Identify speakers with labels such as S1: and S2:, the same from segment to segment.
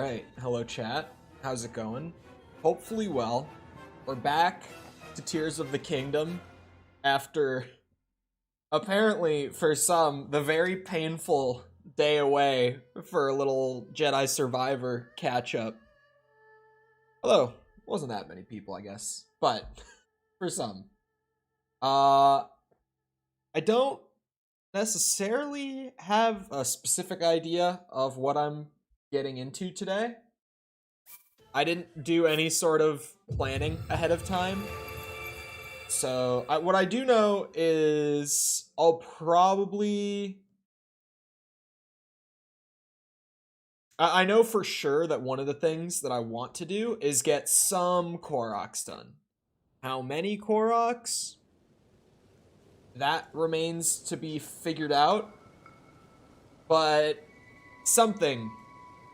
S1: Alright, hello chat. How's it going? Hopefully well. We're back to Tears of the Kingdom after, apparently, for some, the very painful day away for a little Jedi Survivor catch-up. Although, wasn't that many people, I guess. But, for some. I don't necessarily have a specific idea of what I'm getting into today. I didn't do any sort of planning ahead of time. So what I do know is I'll probably... I know for sure that one of the things that I want to do is get some Koroks done. How many Koroks? That remains to be figured out. But something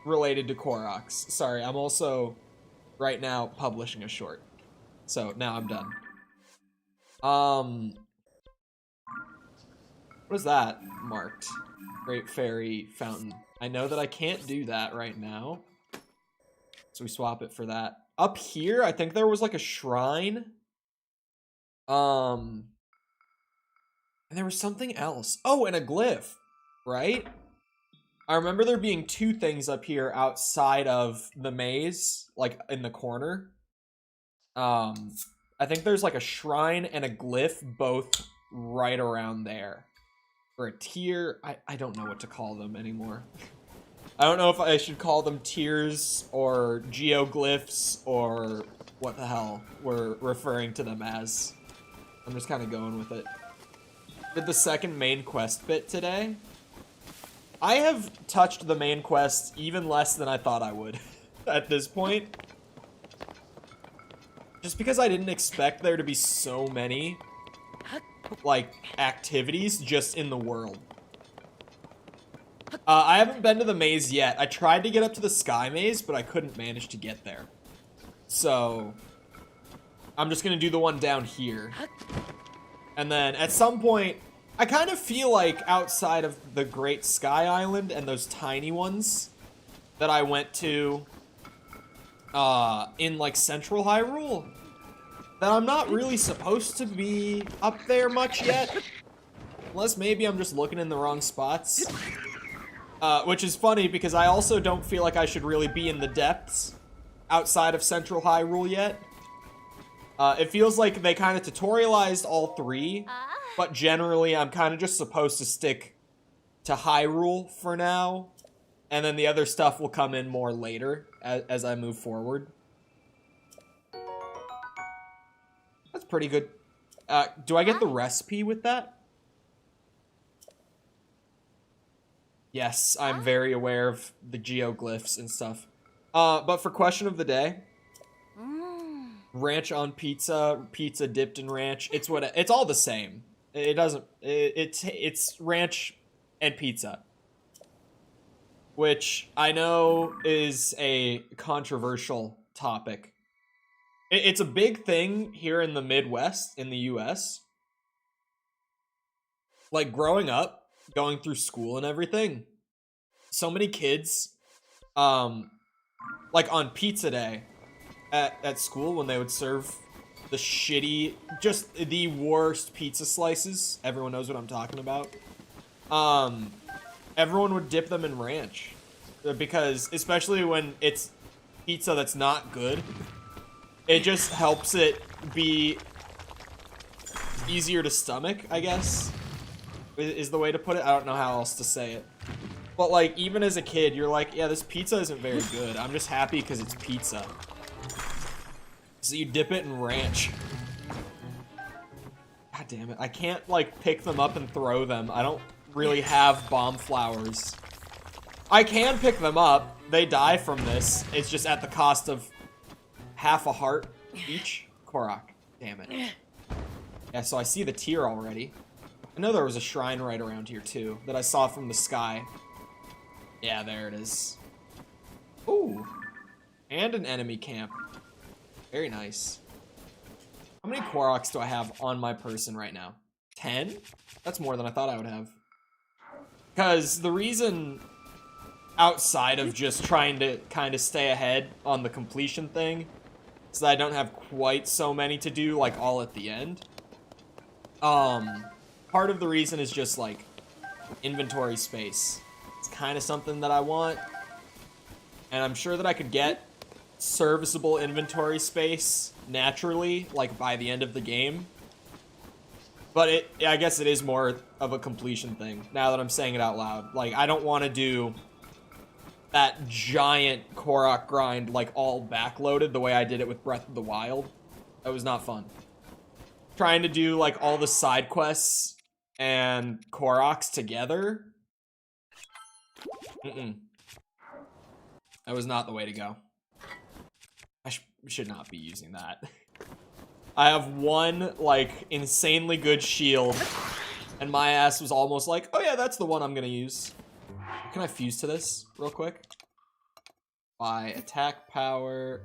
S1: related to Koroks. Sorry, I'm also right now publishing a short. So now I'm done. What is that marked? Great Fairy Fountain. I know that I can't do that right now. So we swap it for that. Up here, I think there was like a shrine. And there was something else. Oh, and a glyph, right? I remember there being two things up here outside of the maze, like in the corner. I think there's like a shrine and a glyph both right around there. Or a tier. I don't know what to call them anymore. I don't know if I should call them tiers or geoglyphs or what the hell we're referring to them as. I'm just kind of going with it. Did the second main quest bit today. I have touched the main quest even less than I thought I would at this point. Just because I didn't expect there to be so many, like, activities just in the world. I haven't been to the maze yet. I tried to get up to the sky maze, but I couldn't manage to get there. So, I'm just gonna do the one down here. And then, at some point, I kind of feel like outside of the Great Sky Island and those tiny ones that I went to in like Central Hyrule, that I'm not really supposed to be up there much yet. Unless maybe I'm just looking in the wrong spots. Which is funny because I also don't feel like I should really be in the depths outside of Central Hyrule yet. It feels like they kind of tutorialized all three. But generally, I'm kind of just supposed to stick to Hyrule for now. And then the other stuff will come in more later as I move forward. That's pretty good. Do I get the recipe with that? Yes, I'm very aware of the geoglyphs and stuff. But for question of the day... Ranch on pizza, pizza dipped in ranch. It's all the same. It doesn't. It's ranch and pizza, which I know is a controversial topic. It's a big thing here in the Midwest in the U.S. Like growing up, going through school and everything, so many kids, like on pizza day at school when they would serve the shitty, just the worst pizza slices. Everyone knows what I'm talking about. Everyone would dip them in ranch. Because, especially when it's pizza that's not good, it just helps it be easier to stomach, I guess, is the way to put it. I don't know how else to say it. But, like, even as a kid, you're like, yeah, this pizza isn't very good. I'm just happy because it's pizza. So you dip it in ranch. God damn it. I can't, like, pick them up and throw them. I don't really have bomb flowers. I can pick them up. They die from this. It's just at the cost of half a heart each. Korok. Damn it. Yeah, so I see the tier already. I know there was a shrine right around here, too, that I saw from the sky. Yeah, there it is. Ooh. And an enemy camp. Very nice. How many Koroks do I have on my person right now? 10? That's more than I thought I would have. Because the reason outside of just trying to kind of stay ahead on the completion thing, so that I don't have quite so many to do, like, all at the end. Part of the reason is just, like, inventory space. It's kind of something that I want, and I'm sure that I could get serviceable inventory space naturally, like, by the end of the game. But I guess it is more of a completion thing, now that I'm saying it out loud. Like, I don't want to do that giant Korok grind, like, all backloaded the way I did it with Breath of the Wild. That was not fun. Trying to do, like, all the side quests and Koroks together. That was not the way to go. I should not be using that. I have one, like, insanely good shield, and my ass was almost like, oh yeah, that's the one I'm gonna use. Can I fuse to this real quick? By attack power.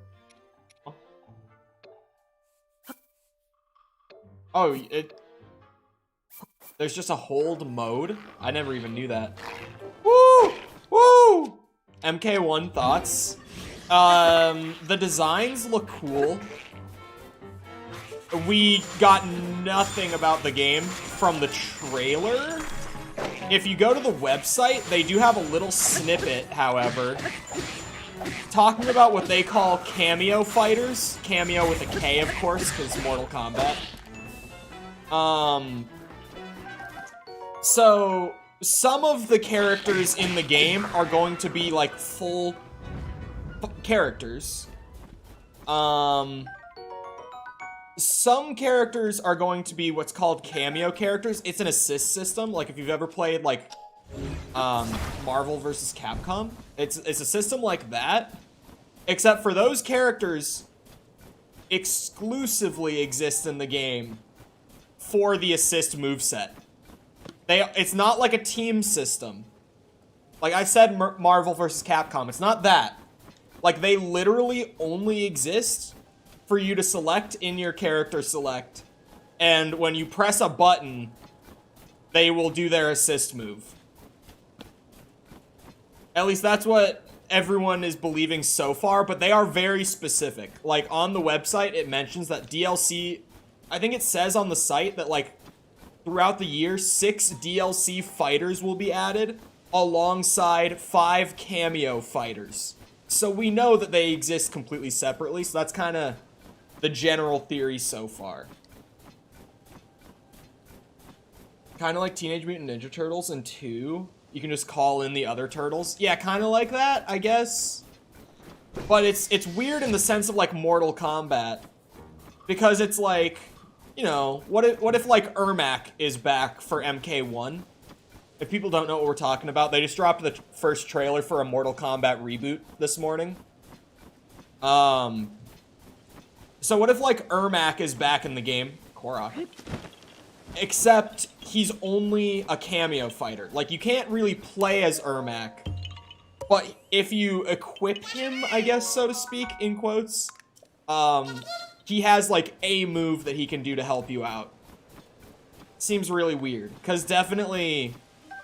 S1: Oh, there's just a hold mode? I never even knew that. Woo! Woo! MK1 thoughts. The designs look cool. We got nothing about the game from the trailer. If you go to the website, they do have a little snippet, however, talking about what they call cameo fighters. Cameo with a K, of course, because Mortal Kombat. So some of the characters in the game are going to be like full characters. Some characters are going to be what's called cameo characters. It's an assist system. Like if you've ever played like Marvel vs. Capcom, it's a system like that. Except for those characters exclusively exist in the game for the assist moveset. It's not like a team system. Like I said, Marvel vs. Capcom, it's not that. Like they literally only exist for you to select in your character select, and when you press a button, they will do their assist move. At least that's what everyone is believing so far, but they are very specific. Like on the website, it mentions that DLC, I think it says on the site that like throughout the year, 6 DLC fighters will be added alongside 5 cameo fighters. So we know that they exist completely separately, so that's kind of the general theory so far. Kind of like Teenage Mutant Ninja Turtles in 2. You can just call in the other turtles. Yeah, kind of like that, I guess. But it's weird in the sense of like Mortal Kombat. Because it's like, you know, what if like Ermac is back for MK1? If people don't know what we're talking about, they just dropped the first trailer for a Mortal Kombat reboot this morning. So what if, like, Ermac is back in the game? Korok. Except he's only a cameo fighter. Like, you can't really play as Ermac. But if you equip him, I guess, so to speak, in quotes, he has, like, a move that he can do to help you out. Seems really weird. Because definitely,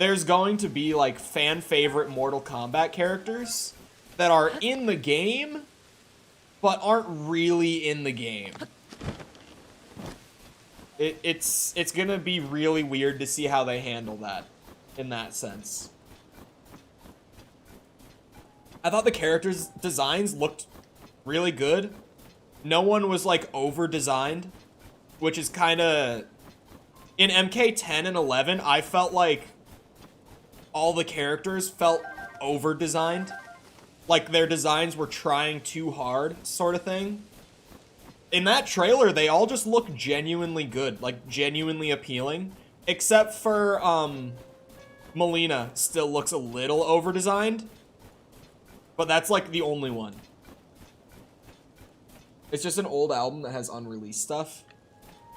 S1: there's going to be, like, fan-favorite Mortal Kombat characters that are in the game, but aren't really in the game. It's gonna be really weird to see how they handle that, in that sense. I thought the characters' designs looked really good. No one was, like, over-designed, which is kinda... In MK10 and 11, I felt like all the characters felt over-designed. Like, their designs were trying too hard, sort of thing. In that trailer, they all just look genuinely good. Like, genuinely appealing. Except for, Melina still looks a little over-designed. But that's, like, the only one. It's just an old album that has unreleased stuff.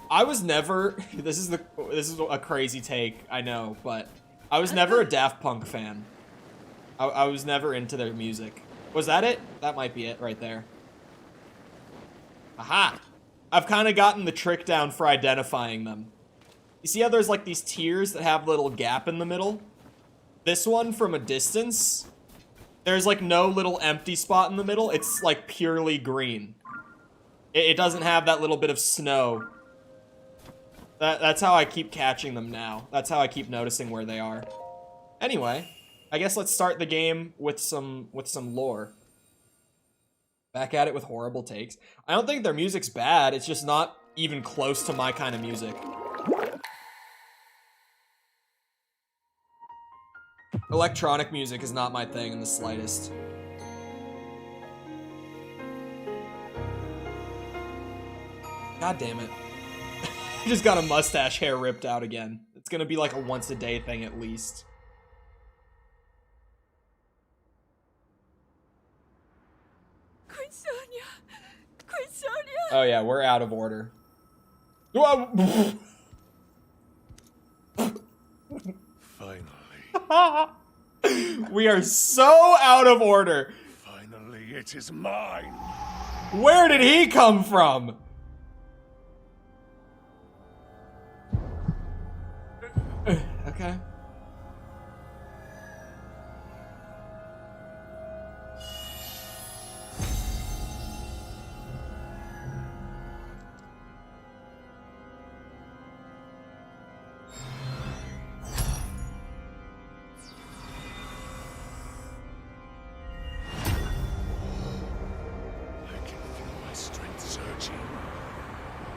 S1: I was never... This is a crazy take, I know, but... I was never a Daft Punk fan. I was never into their music. Was that it? That might be it right there. Aha! I've kind of gotten the trick down for identifying them. You see how there's like these tiers that have a little gap in the middle? This one, from a distance, There's like no little empty spot in the middle. It's like purely green. It doesn't have that little bit of snow. That's how I keep catching them now. That's how I keep noticing where they are. Anyway, I guess let's start the game with some lore. Back at it with horrible takes. I don't think their music's bad. It's just not even close to my kind of music. Electronic music is not my thing in the slightest. God damn it. I just got a mustache hair ripped out again. It's gonna be like a once-a-day thing at least.
S2: Queen Sonia! Queen Sonia!
S1: Oh yeah, we're out of order.
S3: Finally.
S1: We are so out of order.
S3: Finally, it is mine.
S1: Where did he come from? Okay.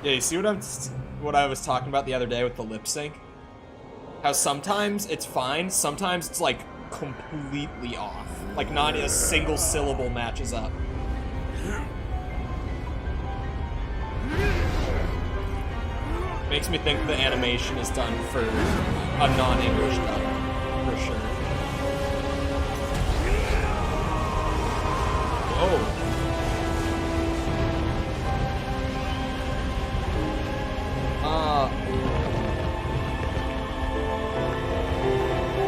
S1: Yeah, you see what I was talking about the other day with the lip sync? How sometimes it's fine, sometimes it's like completely off. Like not a single syllable matches up. Makes me think the animation is done for a non-English dub, for sure. Whoa.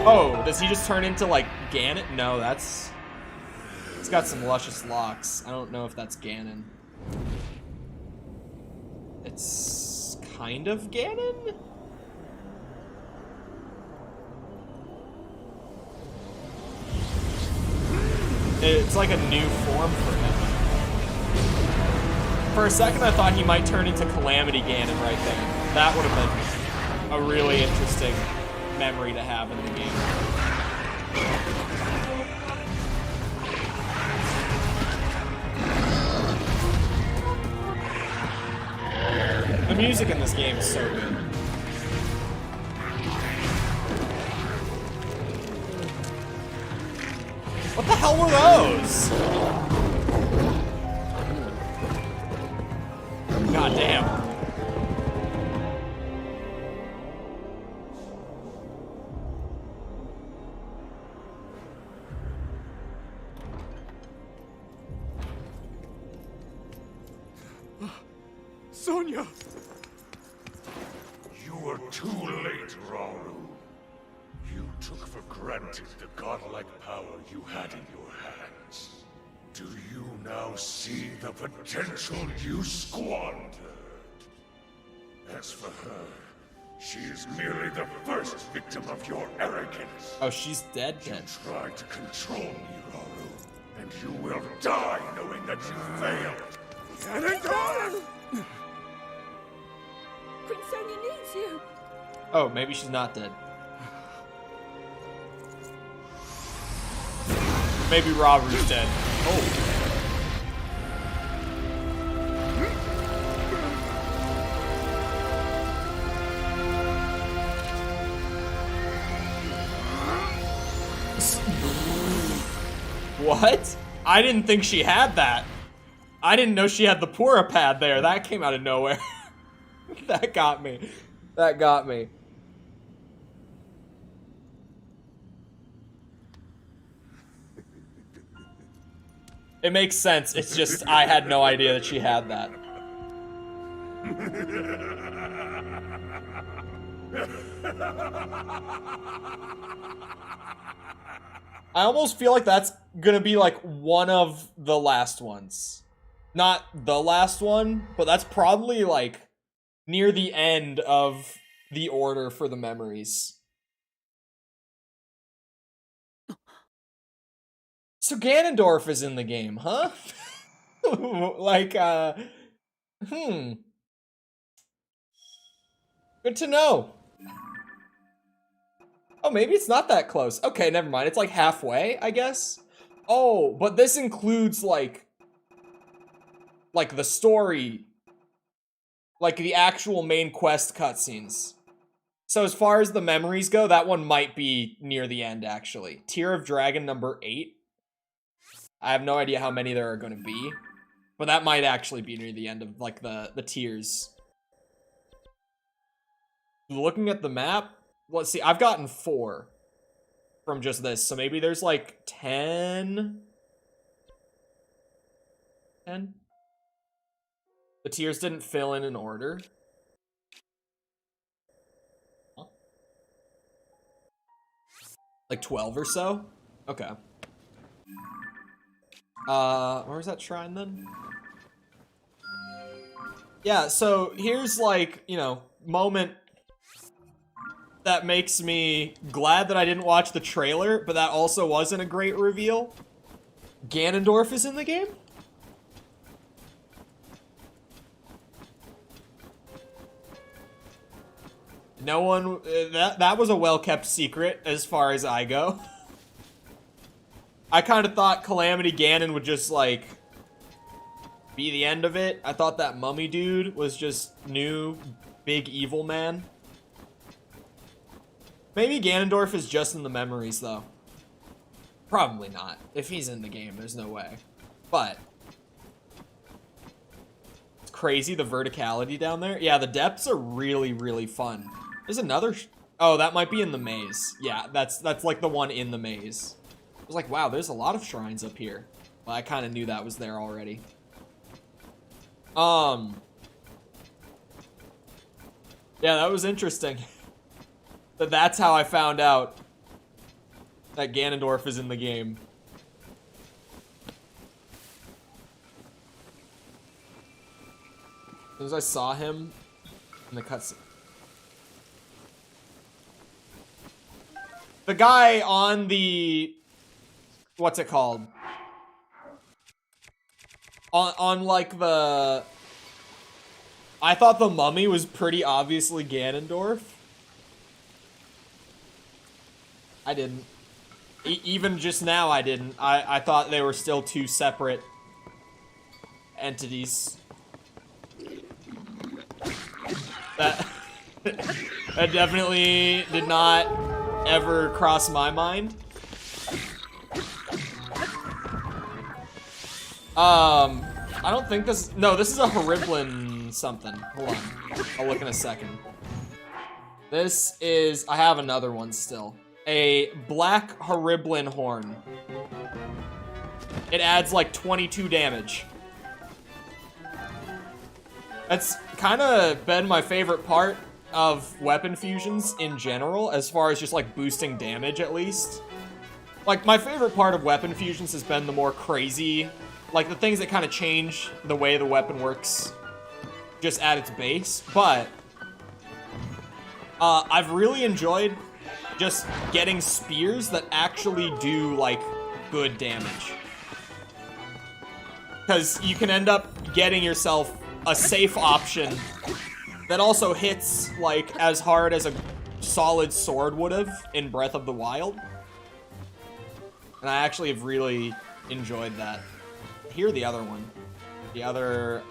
S1: Oh, does he just turn into, like, Ganon? No, that's... He's got some luscious locks. I don't know if that's Ganon. It's kind of Ganon? It's like a new form for him. For a second, I thought he might turn into Calamity Ganon right there. That would have been a really interesting memory to have in the game. The music in this game is so good. What the hell were those? God damn.
S3: Sonia! You were too late, Rauru. You took for granted the godlike power you had in your hands. Do you now see the potential you squandered? As for her, she is merely the first victim of your arrogance.
S1: Oh, she's dead.
S3: You tried to control me, Rauru, and you will die knowing that you failed. Ganondorf!
S2: Queen Sonia needs you!
S1: Oh, maybe she's not dead. Maybe Robert's dead. Oh. What? I didn't think she had that. I didn't know she had the Pura pad there. That came out of nowhere. That got me. That got me. It makes sense. It's just I had no idea that she had that. I almost feel like that's gonna be like one of the last ones. Not the last one, but that's probably like near the end of the order for the memories. So Ganondorf is in the game, huh? Like, Good to know. Oh, maybe it's not that close. Okay, never mind. It's like halfway, I guess. Oh, but this includes like the story, like the actual main quest cutscenes. So as far as the memories go, that one might be near the end, actually. Tear of Dragon number 8. I have no idea how many there are going to be, but that might actually be near the end of like the tiers. Looking at the map, let's see. I've gotten 4 from just this, so maybe there's like 10. 10? The tiers didn't fill in order. Huh? Like 12 or so? Okay. Where was that shrine then? Yeah, so here's like, you know, moment that makes me glad that I didn't watch the trailer, but that also wasn't a great reveal. Ganondorf is in the game? No one, that was a well-kept secret as far as I go. I kind of thought Calamity Ganon would just, like, be the end of it. I thought that mummy dude was just new, big evil man. Maybe Ganondorf is just in the memories, though. Probably not. If he's in the game, there's no way. But it's crazy, the verticality down there. Yeah, the depths are really, really fun. There's another... Oh, that might be in the maze. Yeah, that's like the one in the maze. I was like, wow, there's a lot of shrines up here. Well, I kind of knew that was there already. Yeah, that was interesting. That's how I found out that Ganondorf is in the game. As soon as I saw him in the cutscene. The guy on the... What's it called? On like the... I thought the mummy was pretty obviously Ganondorf. I didn't. Even just now, I didn't. I thought they were still 2 separate entities. That that definitely did not ever cross my mind. I don't think this... No, this is a Horiblin something. Hold on. I'll look in a second. This is... I have another one still. A black Horiblin horn. It adds like 22 damage. That's kind of been my favorite part of weapon fusions in general, as far as just like boosting damage at least. Like, my favorite part of weapon fusions has been the more crazy, like the things that kind of change the way the weapon works just at its base. But I've really enjoyed just getting spears that actually do, like, good damage. Because you can end up getting yourself a safe option that also hits, like, as hard as a solid sword would have in Breath of the Wild. And I actually have really enjoyed that. Here, the other one. The other...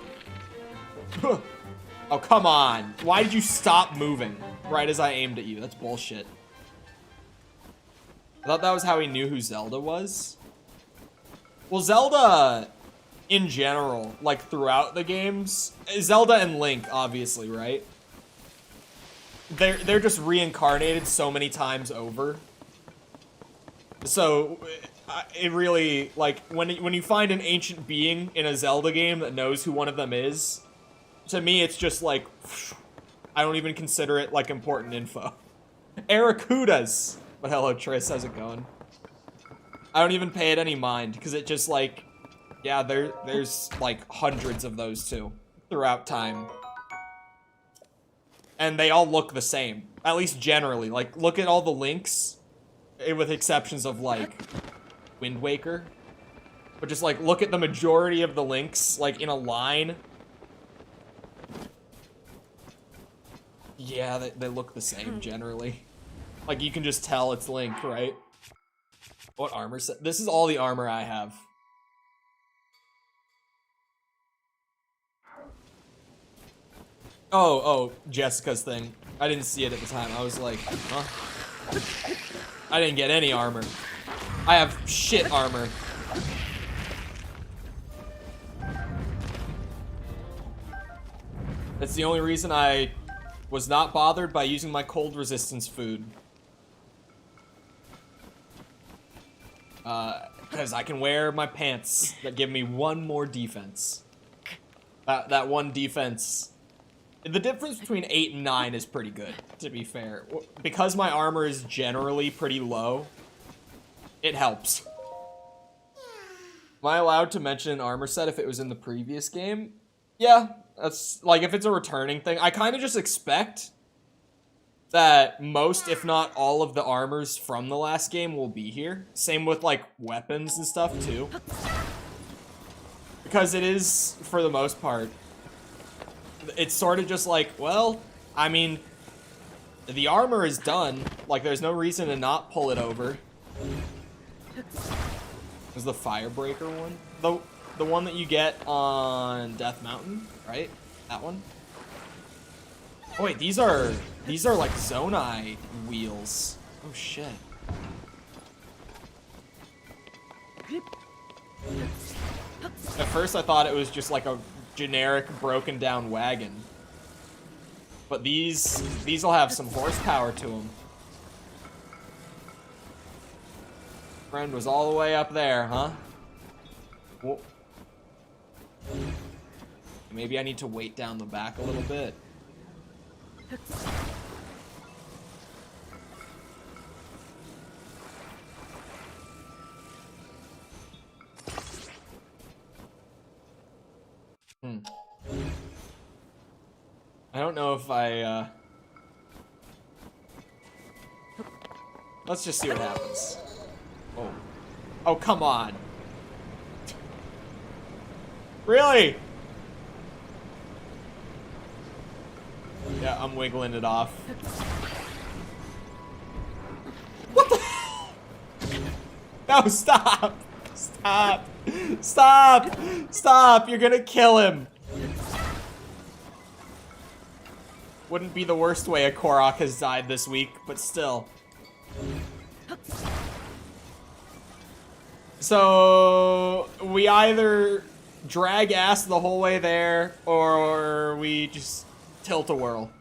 S1: Oh, come on. Why did you stop moving right as I aimed at you? That's bullshit. I thought that was how he knew who Zelda was. Well, Zelda, in general, like throughout the games, Zelda and Link, obviously, right? They're just reincarnated so many times over. So, it really, like, when you find an ancient being in a Zelda game that knows who one of them is, to me, it's just like, I don't even consider it, like, important info. Aracudas! But hello, Triss, how's it going? I don't even pay it any mind, because it just, like, yeah, there's, like, hundreds of those, too, throughout time. And they all look the same, at least generally. Like, look at all the Links, with exceptions of, like, Wind Waker. But just, like, look at the majority of the links, like, in a line. Yeah, they look the same, generally. Like, you can just tell it's Link, right? What armor set? This is all the armor I have. Oh, Jessica's thing. I didn't see it at the time. I was like, huh? I didn't get any armor. I have shit armor. That's the only reason I was not bothered by using my cold resistance food. Because I can wear my pants that give me one more defense. That one defense. The difference between 8 and 9 is pretty good, to be fair. Because my armor is generally pretty low, it helps. Am I allowed to mention an armor set if it was in the previous game? Yeah, that's, like, if it's a returning thing. I kind of just expect that most, if not all, of the armors from the last game will be here. Same with, like, weapons and stuff, too. Because it is, for the most part, it's sort of just like, well, I mean, the armor is done. Like, there's no reason to not pull it over. Is the Firebreaker one? The one that you get on Death Mountain, right? That one? Oh wait, these are like Zonai wheels. Oh shit. At first I thought it was just like a generic broken down wagon. But these'll have some horsepower to them. Friend was all the way up there, huh? Whoa. Maybe I need to weight down the back a little bit. I don't know if I, let's just see what happens. Oh. Oh, come on. Really? Yeah, I'm wiggling it off. What the? No, stop! Stop! Stop! Stop! You're gonna kill him! Wouldn't be the worst way a Korok has died this week, but still. So, we either drag ass the whole way there, or we just tilt-a-whirl.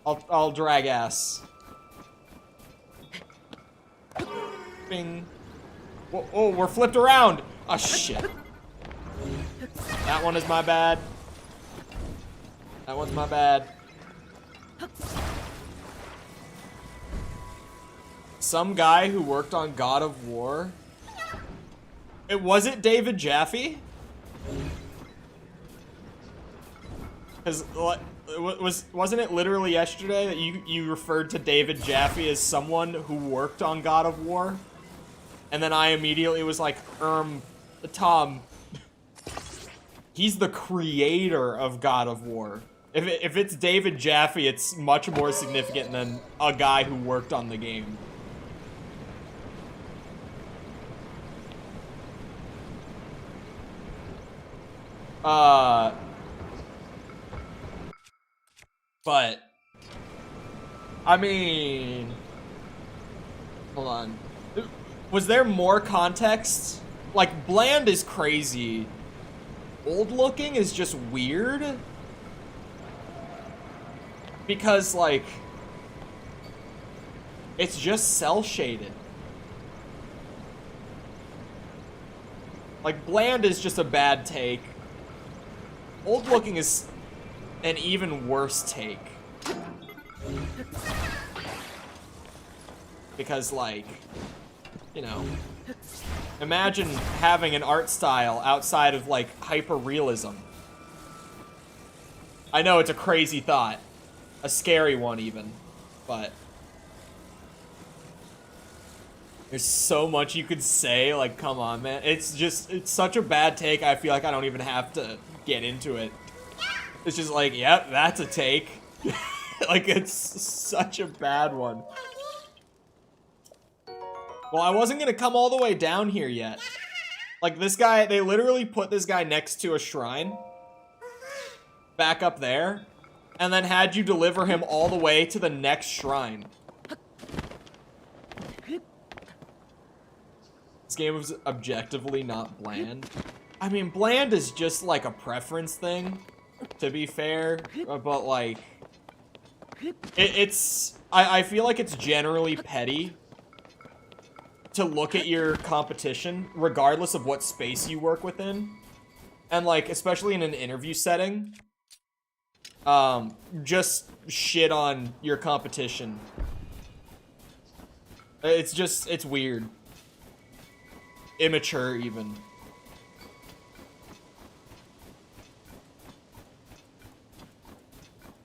S1: I'll drag ass. Bing. Whoa, oh, we're flipped around! Oh, shit. That one is my bad. That one's my bad. Some guy who worked on God of War. Was it David Jaffe? Because wasn't it literally yesterday that you referred to David Jaffe as someone who worked on God of War? And then I immediately was like, Tom, he's the creator of God of War. If it's David Jaffe, it's much more significant than a guy who worked on the game. But, I mean, hold on. Was there more context? Like, bland is crazy. Old looking is just weird. Because, like, it's just cell shaded. Like, bland is just a bad take. Old looking is an even worse take. Because, like, you know, imagine having an art style outside of, like, hyper-realism. I know it's a crazy thought. A scary one, even. But There's so much you could say, like, come on, man. It's such a bad take, I feel like I don't even have to get into it. It's just like, yep, that's a take. Like, it's such a bad one. Well, I wasn't gonna come all the way down here yet. Like, this guy, they literally put this guy next to a shrine. Back up there. And then had you deliver him all the way to the next shrine. This game was objectively not bland. I mean, bland is just like a preference thing, to be fair. But like, I feel like it's generally petty to look at your competition, regardless of what space you work within. And like, especially in an interview setting, just shit on your competition. It's weird. Immature, even.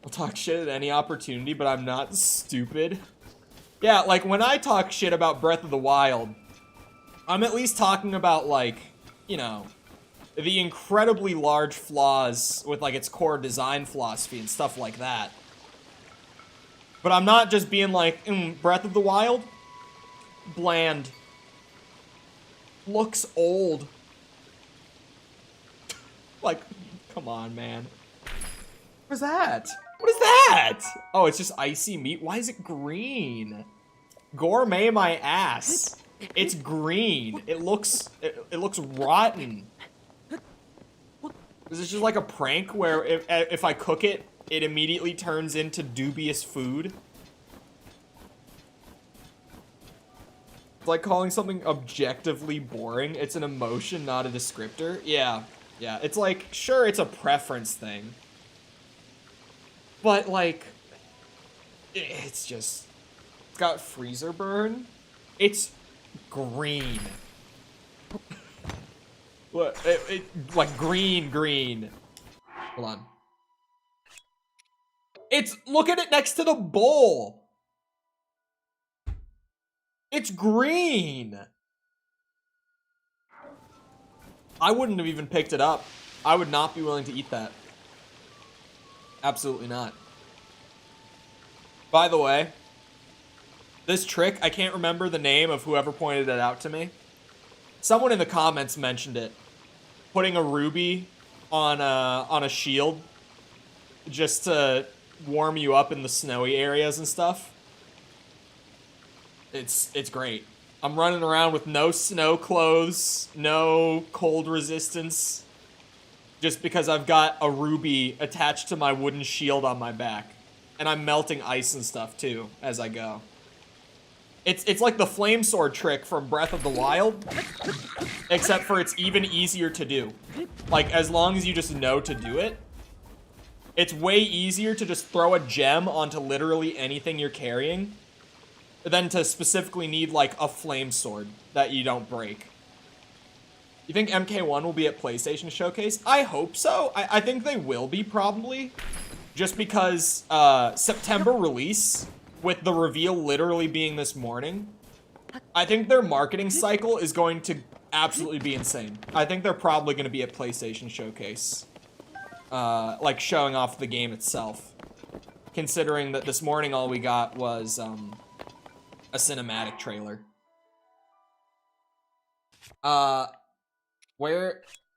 S1: I'll talk shit at any opportunity, but I'm not stupid. Yeah, like, when I talk shit about Breath of the Wild, I'm at least talking about, like, you know, the incredibly large flaws with, like, its core design philosophy and stuff like that. But I'm not just being like, Breath of the Wild? Bland. Looks old. Like, come on, man. What is that? What is that? Oh, it's just icy meat. Why is it green? Gourmet my ass. It's green. It looks rotten. Is this just like a prank where if I cook it, it immediately turns into dubious food? It's like calling something objectively boring. It's an emotion, not a descriptor. Yeah, yeah. It's like, sure, it's a preference thing. But, like, it's just... It's got freezer burn. It's green. What? Like, green. Hold on. Look at it next to the bowl. It's green. I wouldn't have even picked it up. I would not be willing to eat that. Absolutely not. By the way, this trick, I can't remember the name of whoever pointed it out to me. Someone in the comments mentioned it. Putting a ruby on a shield just to warm you up in the snowy areas and stuff. It's great. I'm running around with no snow clothes, no cold resistance, just because I've got a ruby attached to my wooden shield on my back. And I'm melting ice and stuff too as I go. It's like the flame sword trick from Breath of the Wild, except for it's even easier to do. Like, as long as you just know to do it, it's way easier to just throw a gem onto literally anything you're carrying than to specifically need, like, a flame sword that you don't break. You think MK1 will be at PlayStation Showcase? I hope so. I think they will be, probably. Just because September release, with the reveal literally being this morning, I think their marketing cycle is going to absolutely be insane. I think they're probably going to be at PlayStation Showcase. Like, showing off the game itself. Considering that this morning all we got was, a cinematic trailer.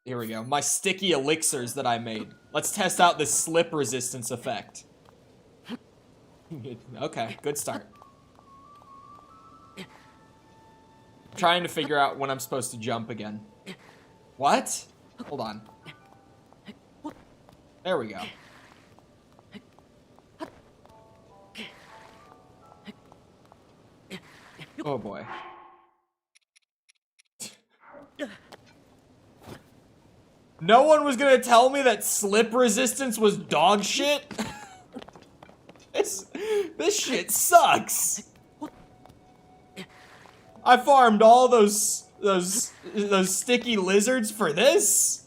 S1: Here we go. My sticky elixirs that I made. Let's test out this slip resistance effect. Okay, good start. I'm trying to figure out when I'm supposed to jump again. What? Hold on. There we go. Oh boy. No one was gonna tell me that slip resistance was dog shit? This shit sucks. I farmed all those sticky lizards for this?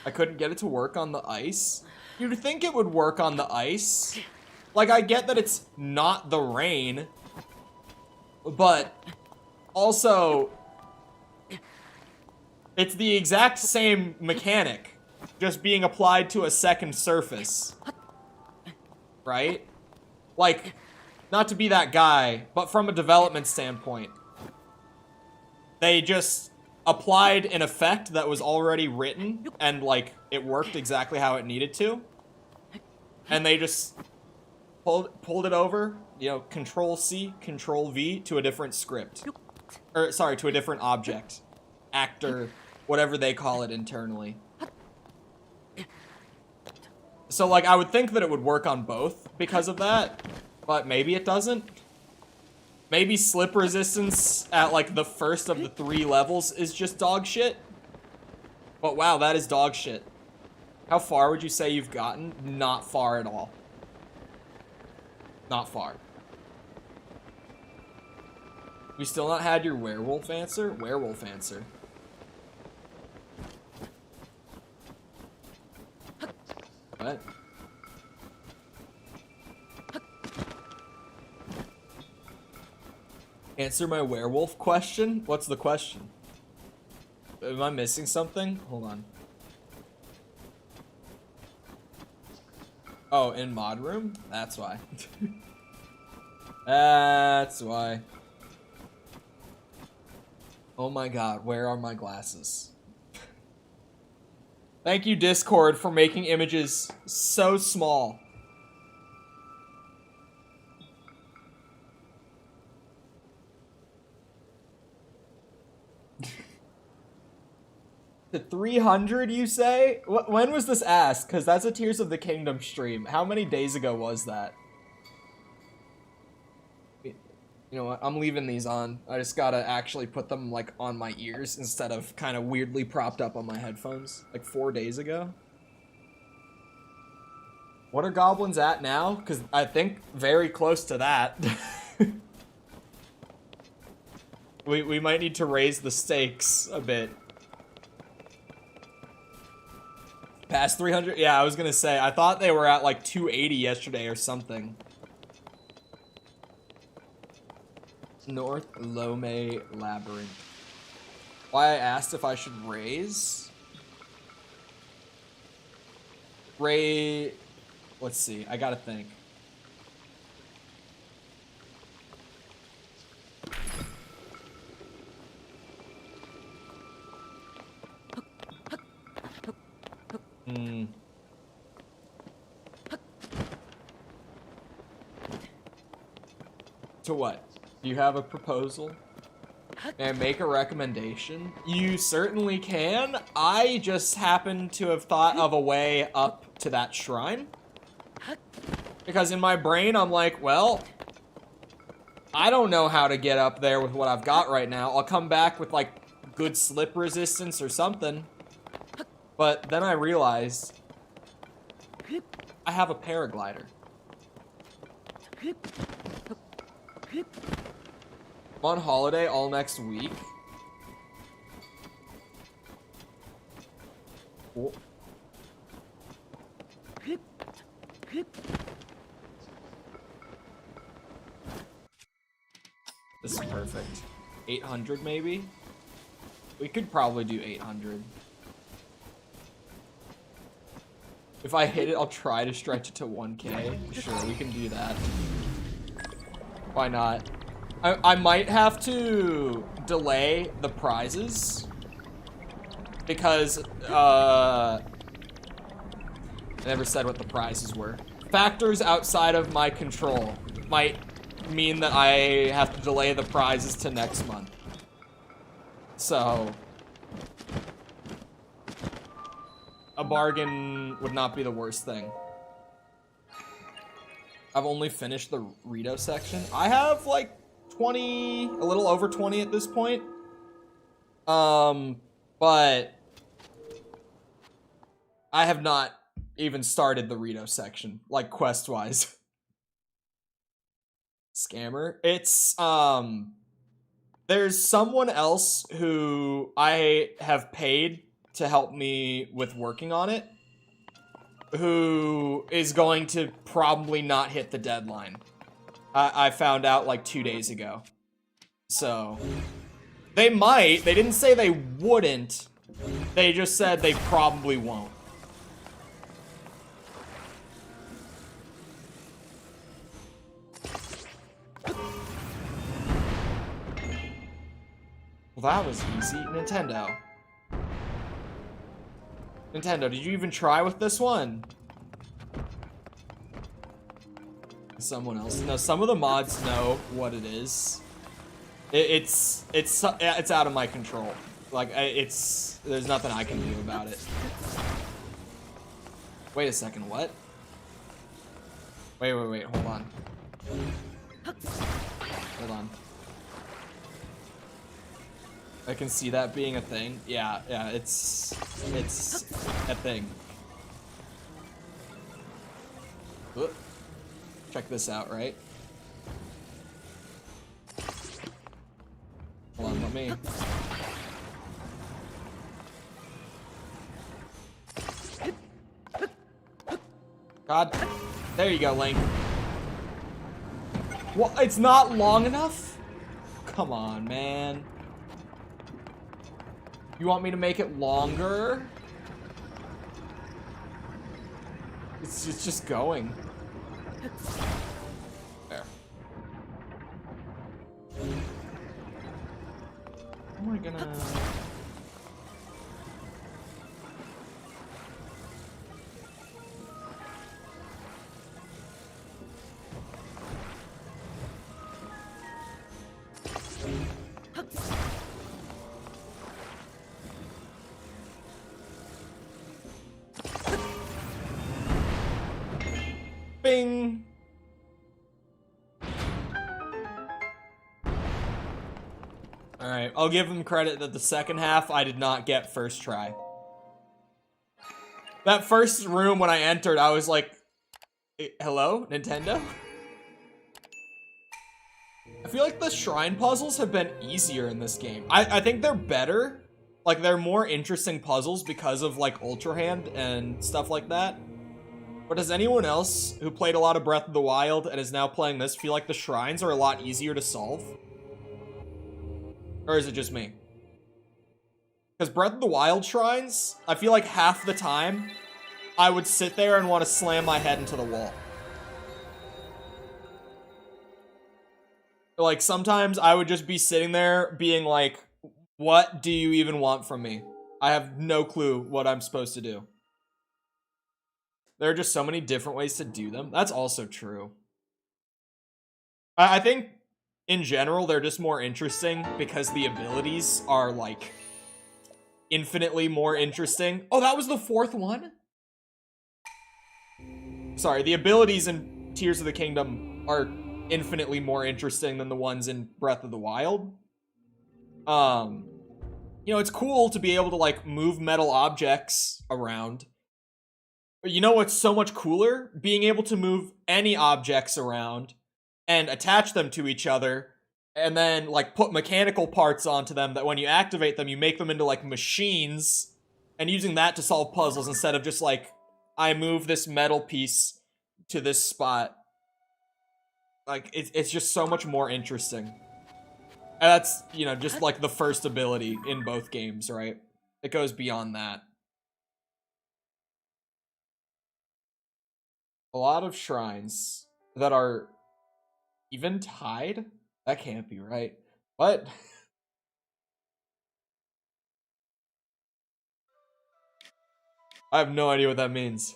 S1: I couldn't get it to work on the ice. You'd think it would work on the ice. Like, I get that it's not the rain, but also, it's the exact same mechanic, just being applied to a second surface. Right? Like, not to be that guy, but from a development standpoint, they just applied an effect that was already written, and, like, it worked exactly how it needed to. And they just pulled it over, you know, Control-C, Control-V to a different script. Or, sorry, to a different object. Actor, whatever they call it internally. So, like, I would think that it would work on both because of that, but maybe it doesn't. Maybe slip resistance at, like, the first of the 3 levels is just dog shit. But wow, that is dog shit. How far would you say you've gotten? Not far at all. Not far. We still not had your werewolf answer? Werewolf answer. What? Answer my werewolf question? What's the question? Am I missing something? Hold on. Oh, in mod room? That's why. That's why. Oh my god, where are my glasses? Thank you, Discord, for making images so small. The 300, you say? When was this asked? Because that's a Tears of the Kingdom stream. How many days ago was that? You know what? I'm leaving these on. I just gotta actually put them, like, on my ears instead of kind of weirdly propped up on my headphones. Like 4 days ago. What are goblins at now? Because I think very close to that. We might need to raise the stakes a bit. Past 300? Yeah, I was gonna say, I thought they were at like 280 yesterday or something. North Lome Labyrinth. Why I asked if I should raise? Let's see, I gotta think. To what? Do you have a proposal? And make a recommendation? You certainly can. I just happen to have thought of a way up to that shrine. Because in my brain, I'm like, well, I don't know how to get up there with what I've got right now. I'll come back with, like, good slip resistance or something. But then I realized I have a paraglider. I'm on holiday all next week. Cool. This is perfect. 800 maybe? We could probably do 800. If I hit it, I'll try to stretch it to 1K. Sure, we can do that. Why not? I might have to delay the prizes because I never said what the prizes were. Factors outside of my control might mean that I have to delay the prizes to next month. So a bargain would not be the worst thing. I've only finished the Rito section. I have like 20, a little over 20 at this point. But I have not even started the Rito section, like quest-wise. Scammer. It's, there's someone else who I have paid to help me with working on it, who is going to probably not hit the deadline. I found out like 2 days ago. So, they might. They didn't say they wouldn't. They just said they probably won't. Well, that was easy. Nintendo. Nintendo, did you even try with this one? Someone else? No, some of the mods know what it is. It's out of my control. Like, there's nothing I can do about it. Wait a second, what? Wait, hold on. Hold on. I can see that being a thing. Yeah, it's a thing. Oop. Check this out, right? Hold on, let me... God, there you go, Link. What? It's not long enough? Come on, man. You want me to make it longer? It's just going. There. How am I gonna... Bing! Alright, I'll give them credit that the second half I did not get first try. That first room when I entered, I was like, hello, Nintendo? I feel like the shrine puzzles have been easier in this game. I think they're better. Like, they're more interesting puzzles because of, like, Ultra Hand and stuff like that. But does anyone else who played a lot of Breath of the Wild and is now playing this feel like the shrines are a lot easier to solve? Or is it just me? Because Breath of the Wild shrines, I feel like half the time, I would sit there and want to slam my head into the wall. Like, sometimes I would just be sitting there being like, what do you even want from me? I have no clue what I'm supposed to do. There are just so many different ways to do them. That's also true. I think, in general, they're just more interesting because the abilities are, like, infinitely more interesting. Oh, that was the fourth one? Sorry, the abilities in Tears of the Kingdom are infinitely more interesting than the ones in Breath of the Wild. You know, it's cool to be able to, like, move metal objects around. But you know what's so much cooler? Being able to move any objects around and attach them to each other and then, like, put mechanical parts onto them that when you activate them, you make them into, like, machines and using that to solve puzzles instead of just, like, I move this metal piece to this spot. Like, it's just so much more interesting. And that's, you know, just, like, the first ability in both games, right? It goes beyond that. A lot of shrines that are even tied? That can't be right. What? I have no idea what that means.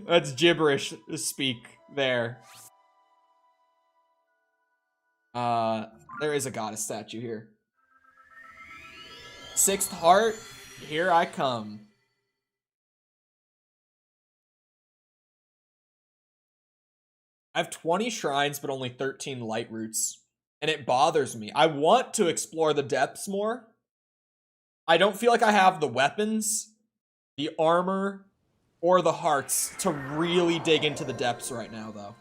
S1: That's gibberish speak there. There is a goddess statue here. Sixth heart, here I come. I have 20 shrines, but only 13 light roots. And it bothers me. I want to explore the depths more. I don't feel like I have the weapons, the armor, or the hearts to really dig into the depths right now, though.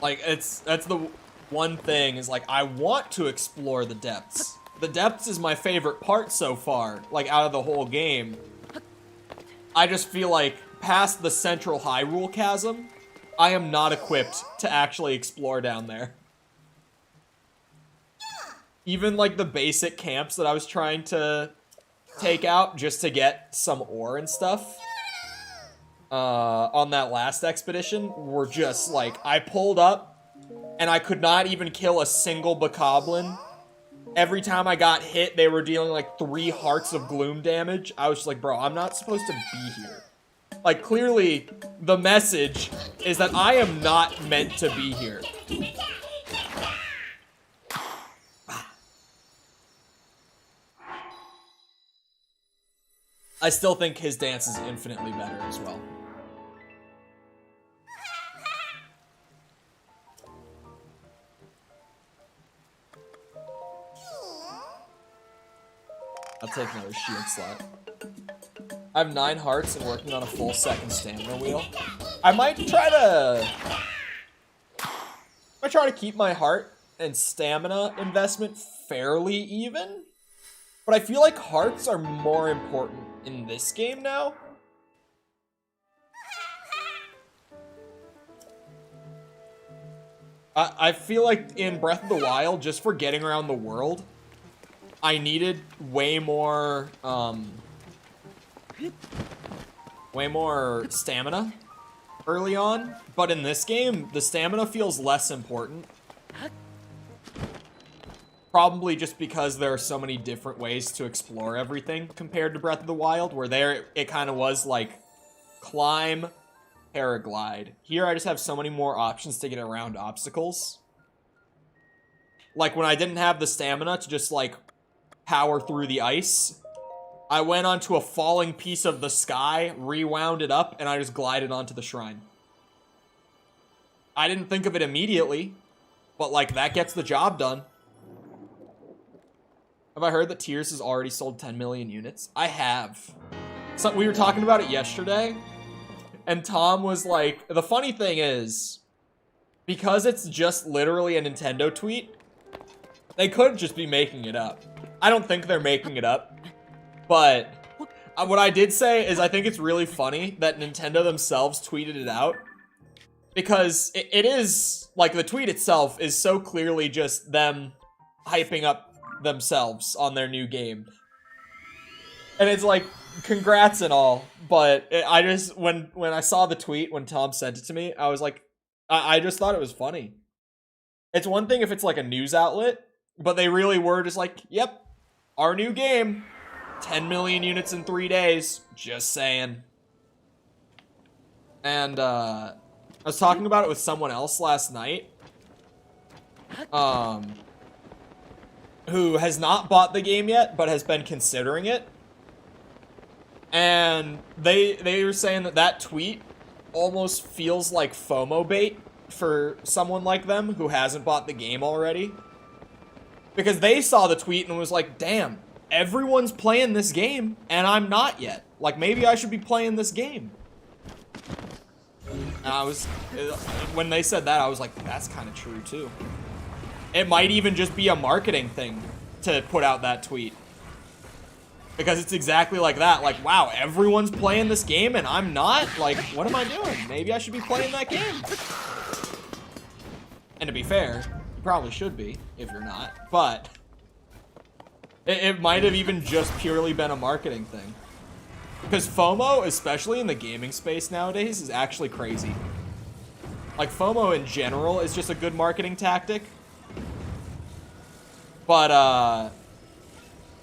S1: Like, that's the one thing, is like, I want to explore the depths. The depths is my favorite part so far, like out of the whole game. I just feel like past the central Hyrule chasm, I am not equipped to actually explore down there. Even like the basic camps that I was trying to take out just to get some ore and stuff on that last expedition were just like, I pulled up and I could not even kill a single bokoblin. Every time I got hit, they were dealing like 3 hearts of gloom damage. I was just like, bro, I'm not supposed to be here. Like, clearly, the message is that I am not meant to be here. I still think his dance is infinitely better as well. I'll take another shield slot. I have 9 hearts and working on a full second stamina wheel. I might try to keep my heart and stamina investment fairly even. But I feel like hearts are more important in this game now. I feel like in Breath of the Wild, just for getting around the world, I needed way more stamina early on. But in this game, the stamina feels less important. Probably just because there are so many different ways to explore everything compared to Breath of the Wild, where there it kind of was like climb, paraglide. Here I just have so many more options to get around obstacles. Like when I didn't have the stamina to just like power through the ice, I went onto a falling piece of the sky, rewound it up, and I just glided onto the shrine. I didn't think of it immediately, but like that gets the job done. Have I heard that Tears has already sold 10 million units? I have. So we were talking about it yesterday, and Tom was like, the funny thing is, because it's just literally a Nintendo tweet, they could just be making it up. I don't think they're making it up, but what I did say is I think it's really funny that Nintendo themselves tweeted it out, because it is, like, the tweet itself is so clearly just them hyping up themselves on their new game. And it's like, congrats and all, but I just, when I saw the tweet, when Tom sent it to me, I was like, I just thought it was funny. It's one thing if it's like a news outlet, but they really were just like, yep, our new game, 10 million units in 3 days, just saying. And I was talking about it with someone else last night, who has not bought the game yet, but has been considering it. And they were saying that tweet almost feels like FOMO bait for someone like them who hasn't bought the game already. Because they saw the tweet and was like, damn, everyone's playing this game, and I'm not yet. Like, maybe I should be playing this game. And when they said that, I was like, that's kind of true too. It might even just be a marketing thing to put out that tweet. Because it's exactly like that. Like, wow, everyone's playing this game and I'm not? Like, what am I doing? Maybe I should be playing that game. And to be fair, you probably should be, if you're not. But it might have even just purely been a marketing thing. Because FOMO, especially in the gaming space nowadays, is actually crazy. Like, FOMO in general is just a good marketing tactic. But,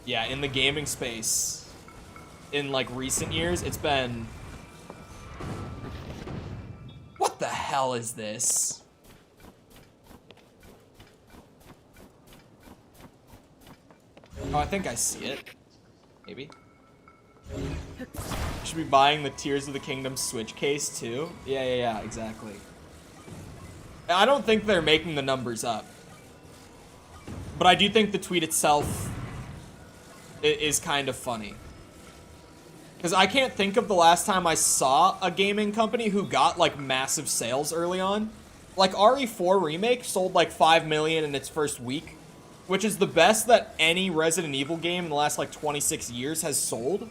S1: yeah, in the gaming space, in, like, recent years, it's been... What the hell is this? Oh, I think I see it. Maybe. I should be buying the Tears of the Kingdom Switch case, too. Yeah, exactly. I don't think they're making the numbers up. But I do think the tweet itself is kind of funny. Because I can't think of the last time I saw a gaming company who got, like, massive sales early on. Like, RE4 Remake sold, like, 5 million in its first week. which is the best that any Resident Evil game in the last, like, 26 years has sold.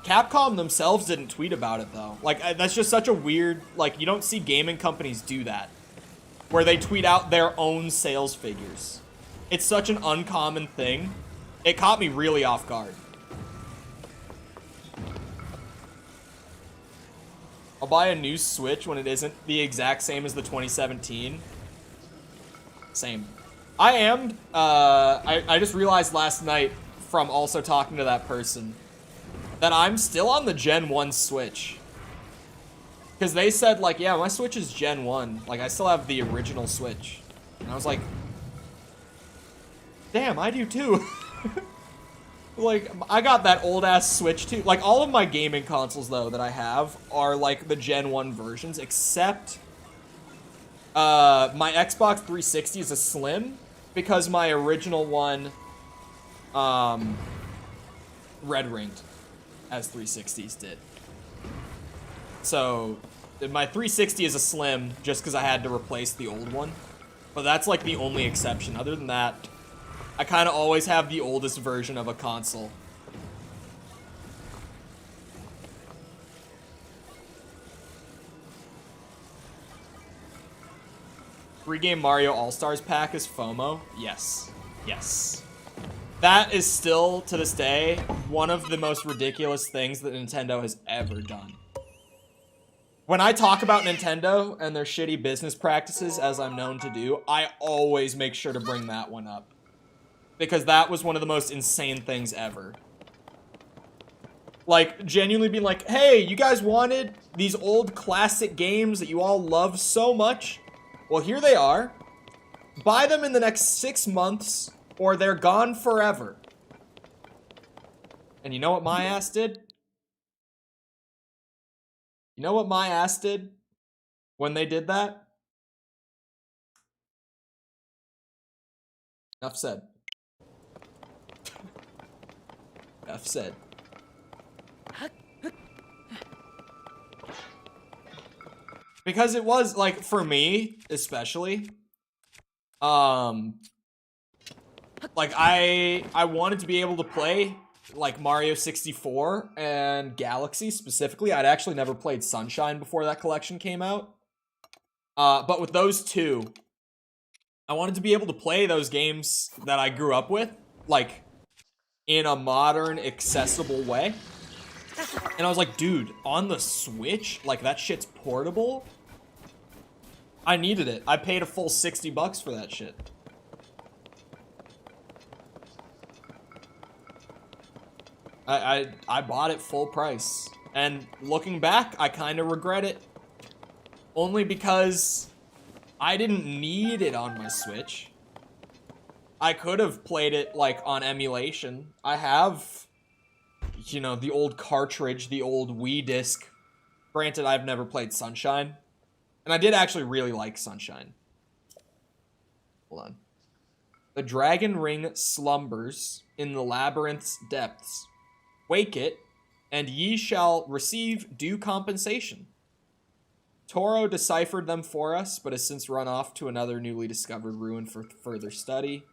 S1: Capcom themselves didn't tweet about it, though. Like, that's just such a weird... Like, you don't see gaming companies do that, where they tweet out their own sales figures. It's such an uncommon thing. It caught me really off guard. I'll buy a new Switch when it isn't the exact same as the 2017. Same. I am, I just realized last night from also talking to that person that I'm still on the Gen 1 Switch. Because they said, like, yeah, my Switch is Gen 1. Like, I still have the original Switch. And I was like, damn, I do too. Like, I got that old-ass Switch too. Like, all of my gaming consoles, though, that I have are, like, the Gen 1 versions, except my Xbox 360 is a Slim, because my original one red-ringed, as 360s did. So, my 360 is a Slim, just because I had to replace the old one. But that's, like, the only exception. Other than that, I kind of always have the oldest version of a console. Free game Mario All-Stars pack is FOMO? Yes. Yes. That is still, to this day, one of the most ridiculous things that Nintendo has ever done. When I talk about Nintendo and their shitty business practices, as I'm known to do, I always make sure to bring that one up. Because that was one of the most insane things ever. Like, genuinely being like, hey, you guys wanted these old classic games that you all love so much? Well, here they are. Buy them in the next 6 months, or they're gone forever. And you know what my ass did? You know what my ass did when they did that? Enough said. Enough said. Because it was, like, for me, especially, like, I wanted to be able to play, like, Mario 64 and Galaxy specifically. I'd actually never played Sunshine before that collection came out. But with those two, I wanted to be able to play those games that I grew up with, like, in a modern, accessible way. And I was like, dude, on the Switch? Like, that shit's portable? I needed it. I paid a full $60 for that shit. I bought it full price. And looking back, I kind of regret it. Only because I didn't need it on my Switch. I could have played it, like, on emulation. I have, you know, the old cartridge, the old Wii disc. Granted, I've never played Sunshine. And I did actually really like Sunshine. Hold on. The dragon ring slumbers in the labyrinth's depths. Wake it, and ye shall receive due compensation. Toro deciphered them for us, but has since run off to another newly discovered ruin for further study.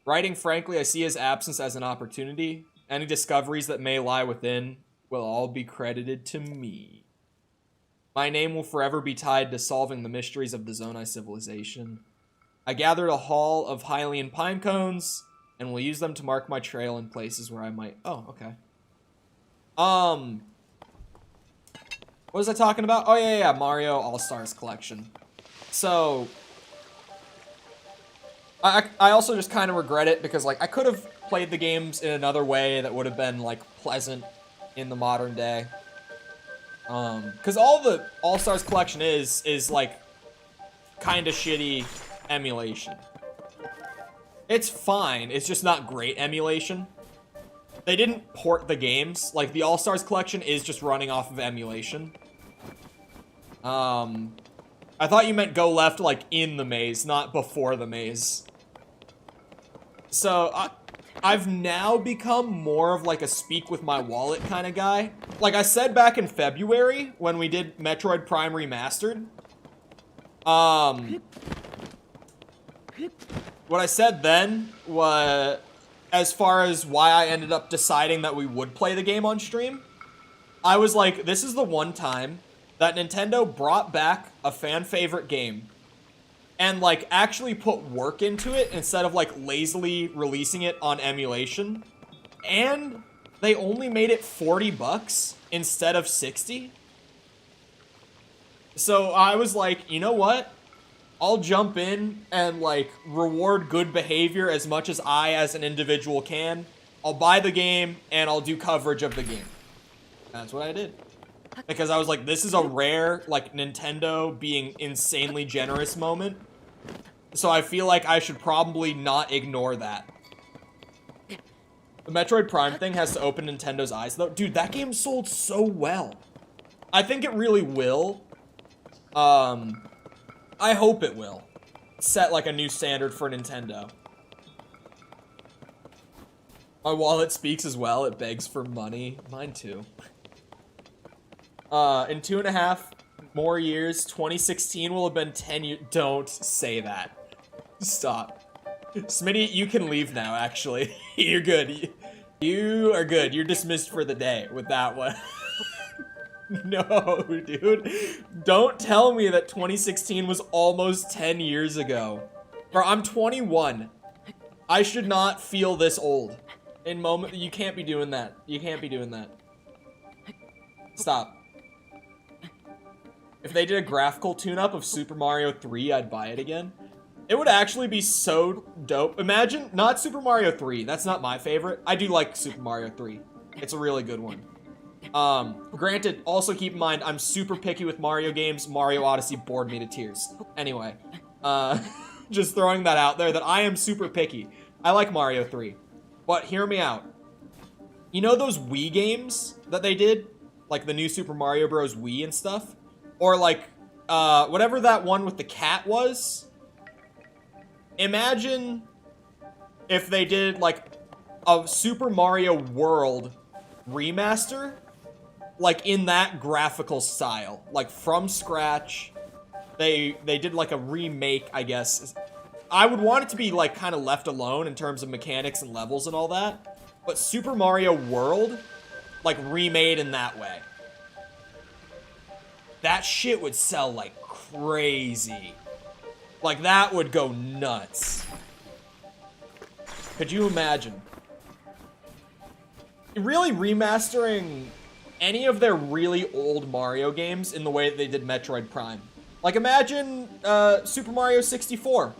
S1: Writing frankly, I see his absence as an opportunity. Any discoveries that may lie within will all be credited to me. My name will forever be tied to solving the mysteries of the Zonai civilization. I gathered a haul of Hylian pine cones, and will use them to mark my trail in places where I might... Oh, okay. What was I talking about? Oh, yeah, Mario All-Stars collection. So, I also just kind of regret it because, like, I could have played the games in another way that would have been, like, pleasant in the modern day. Because all the All-Stars collection is like, kind of shitty emulation. It's fine, it's just not great emulation. They didn't port the games. Like, the All-Stars collection is just running off of emulation. I thought you meant go left, like, in the maze, not before the maze. So, I've now become more of, like, a speak with my wallet kind of guy. Like I said back in February, when we did Metroid Prime Remastered, What I said then was, as far as why I ended up deciding that we would play the game on stream, I was like, this is the one time that Nintendo brought back a fan favorite game and like actually put work into it instead of like lazily releasing it on emulation. And they only made it $40 instead of 60. So I was like, you know what? I'll jump in and like reward good behavior as much as I as an individual can. I'll buy the game and I'll do coverage of the game. That's what I did. Because I was like, this is a rare, like, Nintendo being insanely generous moment. So I feel like I should probably not ignore that. The Metroid Prime thing has to open Nintendo's eyes, though. Dude, that game sold so well. I think it really will. I hope it will. Set, like, a new standard for Nintendo. My wallet speaks as well. It begs for money. Mine, too. In 2.5 more years, 2016 will have been 10 years. Don't say that. Stop. Smitty, you can leave now, actually. You're good. You are good. You're dismissed for the day with that one. No, dude. Don't tell me that 2016 was almost 10 years ago. Bro, I'm 21. I should not feel this old. In moment, you can't be doing that. You can't be doing that. Stop. If they did a graphical tune-up of Super Mario 3, I'd buy it again. It would actually be so dope. Imagine, not Super Mario 3. That's not my favorite. I do like Super Mario 3. It's a really good one. Granted, also keep in mind, I'm super picky with Mario games. Mario Odyssey bored me to tears. Anyway, just throwing that out there that I am super picky. I like Mario 3. But hear me out. You know those Wii games that they did? Like the new Super Mario Bros. Wii and stuff? Or like, whatever that one with the cat was. Imagine if they did like a Super Mario World remaster, like in that graphical style, like from scratch. They did like a remake, I guess. I would want it to be like kind of left alone in terms of mechanics and levels and all that. But Super Mario World, like remade in that way. That shit would sell like crazy. Like, that would go nuts. Could you imagine? Really remastering any of their really old Mario games in the way that they did Metroid Prime. Like, imagine Super Mario 64.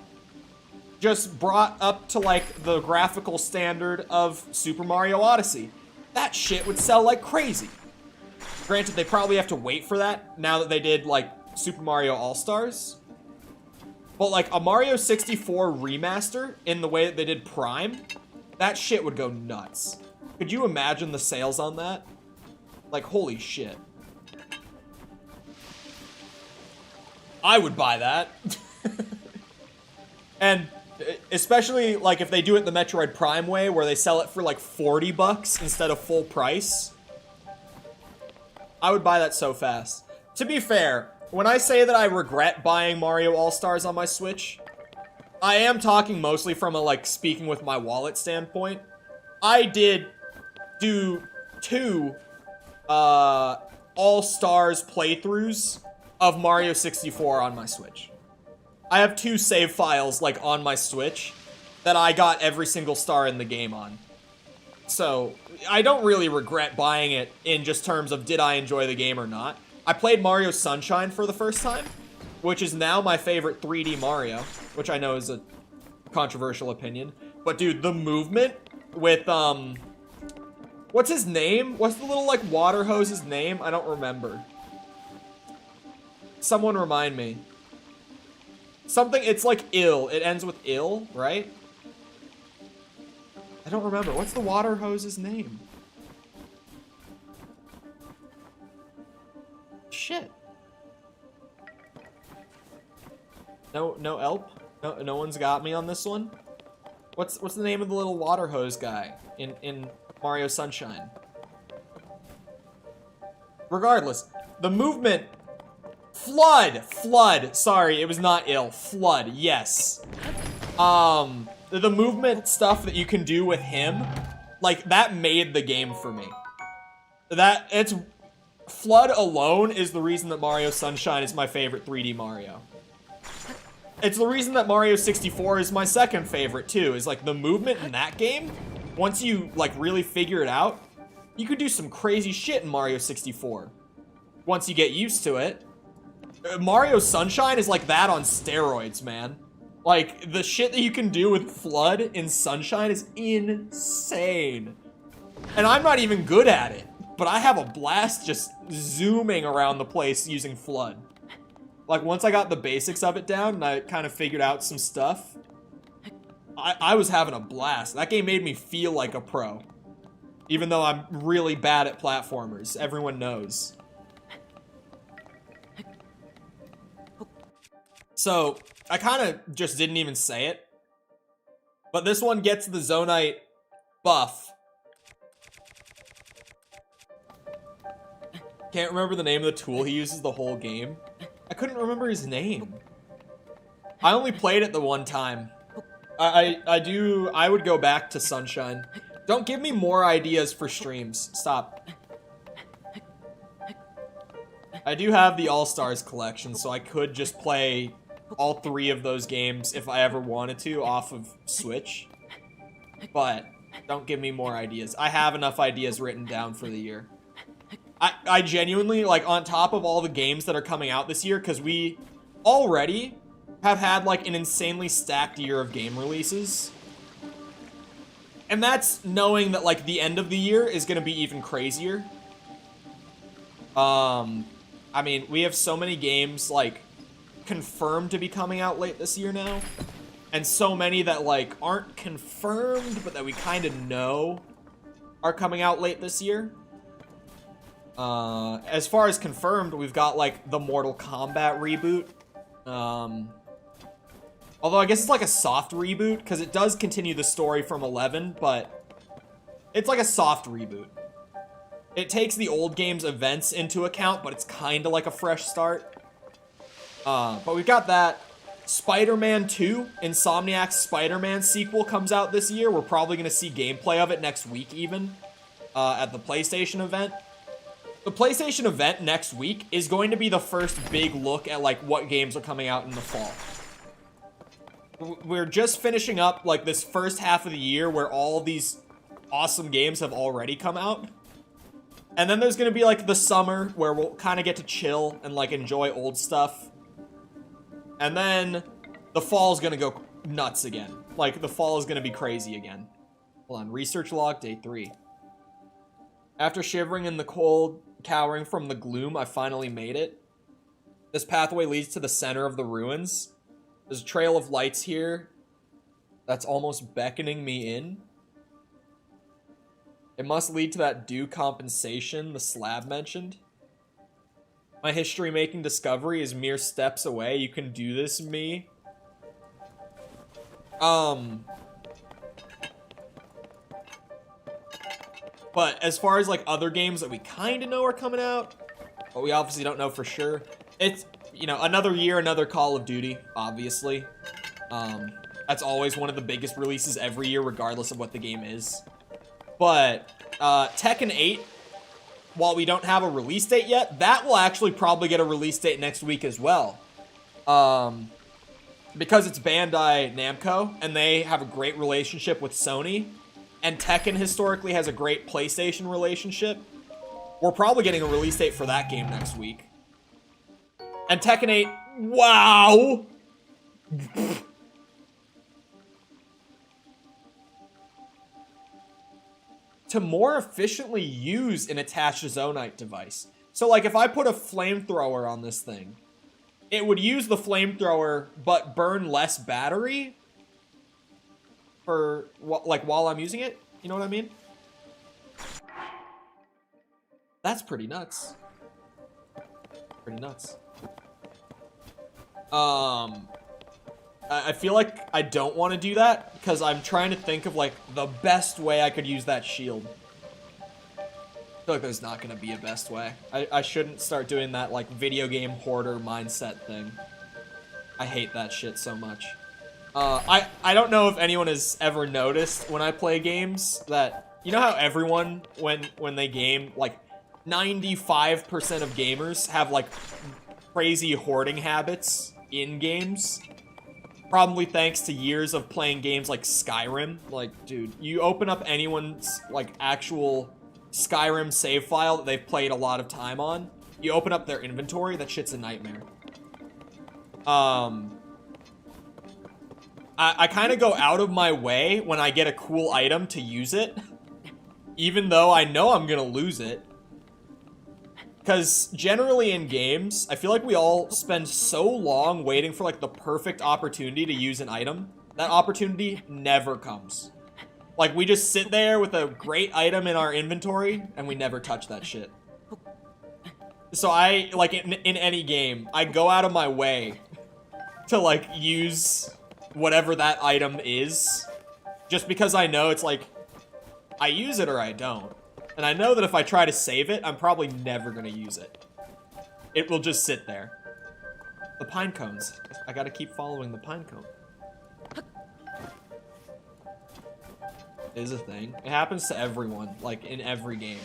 S1: Just brought up to, like, the graphical standard of Super Mario Odyssey. That shit would sell like crazy. Granted, they probably have to wait for that now that they did, like, Super Mario All-Stars. But, like, a Mario 64 remaster in the way that they did Prime, that shit would go nuts. Could you imagine the sales on that? Like, holy shit. I would buy that. And especially, like, if they do it the Metroid Prime way, where they sell it for, like, $40 instead of full price. I would buy that so fast. To be fair, when I say that I regret buying Mario All-Stars on my Switch, I am talking mostly from a, like, speaking with my wallet standpoint. I did do 2 All-Stars playthroughs of Mario 64 on my Switch. I have 2 save files, like, on my Switch that I got every single star in the game on. So, I don't really regret buying it in just terms of did I enjoy the game or not. I played Mario Sunshine for the first time, which is now my favorite 3D Mario, which I know is a controversial opinion. But dude, the movement with, what's his name? What's the little, like, water hose's name? I don't remember. Someone remind me. Something, it's like ill. It ends with ill, right? I don't remember. What's the water hose's name? Shit. No help? No one's got me on this one? What's the name of the little water hose guy in Mario Sunshine? Regardless, the movement... Flood! Sorry, it was not ill. Flood, yes. The movement stuff that you can do with him, like, that made the game for me. Flood alone is the reason that Mario Sunshine is my favorite 3D Mario. It's the reason that Mario 64 is my second favorite, too, is, like, the movement in that game, once you, like, really figure it out, you could do some crazy shit in Mario 64. Once you get used to it. Mario Sunshine is like that on steroids, man. Like, the shit that you can do with Flood in Sunshine is insane. And I'm not even good at it, but I have a blast just zooming around the place using Flood. Like, once I got the basics of it down and I kind of figured out some stuff, I was having a blast. That game made me feel like a pro. Even though I'm really bad at platformers, everyone knows. So, I kind of just didn't even say it. But this one gets the Zonite buff. Can't remember the name of the tool he uses the whole game. I couldn't remember his name. I only played it the one time. I would go back to Sunshine. Don't give me more ideas for streams. Stop. I do have the All-Stars collection, so I could just play all 3 of those games if I ever wanted to off of Switch. But don't give me more ideas. I have enough ideas written down for the year. I genuinely, like, on top of all the games that are coming out this year, because we already have had, like, an insanely stacked year of game releases. And that's knowing that, like, the end of the year is going to be even crazier. I mean, we have so many games, like, confirmed to be coming out late this year now. And so many that, like, aren't confirmed, but that we kind of know are coming out late this year. As far as confirmed, we've got, like, the Mortal Kombat reboot. Although I guess it's like a soft reboot, because it does continue the story from 11, but it's like a soft reboot. It takes the old game's events into account, but it's kind of like a fresh start. But we've got that. Spider-Man 2, Insomniac's Spider-Man sequel, comes out this year. We're probably going to see gameplay of it next week even, at the PlayStation event. The PlayStation event next week is going to be the first big look at, like, what games are coming out in the fall. We're just finishing up, like, this first half of the year where all these awesome games have already come out. And then there's going to be, like, the summer where we'll kind of get to chill and, like, enjoy old stuff. And then the fall is going to go nuts again. Like, the fall is going to be crazy again. Hold on. Research log, day 3. After shivering in the cold, cowering from the gloom, I finally made it. This pathway leads to the center of the ruins. There's a trail of lights here that's almost beckoning me in. It must lead to that due compensation the slab mentioned. My history-making discovery is mere steps away. You can do this, me. But as far as, like, other games that we kind of know are coming out, but we obviously don't know for sure, it's, you know, another year, another Call of Duty, obviously. That's always one of the biggest releases every year, regardless of what the game is. But Tekken 8, while we don't have a release date yet, that will actually probably get a release date next week as well. Because it's Bandai Namco, and they have a great relationship with Sony, and Tekken historically has a great PlayStation relationship, we're probably getting a release date for that game next week. And Tekken 8, wow! To more efficiently use an attached Zonite device. So, like, if I put a flamethrower on this thing, it would use the flamethrower, but burn less battery for, like, while I'm using it. You know what I mean? That's pretty nuts. Pretty nuts. I feel like I don't want to do that because I'm trying to think of, like, the best way I could use that shield. I feel like there's not going to be a best way. I shouldn't start doing that, like, video game hoarder mindset thing. I hate that shit so much. I don't know if anyone has ever noticed when I play games that, you know how everyone, when they game, like, 95% of gamers have, like, crazy hoarding habits in games? Probably thanks to years of playing games like Skyrim. Like, dude, you open up anyone's, like, actual Skyrim save file that they've played a lot of time on, you open up their inventory, that shit's a nightmare. I kind of go out of my way when I get a cool item to use it, even though I know I'm gonna lose it. Because generally in games, I feel like we all spend so long waiting for, like, the perfect opportunity to use an item. That opportunity never comes. Like, we just sit there with a great item in our inventory, and we never touch that shit. So I, like, in any game, I go out of my way to, like, use whatever that item is, just because I know it's like, I use it or I don't. And I know that if I try to save it, I'm probably never gonna use it. It will just sit there. The pine cones. I gotta keep following the pine cone. Is a thing. It happens to everyone, like, in every game.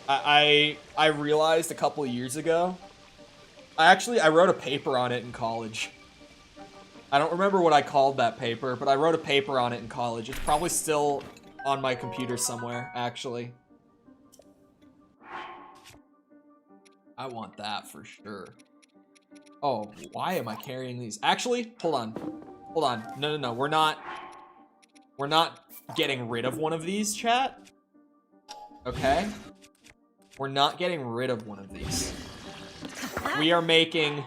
S1: I realized a couple of years ago, I wrote a paper on it in college. I don't remember what I called that paper, but I wrote a paper on it in college. It's probably still on my computer somewhere, actually. I want that for sure. Oh, why am I carrying these? Actually, hold on. Hold on. No. We're not getting rid of one of these, chat. Okay? We're not getting rid of one of these. We are making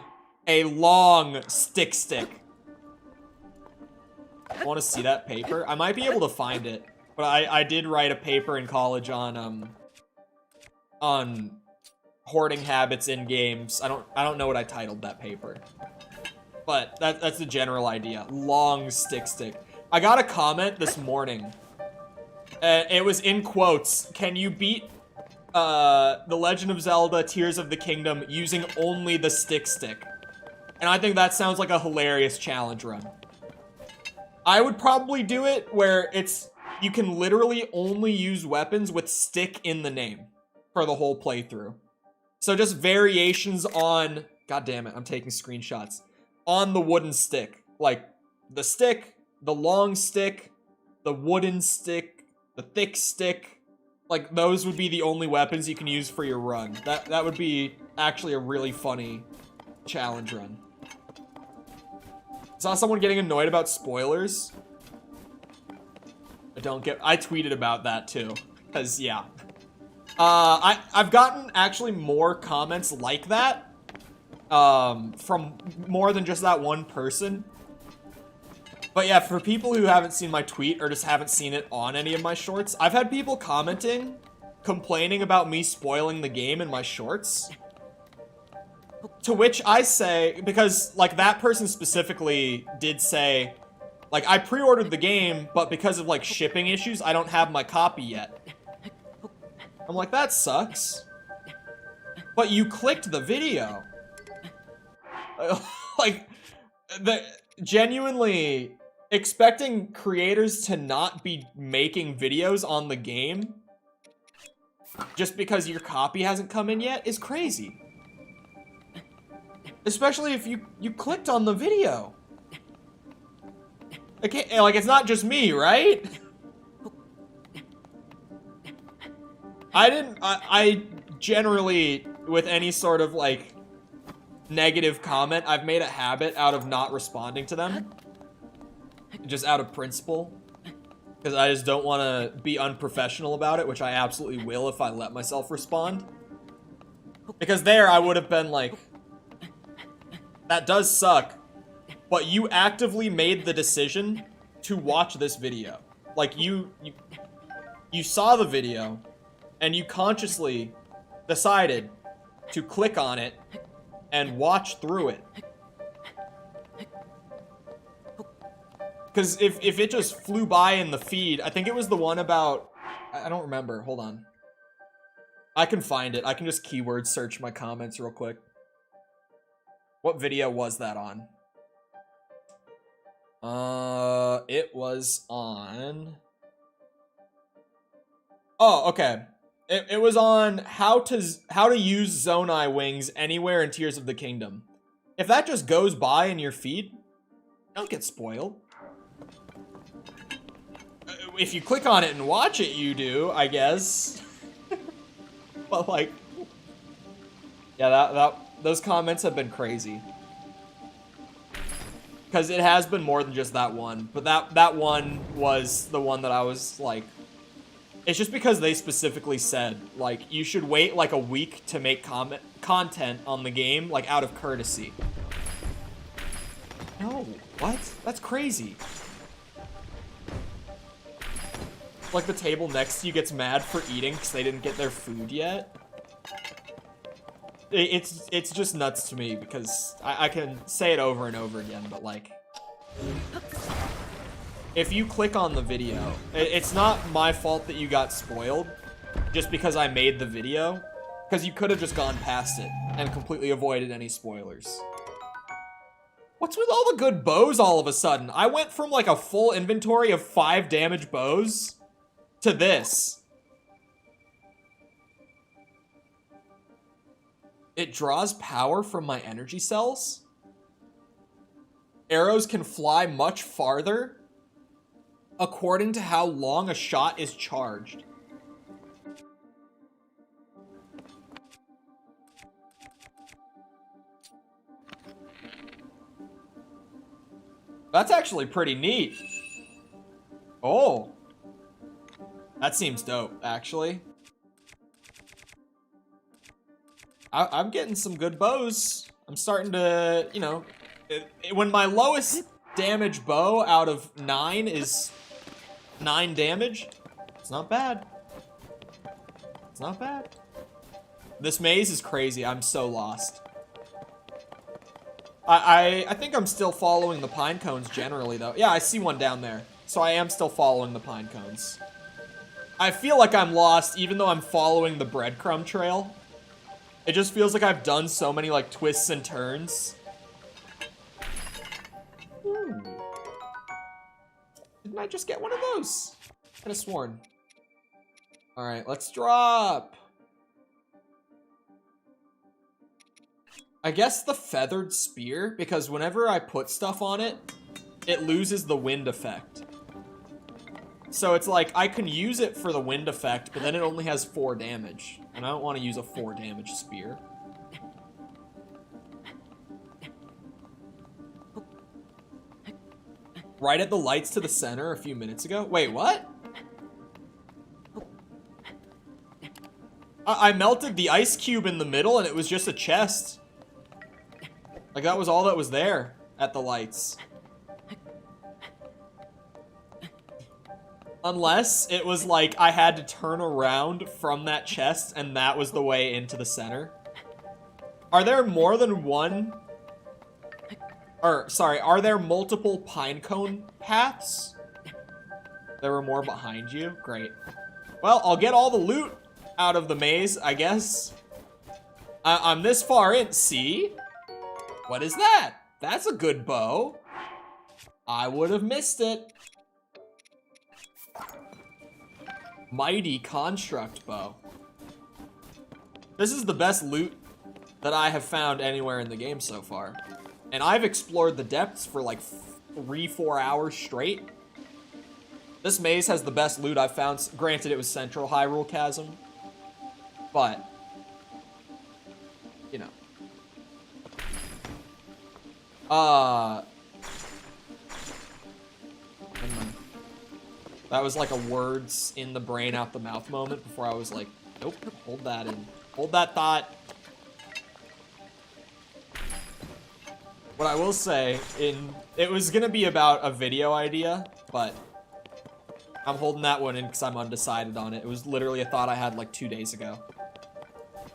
S1: a long stick. Want to see that paper? I might be able to find it, but I did write a paper in college on hoarding habits in games. I don't know what I titled that paper, but that's the general idea. Long stick. I got a comment this morning. It was in quotes. Can you beat The Legend of Zelda Tears of the Kingdom using only the stick? And I think that sounds like a hilarious challenge run. I would probably do it where you can literally only use weapons with stick in the name for the whole playthrough. So just variations on, god damn it, I'm taking screenshots, on the wooden stick. Like, the stick, the long stick, the wooden stick, the thick stick. Like, those would be the only weapons you can use for your run. That would be actually a really funny challenge run. Saw someone getting annoyed about spoilers. I tweeted about that too, because yeah. I've gotten actually more comments like that, from more than just that one person. But yeah, for people who haven't seen my tweet or just haven't seen it on any of my shorts, I've had people complaining about me spoiling the game in my shorts. To which I say, because, like, that person specifically did say, like, I pre-ordered the game, but because of, like, shipping issues, I don't have my copy yet. I'm like, that sucks. But you clicked the video. Like, genuinely expecting creators to not be making videos on the game just because your copy hasn't come in yet is crazy. Especially if you clicked on the video. Okay, like, it's not just me, right? I generally, with any sort of, like, negative comment, I've made a habit out of not responding to them. Just out of principle. Because I just don't want to be unprofessional about it, which I absolutely will if I let myself respond. Because there, I would have been like, that does suck, but you actively made the decision to watch this video. Like, you saw the video, and you consciously decided to click on it and watch through it. Because if it just flew by in the feed, I think it was the one about, I don't remember, hold on. I can find it. I can just keyword search my comments real quick. What video was that on? It was on... Oh, okay. It was on how to use Zonai wings anywhere in Tears of the Kingdom. If that just goes by in your feed, don't get spoiled. If you click on it and watch it, you do, I guess. But like, yeah, those comments have been crazy. Because it has been more than just that one, but that one was the one that I was like, it's just because they specifically said, like, you should wait, like, a week to make content on the game, like, out of courtesy. No, what? That's crazy. Like, the table next to you gets mad for eating because they didn't get their food yet. It's just nuts to me because I can say it over and over again, but, like... If you click on the video, it's not my fault that you got spoiled just because I made the video, because you could have just gone past it and completely avoided any spoilers. What's with all the good bows all of a sudden? I went from like a full inventory of 5 damage bows to this. It draws power from my energy cells. Arrows can fly much farther according to how long a shot is charged. That's actually pretty neat. Oh. That seems dope, actually. I'm getting some good bows. I'm starting to, you know, when my lowest damage bow out of 9 is 9 damage, it's not bad. It's not bad. This maze is crazy. I'm so lost. I think I'm still following the pine cones generally, though. Yeah, I see one down there. So I am still following the pine cones. I feel like I'm lost even though I'm following the breadcrumb trail. It just feels like I've done so many, like, twists and turns. Ooh. Didn't I just get one of those? I could have sworn. Alright, let's drop. I guess the feathered spear, because whenever I put stuff on it, it loses the wind effect. So it's like, I can use it for the wind effect, but then it only has 4 damage. And I don't want to use a 4 damage spear. Right at the lights to the center a few minutes ago? Wait, what? I melted the ice cube in the middle and it was just a chest. Like, that was all that was there at the lights. Unless it was like I had to turn around from that chest and that was the way into the center. Are there more than one? Or, sorry, are there multiple pinecone paths? There were more behind you? Great. Well, I'll get all the loot out of the maze, I guess. I'm this far in. See? What is that? That's a good bow. I would have missed it. Mighty construct bow. This is the best loot that I have found anywhere in the game so far. And I've explored the depths for like 3-4 hours straight. This maze has the best loot I've found. Granted, it was Central Hyrule Chasm. But, you know. Never mind. That was like a words in the brain out the mouth moment before I was like, nope, hold that in. Hold that thought. What I will say, it was gonna be about a video idea, but I'm holding that one in because I'm undecided on it. It was literally a thought I had like 2 days ago.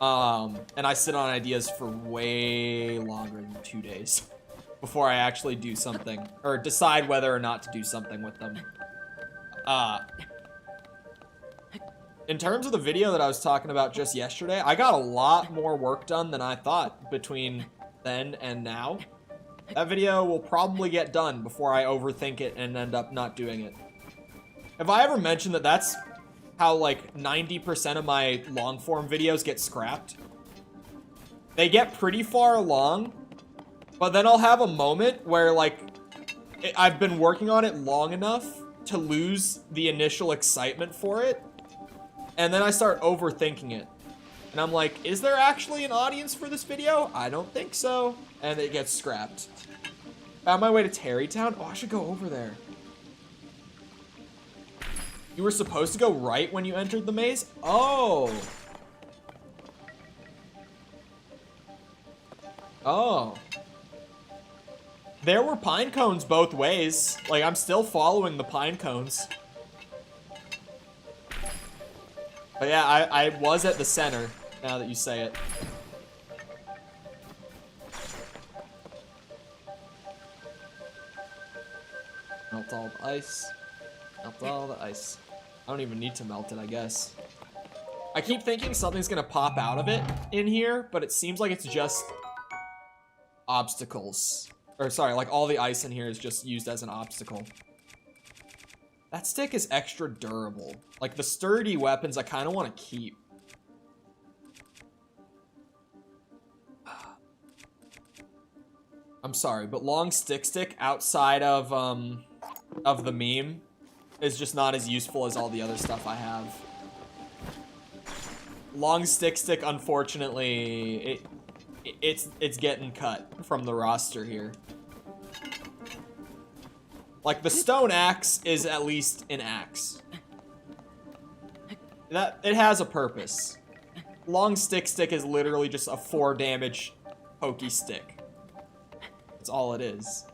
S1: And I sit on ideas for way longer than 2 days before I actually do something, or decide whether or not to do something with them. In terms of the video that I was talking about just yesterday, I got a lot more work done than I thought between then and now. That video will probably get done before I overthink it and end up not doing it. Have I ever mentioned that that's how like 90% of my long form videos get scrapped? They get pretty far along, but then I'll have a moment where like I've been working on it long enough to lose the initial excitement for it, and then I start overthinking it. And I'm like, is there actually an audience for this video? I don't think so. And it gets scrapped. Found my way to Terrytown? Oh, I should go over there. You were supposed to go right when you entered the maze? Oh. Oh. There were pine cones both ways. Like, I'm still following the pine cones. But yeah, I was at the center, now that you say it. Melt all the ice. Melt all the ice. I don't even need to melt it, I guess. I keep thinking something's gonna pop out of it in here, but it seems like it's just obstacles. Or sorry, like all the ice in here is just used as an obstacle. That stick is extra durable. Like the sturdy weapons I kind of want to keep. I'm sorry, but long stick outside of the meme is just not as useful as all the other stuff I have. Long stick, unfortunately, it's getting cut from the roster here. Like the stone axe is at least an axe. That it has a purpose. Long stick is literally just a 4 damage pokey stick. That's all it is.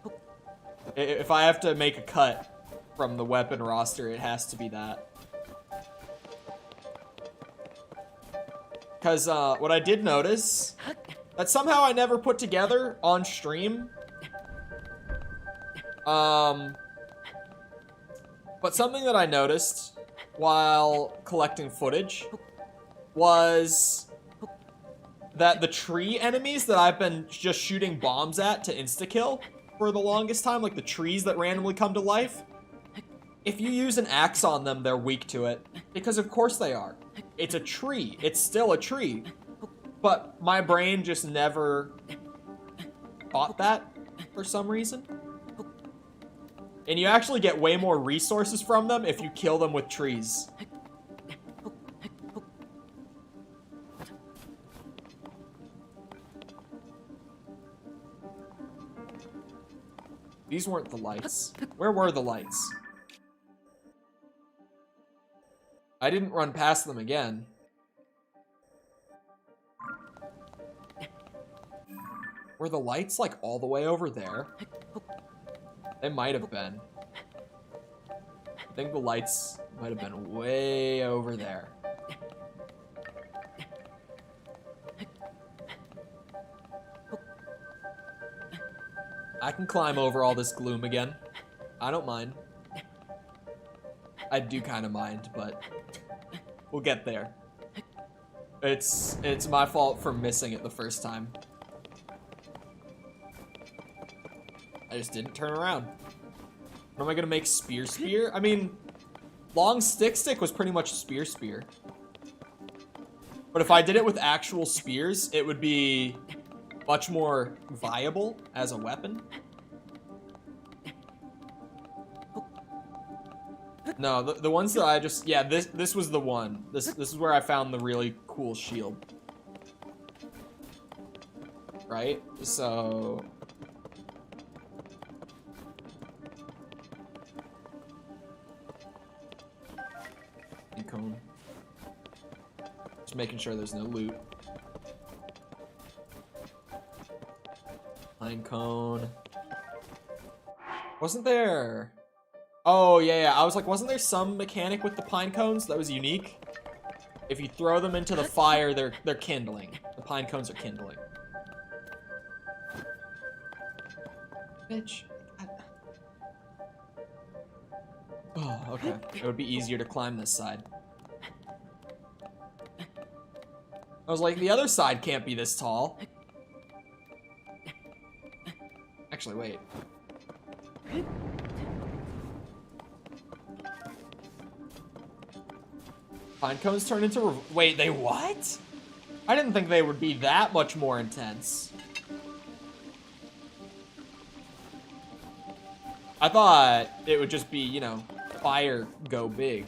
S1: If I have to make a cut from the weapon roster, it has to be that. Because what I did notice that somehow I never put together on stream. But something that I noticed while collecting footage was that the tree enemies that I've been just shooting bombs at to insta-kill for the longest time, like the trees that randomly come to life, if you use an axe on them, they're weak to it. Because of course they are. It's a tree. It's still a tree. But my brain just never thought that for some reason. And you actually get way more resources from them if you kill them with trees. These weren't the lights. Where were the lights? I didn't run past them again. Were the lights like all the way over there? They might have been. I think the lights might have been way over there. I can climb over all this gloom again. I don't mind. I do kind of mind, but we'll get there. It's my fault for missing it the first time. I just didn't turn around. What am I gonna make? Spear? I mean, long stick was pretty much spear. But if I did it with actual spears, it would be much more viable as a weapon. No, the ones that I just, yeah, this was the one. This is where I found the really cool shield. Right? So cone. Just making sure there's no loot. Pine cone. Wasn't there? Oh, yeah. I was like, wasn't there some mechanic with the pine cones that was unique? If you throw them into the fire, they're kindling. The pine cones are kindling. Bitch. Oh, okay. It would be easier to climb this side. I was like, the other side can't be this tall. Actually, wait. Pine cones turn into... Wait, they what? I didn't think they would be that much more intense. I thought it would just be, you know, fire go big.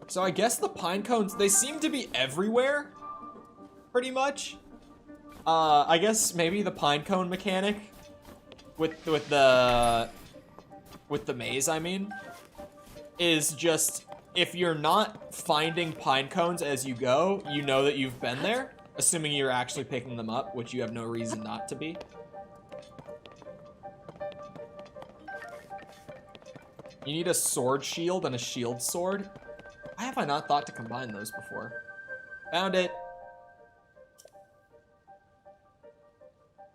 S1: So I guess the pine cones, they seem to be everywhere, pretty much. I guess maybe the pine cone mechanic with the maze, I mean, is just if you're not finding pine cones as you go, you know that you've been there, assuming you're actually picking them up, which you have no reason not to be. You need a sword shield and a shield sword. Why have I not thought to combine those before? Found it.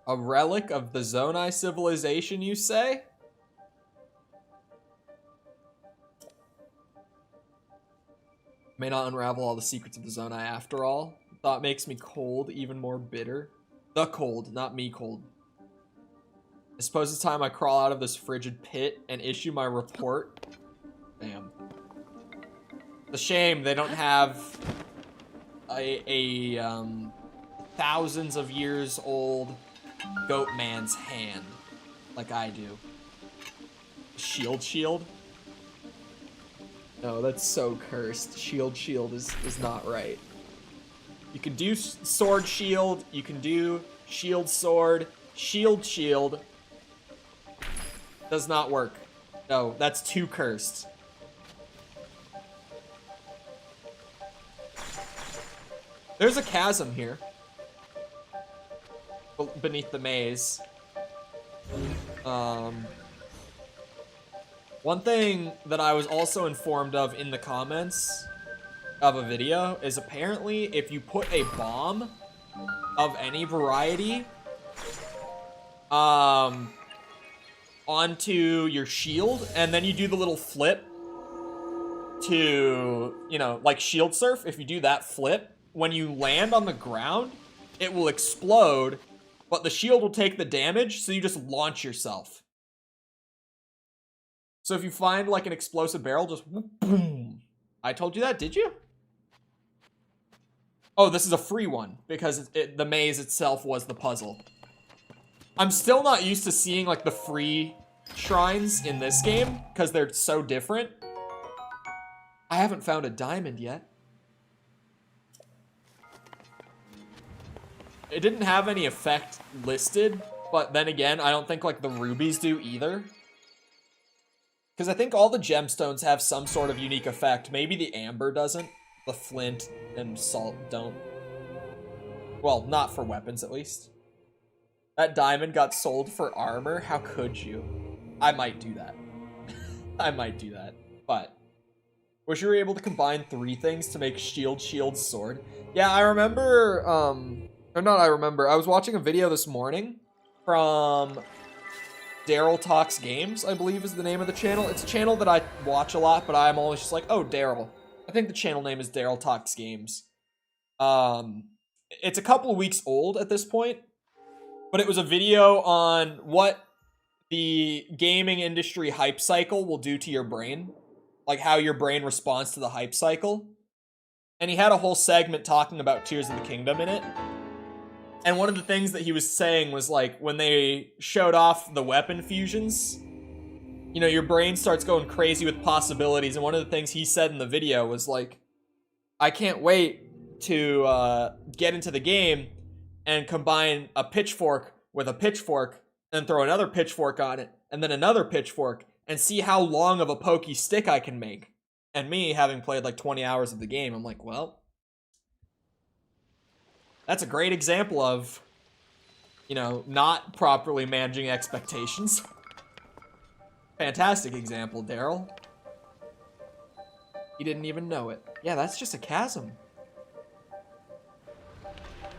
S1: A relic of the Zonai civilization, you say? May not unravel all the secrets of the Zonai after all. Thought makes me cold, even more bitter. The cold, not me cold. I suppose it's time I crawl out of this frigid pit and issue my report. Damn. It's a shame they don't have a thousands of years old goat man's hand like I do. Shield? No, that's so cursed. Shield is not right. You can do sword shield, you can do shield sword, shield. Does not work. No, that's too cursed. There's a chasm here. Beneath the maze. One thing that I was also informed of in the comments of a video is apparently if you put a bomb of any variety onto your shield and then you do the little flip to, you know, like shield surf, if you do that flip, when you land on the ground, it will explode, but the shield will take the damage, so you just launch yourself. So if you find like an explosive barrel, just boom. I told you that, did you? Oh, this is a free one because the maze itself was the puzzle. I'm still not used to seeing like the free shrines in this game because they're so different. I haven't found a diamond yet. It didn't have any effect listed, but then again, I don't think like the rubies do either. Because I think all the gemstones have some sort of unique effect. Maybe the amber doesn't. The flint and salt don't. Well, not for weapons at least. That diamond got sold for armor. How could you? I might do that. I might do that. But wish you were able to combine 3 things to make shield, sword. Yeah, I remember, or not I remember. I was watching a video this morning from Daryl Talks Games, I believe is the name of the channel. It's a channel that I watch a lot, but I'm always just like, oh, Daryl. I think the channel name is Daryl Talks Games. It's a couple of weeks old at this point, but it was a video on what the gaming industry hype cycle will do to your brain. Like how your brain responds to the hype cycle. And he had a whole segment talking about Tears of the Kingdom in it. And one of the things that he was saying was like, when they showed off the weapon fusions, you know, your brain starts going crazy with possibilities. And one of the things he said in the video was like, I can't wait to get into the game and combine a pitchfork with a pitchfork and throw another pitchfork on it and then another pitchfork and see how long of a pokey stick I can make. And me, having played like 20 hours of the game, I'm like, well, that's a great example of, you know, not properly managing expectations. Fantastic example, Daryl. He didn't even know it. Yeah, that's just a chasm.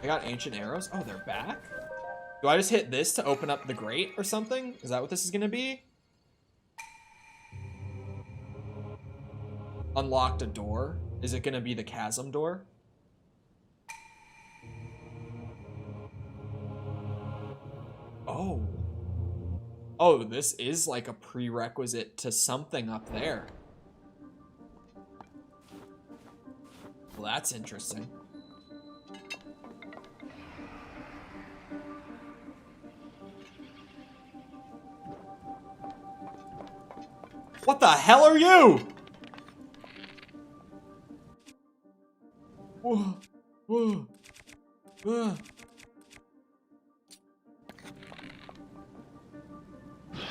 S1: I got ancient arrows. Oh, they're back? Do I just hit this to open up the grate or something? Is that what this is gonna be? Unlocked a door. Is it gonna be the chasm door? Oh. Oh, this is like a prerequisite to something up there. Well, that's interesting. What the hell are you? Whoa. Whoa. Whoa.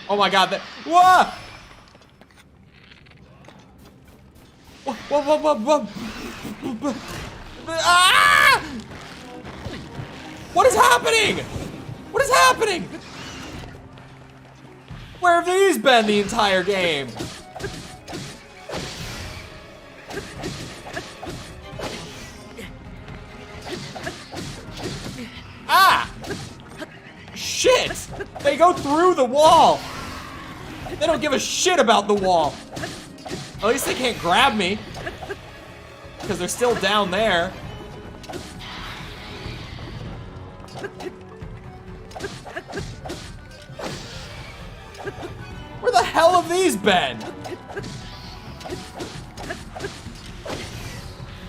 S1: Oh my god, that. Whoa! Whoa, whoa, whoa, whoa, whoa. Ah! What is happening? What is happening? Where have these been the entire game? Ah! Shit! They go through the wall! They don't give a shit about the wall. At least they can't grab me. Because they're still down there. Where the hell have these been?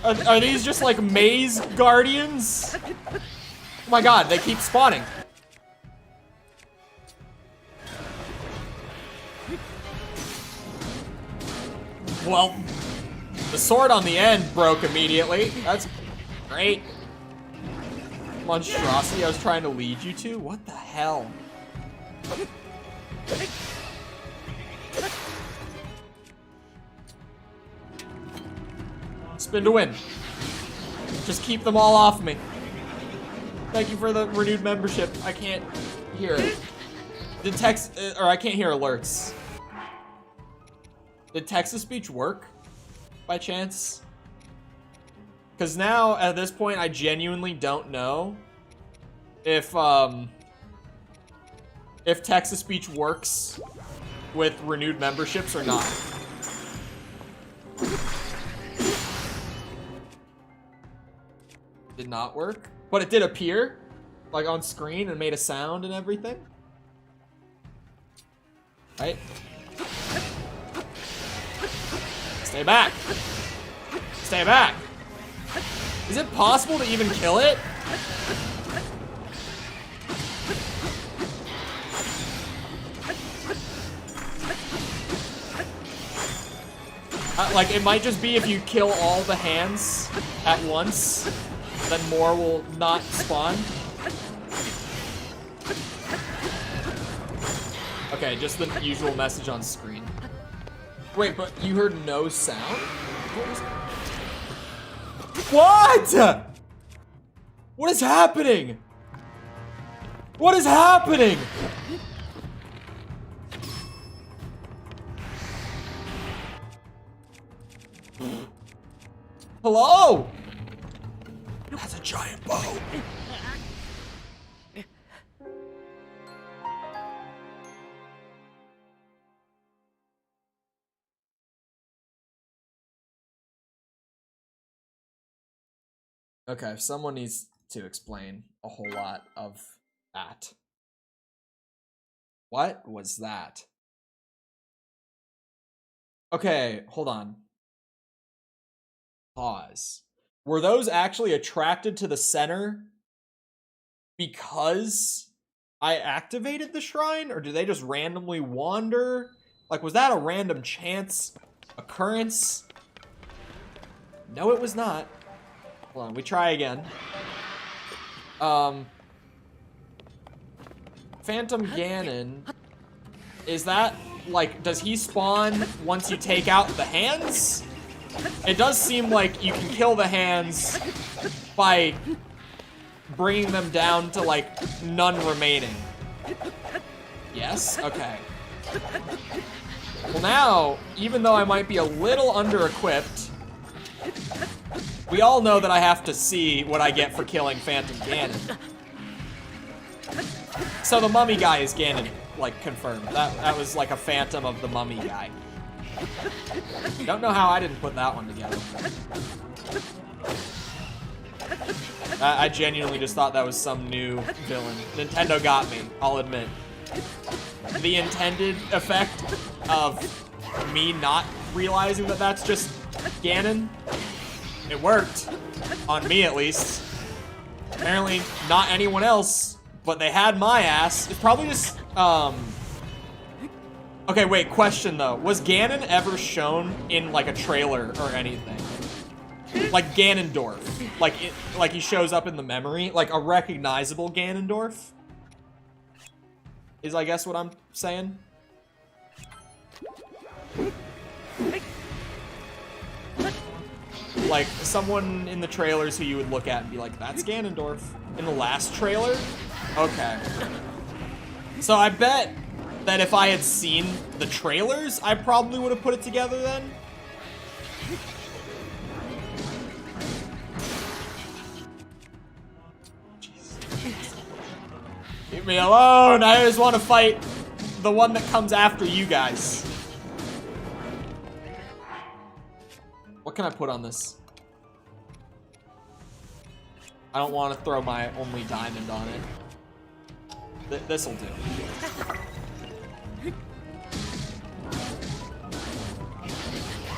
S1: Are these just like maze guardians? Oh my god, they keep spawning. Well, the sword on the end broke immediately. That's great. Monstrosity I was trying to lead you to? What the hell? Spin to win. Just keep them all off me. Thank you for the renewed membership. I can't hear it. Did text, or I can't hear alerts. Did text-to-speech work, by chance? Because now, at this point, I genuinely don't know if text-to-speech works with renewed memberships or not. Did not work, but it did appear, like, on screen and made a sound and everything. Right? Stay back! Stay back! Is it possible to even kill it? Like, it might just be if you kill all the hands at once, then more will not spawn. Okay, just the usual message on screen. Wait, but you heard no sound? What? What is happening? What is happening? Hello? That's a giant bow. Okay, someone needs to explain a whole lot of that. What was that? Okay, hold on. Pause. Were those actually attracted to the center because I activated the shrine, or do they just randomly wander? Like, was that a random chance occurrence? No, it was not. Hold on, we try again. Phantom Ganon, is that, like, does he spawn once you take out the hands? It does seem like you can kill the hands by bringing them down to, like, none remaining. Yes? Okay. Well now, even though I might be a little under-equipped, we all know that I have to see what I get for killing Phantom Ganon. So the mummy guy is Ganon, like, confirmed. That was like a phantom of the mummy guy. Don't know how I didn't put that one together. I genuinely just thought that was some new villain. Nintendo got me, I'll admit. The intended effect of me not realizing that that's just Ganon, it worked. On me, at least. Apparently, not anyone else, but they had my ass. It's probably just, Okay, wait, question though. Was Ganon ever shown in, like, a trailer or anything? Like Ganondorf. Like he shows up in the memory? Like a recognizable Ganondorf? Is, I guess, what I'm saying? Like, someone in the trailers who you would look at and be like, that's Ganondorf. In the last trailer? Okay. So I bet that if I had seen the trailers, I probably would have put it together then. Jeez. Leave me alone! I just want to fight the one that comes after you guys. What can I put on this? I don't want to throw my only diamond on it. This'll do.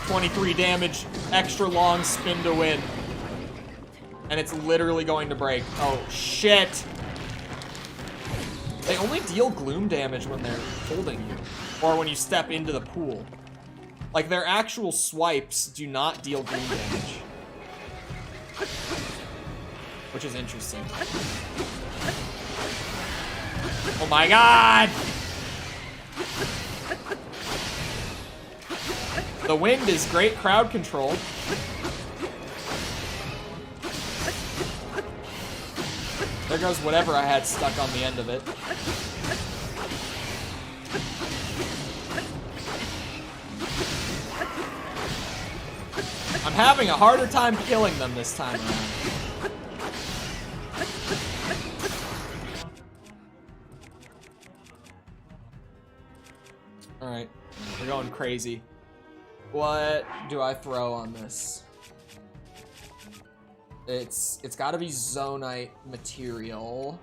S1: $23 damage, extra long spin to win. And it's literally going to break. Oh, shit. They only deal gloom damage when they're holding you. Or when you step into the pool. Like, their actual swipes do not deal gloom damage. Which is interesting. Oh my god! The wind is great crowd control. There goes whatever I had stuck on the end of it. I'm having a harder time killing them this time around. Alright, we're going crazy. What do I throw on this? It's gotta be Zonite material.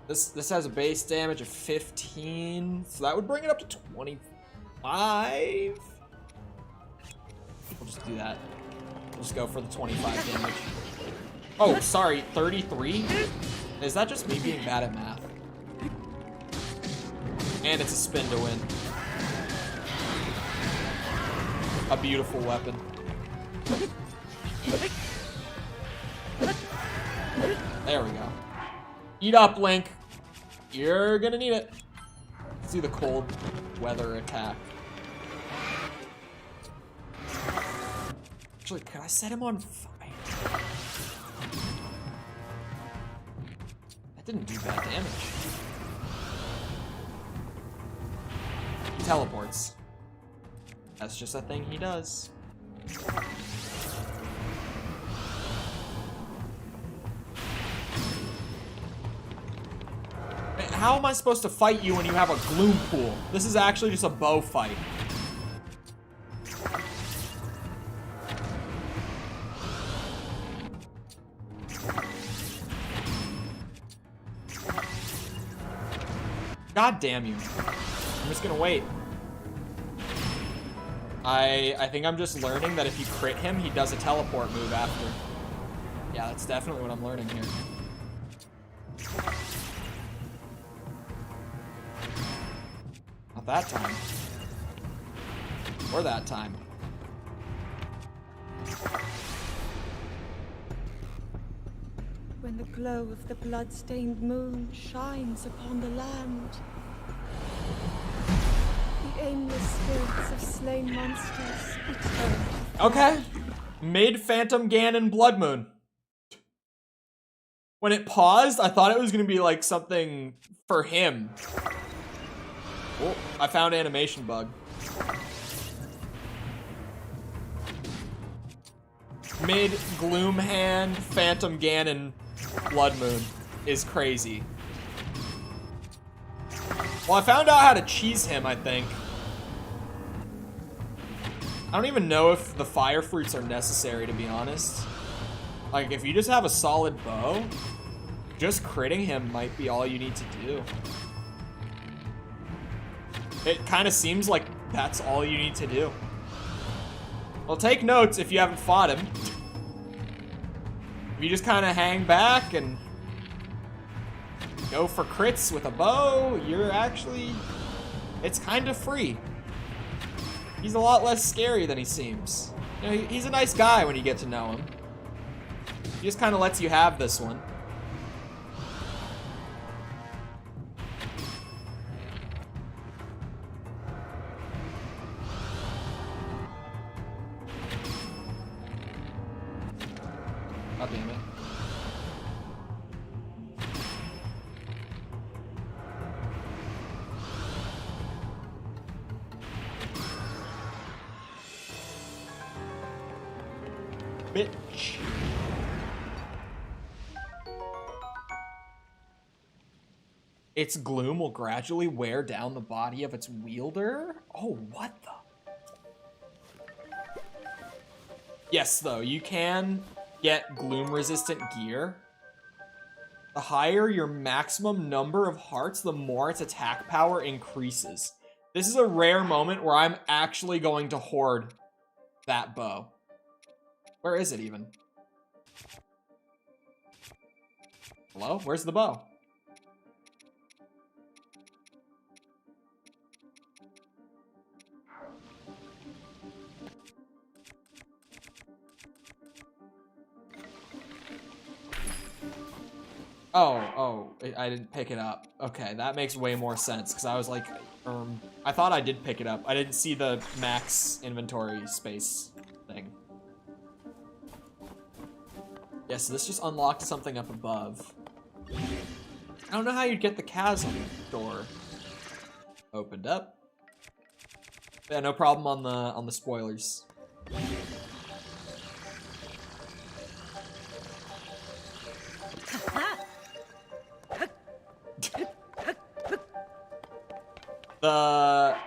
S1: This has a base damage of 15, so that would bring it up to 25. We'll just do that. We'll just go for the 25 damage. Oh, sorry, 33? Is that just me being bad at math? And it's a spin to win. A beautiful weapon. There we go. Eat up, Link. You're gonna need it. Let's do the cold weather attack. Actually, can I set him on fire? That didn't do bad damage. He teleports. That's just a thing he does. Man, how am I supposed to fight you when you have a gloom pool? This is actually just a bow fight. God damn you. I'm just gonna wait. I think I'm just learning that if you crit him, he does a teleport move after. Yeah, that's definitely what I'm learning here. Not that time. Or that time.
S2: When the glow of the blood-stained moon shines upon the land, the aimless spirits of slain monsters return.
S1: Okay. Mid Phantom Ganon Blood Moon. When it paused, I thought it was gonna be like something for him. Oh, I found animation bug. Mid Gloomhand Phantom Ganon Blood Moon is crazy. Well, I found out how to cheese him, I think. I don't even know if the fire fruits are necessary, to be honest. Like, if you just have a solid bow, just critting him might be all you need to do. It kind of seems like that's all you need to do. Well, take notes if you haven't fought him. If you just kind of hang back and go for crits with a bow, you're actually... It's kind of free. He's a lot less scary than he seems. You know, he's a nice guy when you get to know him. He just kind of lets you have this one. God damn it. Bitch. Its gloom will gradually wear down the body of its wielder? Oh, what the? Yes, though, you can get gloom-resistant gear. The higher your maximum number of hearts, the more its attack power increases. This is a rare moment where I'm actually going to hoard that bow. Where is it even? Hello? Where's the bow? Oh, I didn't pick it up. Okay, that makes way more sense, because I was like, I thought I did pick it up. I didn't see the max inventory space thing. Yeah, so this just unlocked something up above. I don't know how you'd get the chasm door opened up. Yeah, no problem on the spoilers.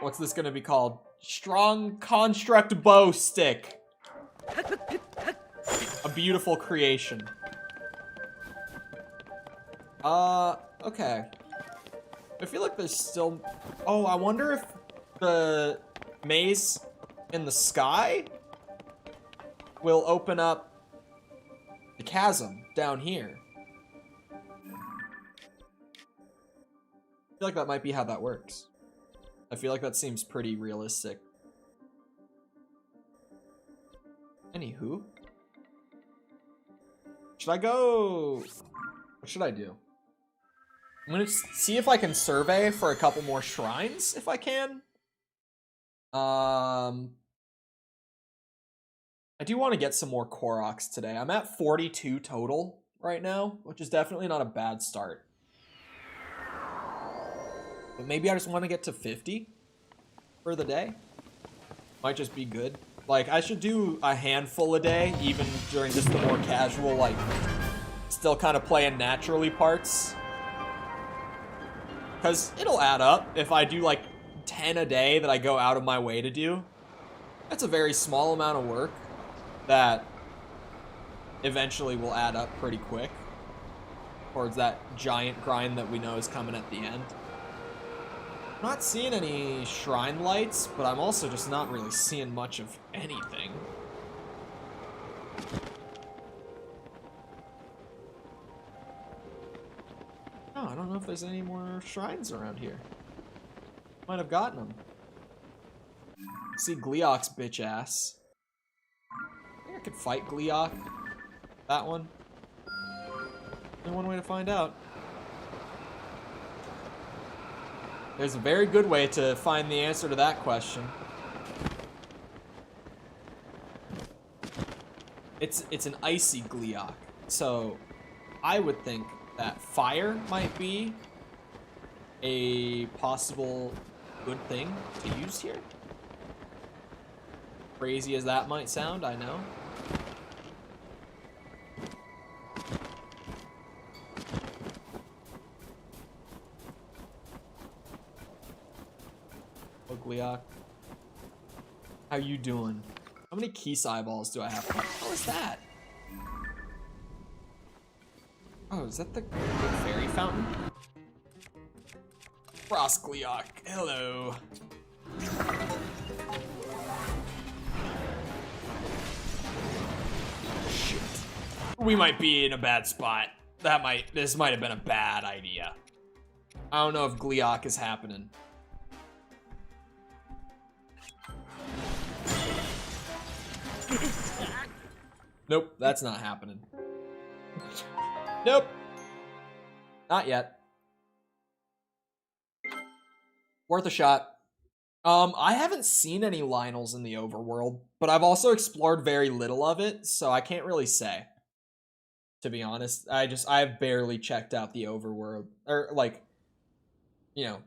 S1: What's this gonna be called? Strong Construct Bow Stick. A beautiful creation. Okay. I feel like there's still... Oh, I wonder if the maze in the sky will open up the chasm down here. I feel like that might be how that works. I feel like that seems pretty realistic. Anywho. Should I go... What should I do? I'm gonna see if I can survey for a couple more shrines, if I can. I do want to get some more Koroks today. I'm at 42 total right now, which is definitely not a bad start. But maybe I just want to get to 50 for the day. Might just be good. Like, I should do a handful a day, even during just the more casual, like, still kind of playing naturally parts. Because it'll add up if I do, like, 10 a day that I go out of my way to do. That's a very small amount of work that eventually will add up pretty quick towards that giant grind that we know is coming at the end. I'm not seeing any shrine lights, but I'm also just not really seeing much of anything. Oh, I don't know if there's any more shrines around here. Might have gotten them. See Gleok's bitch ass. I think I could fight Gleok. That one. Only one way to find out. There's a very good way to find the answer to that question. It's an icy Gleok, so I would think that fire might be a possible good thing to use here. Crazy as that might sound, I know. Gleok. How you doing? How many Keese eyeballs do I have? What is that? Oh, is that the fairy fountain? Frostgleok, hello. Shit. We might be in a bad spot. This might have been a bad idea. I don't know if Gleok is happening. Nope, that's not happening. Nope. Not yet. Worth a shot. I haven't seen any Lionels in the overworld, but I've also explored very little of it, so I can't really say. To be honest, I've barely checked out the overworld, or like, you know,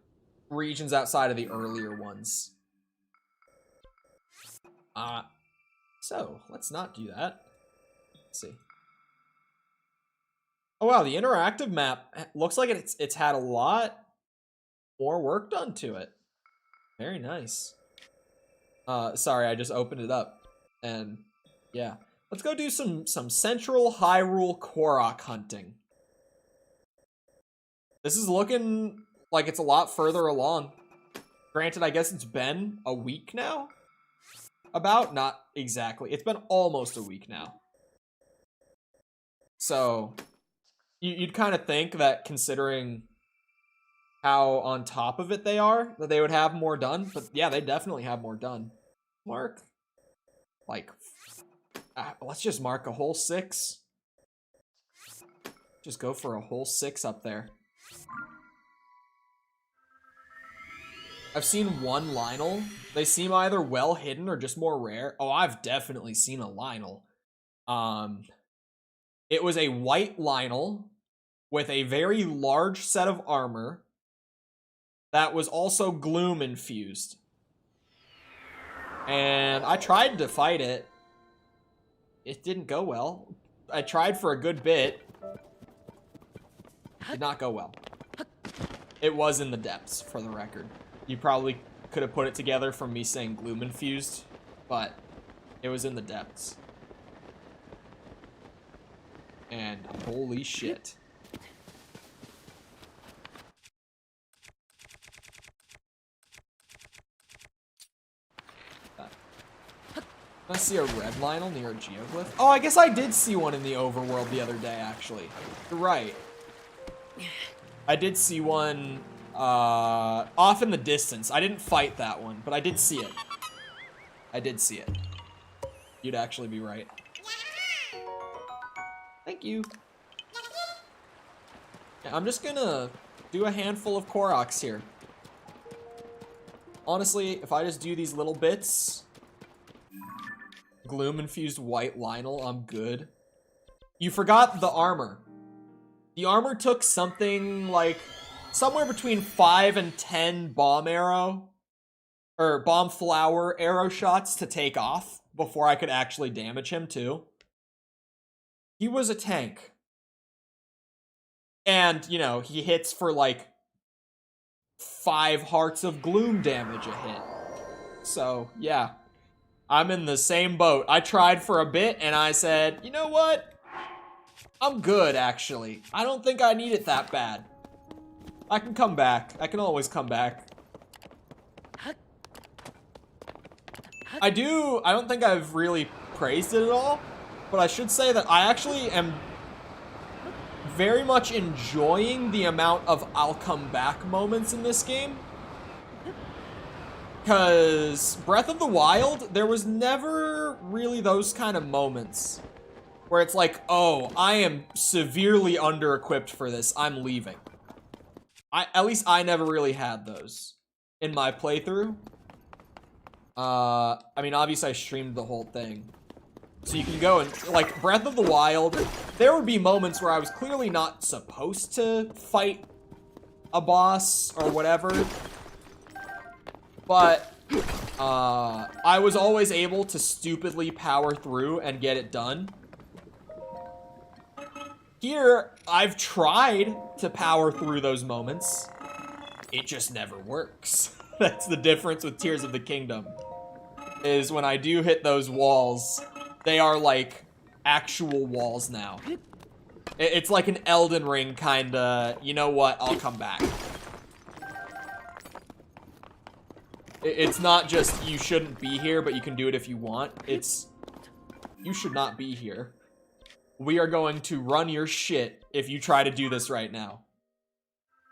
S1: regions outside of the earlier ones. So let's not do that. Let's see. Oh wow, the interactive map looks like it's had a lot more work done to it. Very nice. Sorry, I just opened it up, and yeah. Let's go do some Central Hyrule Korok hunting. This is looking like it's a lot further along. Granted, I guess it's been a week now? About? Not exactly. It's been almost a week now. So, you'd kind of think that considering how on top of it they are, that they would have more done. But yeah, they definitely have more done. Mark, like, let's just mark a whole 6. Just go for a whole 6 up there. I've seen one Lionel. They seem either well hidden or just more rare. Oh, I've definitely seen a Lionel. It was a white Lionel with a very large set of armor that was also gloom infused. And I tried to fight it. It didn't go well. I tried for a good bit. Did not go well. It was in the depths, for the record. You probably could have put it together from me saying gloom infused, but it was in the depths. And holy shit. I see a red Lionel near a geoglyph. Oh, I guess I did see one in the overworld the other day, actually. You're right. I did see one off in the distance. I didn't fight that one, but I did see it. I did see it. You'd actually be right. Thank you. Yeah, I'm just gonna do a handful of Koroks here. Honestly, if I just do these little bits, gloom-infused white Lionel, I'm good. You forgot the armor. The armor took something like somewhere between 5 and 10 bomb arrow or bomb flower arrow shots to take off before I could actually damage him too. He was a tank. And, you know, he hits for like 5 hearts of gloom damage a hit. So, yeah. I'm in the same boat. I tried for a bit and I said, you know what? I'm good, actually. I don't think I need it that bad. I can come back. I can always come back. I don't think I've really praised it at all, but I should say that I actually am very much enjoying the amount of I'll come back moments in this game. Because Breath of the Wild, there was never really those kind of moments where it's like, oh, I am severely under-equipped for this, I'm leaving. At least I never really had those in my playthrough. I mean, obviously I streamed the whole thing. So you can go and, like, Breath of the Wild, there would be moments where I was clearly not supposed to fight a boss or whatever. But, I was always able to stupidly power through and get it done. Here, I've tried to power through those moments. It just never works. That's the difference with Tears of the Kingdom. Is when I do hit those walls, they are like actual walls now. It's like an Elden Ring kinda, you know what, I'll come back. It's not just you shouldn't be here, but you can do it if you want. It's you should not be here. We are going to run your shit if you try to do this right now.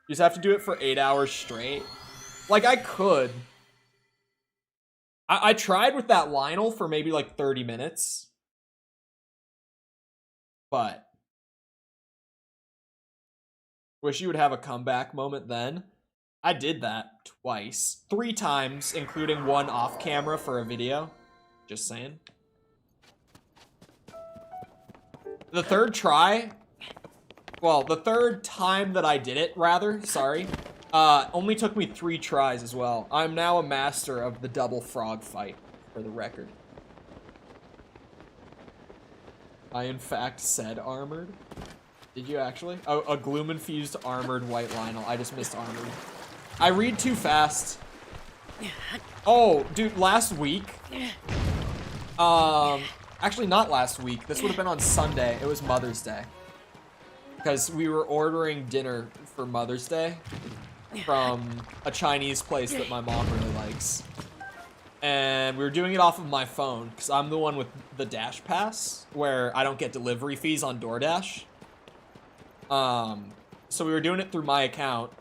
S1: You just have to do it for 8 hours straight. Like, I could. I tried with that Lionel for maybe like 30 minutes. But wish you would have a comeback moment then. I did that twice. 3 times, including one off camera for a video. Just saying. The third try, well, the third time that I did it, rather, sorry, only took me 3 tries as well. I'm now a master of the double frog fight, for the record. I, in fact, said armored. Did you actually? Oh, a gloom-infused armored white Lionel. I just missed armored. I read too fast. Oh, dude, last week. Actually, not last week. This would have been on Sunday. It was Mother's Day. Because we were ordering dinner for Mother's Day from a Chinese place that my mom really likes. And we were doing it off of my phone, because I'm the one with the Dash Pass, where I don't get delivery fees on DoorDash. So we were doing it through my account.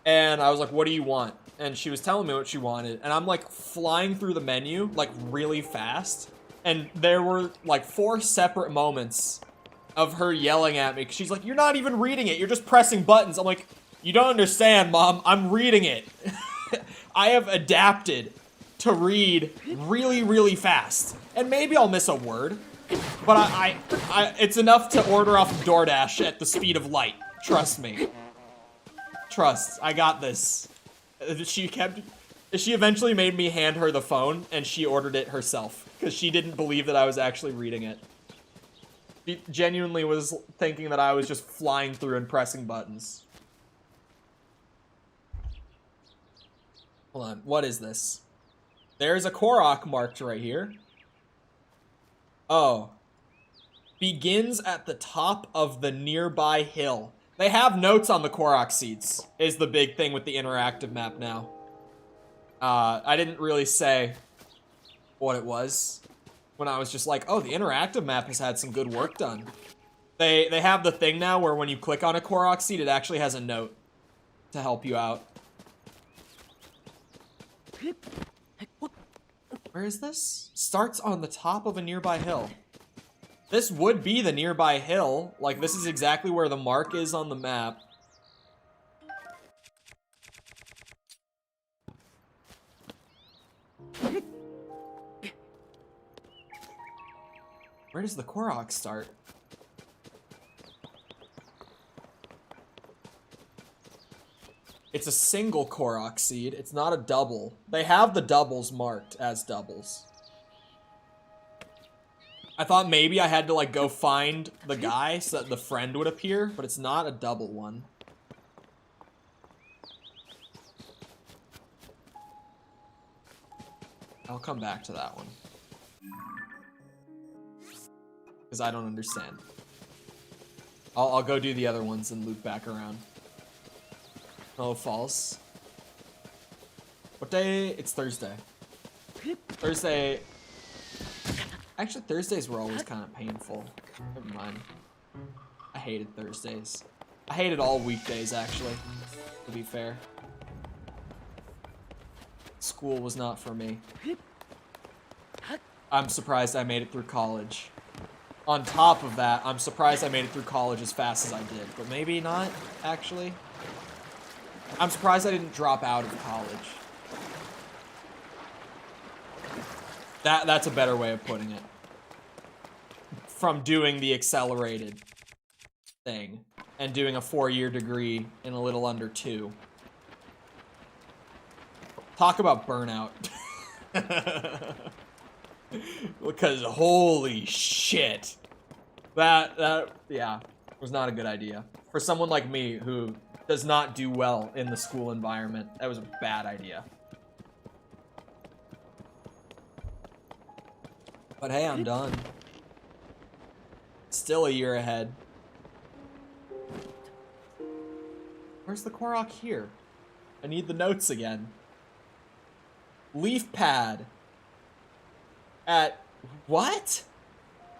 S1: And I was like, what do you want? And she was telling me what she wanted. And I'm like flying through the menu, like really fast. And there were like 4 separate moments of her yelling at me. 'Cause she's like, you're not even reading it. You're just pressing buttons. I'm like, you don't understand, Mom. I'm reading it. I have adapted to read really, really fast. And maybe I'll miss a word. But I it's enough to order off of DoorDash at the speed of light. Trust me. Trust. I got this. She eventually made me hand her the phone, and she ordered it herself. Because she didn't believe that I was actually reading it. She genuinely was thinking that I was just flying through and pressing buttons. Hold on. What is this? There's a Korok marked right here. Oh. Begins at the top of the nearby hill. They have notes on the Korok seeds, is the big thing with the interactive map now. I didn't really say what it was when I was just like, oh, the interactive map has had some good work done. They have the thing now where when you click on a Korok seed, it actually has a note to help you out. Where is this? Starts on the top of a nearby hill. This would be the nearby hill. Like, this is exactly where the mark is on the map. Where does the Korok start? It's a single Korok seed. It's not a double. They have the doubles marked as doubles. I thought maybe I had to, like, go find the guy so that the friend would appear, but it's not a double one. I'll come back to that one. Because I don't understand. I'll go do the other ones and loop back around. Oh, false. What day? It's Thursday. Thursday... Actually, Thursdays were always kind of painful. Never mind. I hated Thursdays. I hated all weekdays, actually, to be fair. School was not for me. I'm surprised I made it through college. On top of that, I'm surprised I made it through college as fast as I did. But maybe not, actually. I'm surprised I didn't drop out of college. That's a better way of putting it. From doing the accelerated thing and doing a 4-year degree in a little under 2. Talk about burnout. Because holy shit. That yeah, was not a good idea. For someone like me who does not do well in the school environment, that was a bad idea. But hey, I'm done. Still a year ahead. Where's the Korok here? I need the notes again. Leaf pad. At what?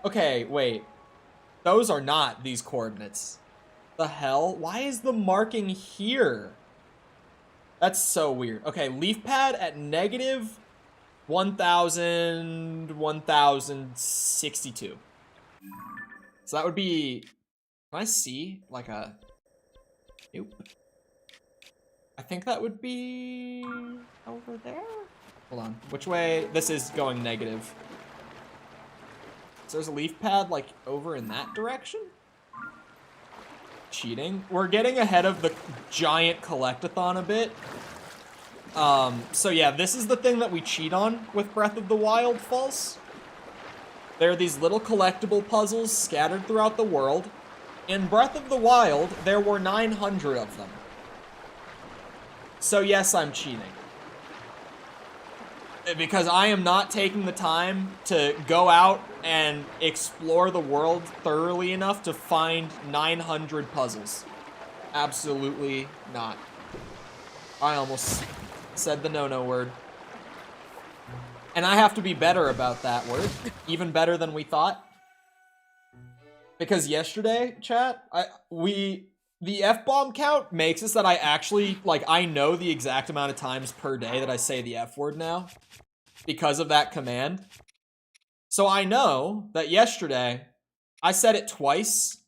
S1: Okay, wait. Those are not these coordinates. The hell? Why is the marking here? That's so weird. Okay, leaf pad at negative 1062. So that would be, can I see like a, nope. I think that would be over there. Hold on, which way? This is going negative. So there's a leaf pad like over in that direction? Cheating. We're getting ahead of the giant collectathon a bit. So yeah, this is the thing that we cheat on with Breath of the Wild False. There are these little collectible puzzles scattered throughout the world. In Breath of the Wild, there were 900 of them. So yes, I'm cheating. Because I am not taking the time to go out and explore the world thoroughly enough to find 900 puzzles. Absolutely not. I almost said the no-no word. And I have to be better about that word. Even better than we thought. Because yesterday, chat, the F-bomb count makes it that I actually, like, I know the exact amount of times per day that I say the F-word now. Because of that command. So I know that yesterday, I said it twice.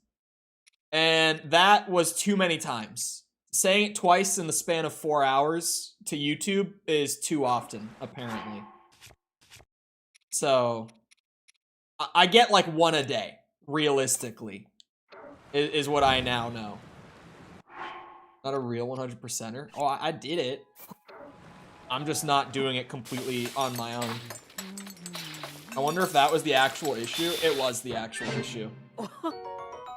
S1: And that was too many times. Saying it twice in the span of 4 hours to YouTube is too often, apparently. So, I get like one a day, realistically, is what I now know. Not a real 100%er. Oh, I did it. I'm just not doing it completely on my own. I wonder if that was the actual issue. It was the actual issue.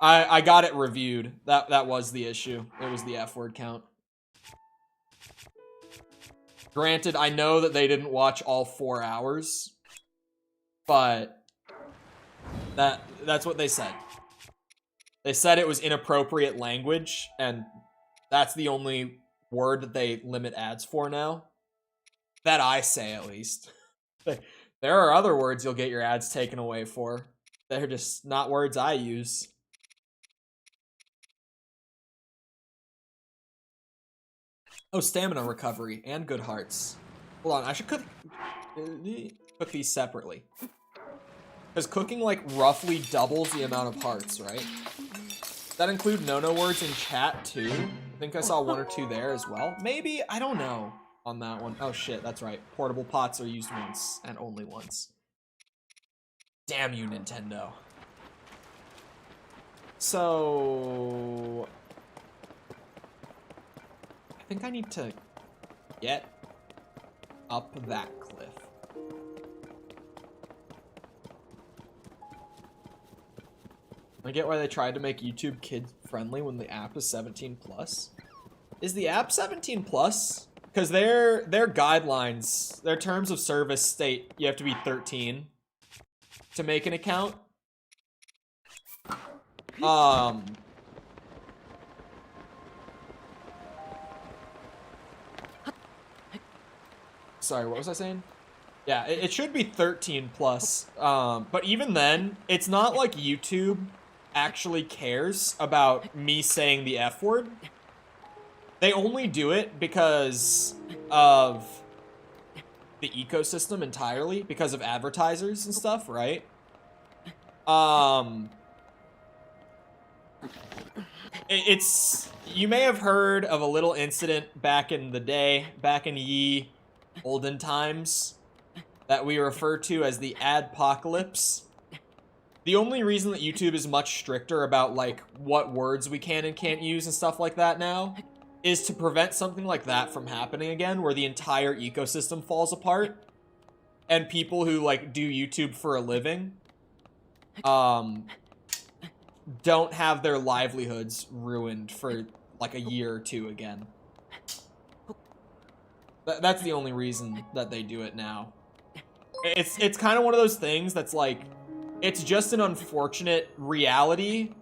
S1: I got it reviewed. That was the issue. It was the F-word count. Granted, I know that they didn't watch all 4 hours. But that's what they said. They said it was inappropriate language, and that's the only word that they limit ads for now. That I say, at least. There are other words you'll get your ads taken away for. They're just not words I use. Oh, stamina recovery and good hearts. Hold on, I should cook these separately. Because cooking, like, roughly doubles the amount of hearts, right? Does that include no-no words in chat, too? I think I saw 1 or 2 there as well. Maybe? I don't know on that one. Oh, shit, that's right. Portable pots are used once, and only once. Damn you, Nintendo. So... I think I need to get up that cliff. I get why they tried to make YouTube kid-friendly when the app is 17 plus. Is the app 17 plus? Because their guidelines, their terms of service state you have to be 13 to make an account. Sorry, what was I saying? Yeah, it should be 13 plus. But even then, it's not like YouTube actually cares about me saying the F word. They only do it because of the ecosystem entirely, because of advertisers and stuff, right? It's, you may have heard of a little incident back in the day, back in ye olden times, that we refer to as the adpocalypse. The only reason that YouTube is much stricter about, like, what words we can and can't use and stuff like that now is to prevent something like that from happening again, where the entire ecosystem falls apart and people who, like, do YouTube for a living don't have their livelihoods ruined for, like, a year or two again. That's the only reason that they do it now. It's kind of one of those things that's like, it's just an unfortunate reality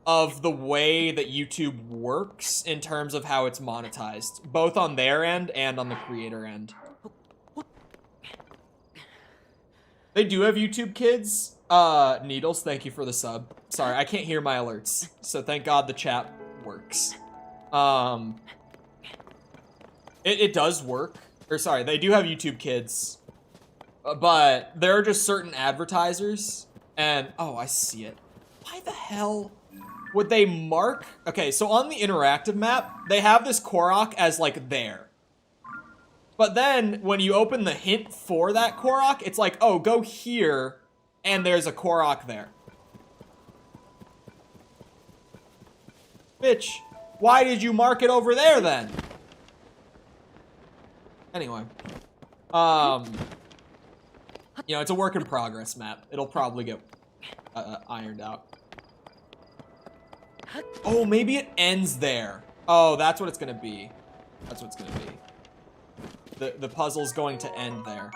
S1: of the way that YouTube works in terms of how it's monetized, both on their end and on the creator end. They do have YouTube Kids. Needles, thank you for the sub. Sorry, I can't hear my alerts, so thank God the chat works. It does work. Or sorry, they do have YouTube Kids. But there are just certain advertisers, and oh, I see it. Why the hell would they mark? Okay, so on the interactive map, they have this Korok as like there. But then when you open the hint for that Korok, it's like, oh, go here, and there's a Korok there. Bitch, why did you mark it over there then? Anyway, you know, it's a work in progress map. It'll probably get ironed out. Oh, maybe it ends there. Oh, that's what it's gonna be. That's what it's gonna be. The puzzle's going to end there.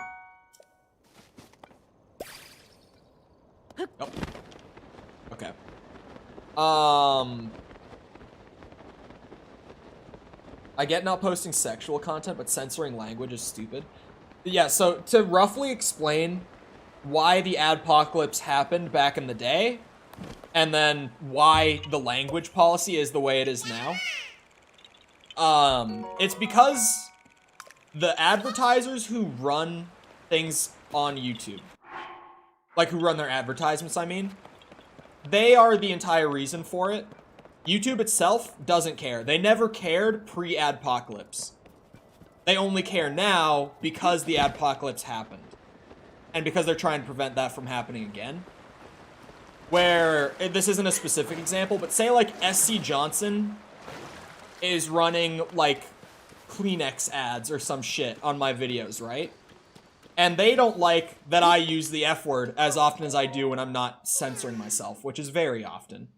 S1: Oh. Okay. I get not posting sexual content, but censoring language is stupid. Yeah, so to roughly explain why the adpocalypse happened back in the day, and then why the language policy is the way it is now. It's because the advertisers who run things on YouTube, like who run their advertisements, I mean, they are the entire reason for it. YouTube itself doesn't care. They never cared pre-adpocalypse. They only care now because the adpocalypse happened. And because they're trying to prevent that from happening again. Where, this isn't a specific example, but say like SC Johnson is running like Kleenex ads or some shit on my videos, right? And they don't like that I use the F word as often as I do when I'm not censoring myself, which is very often.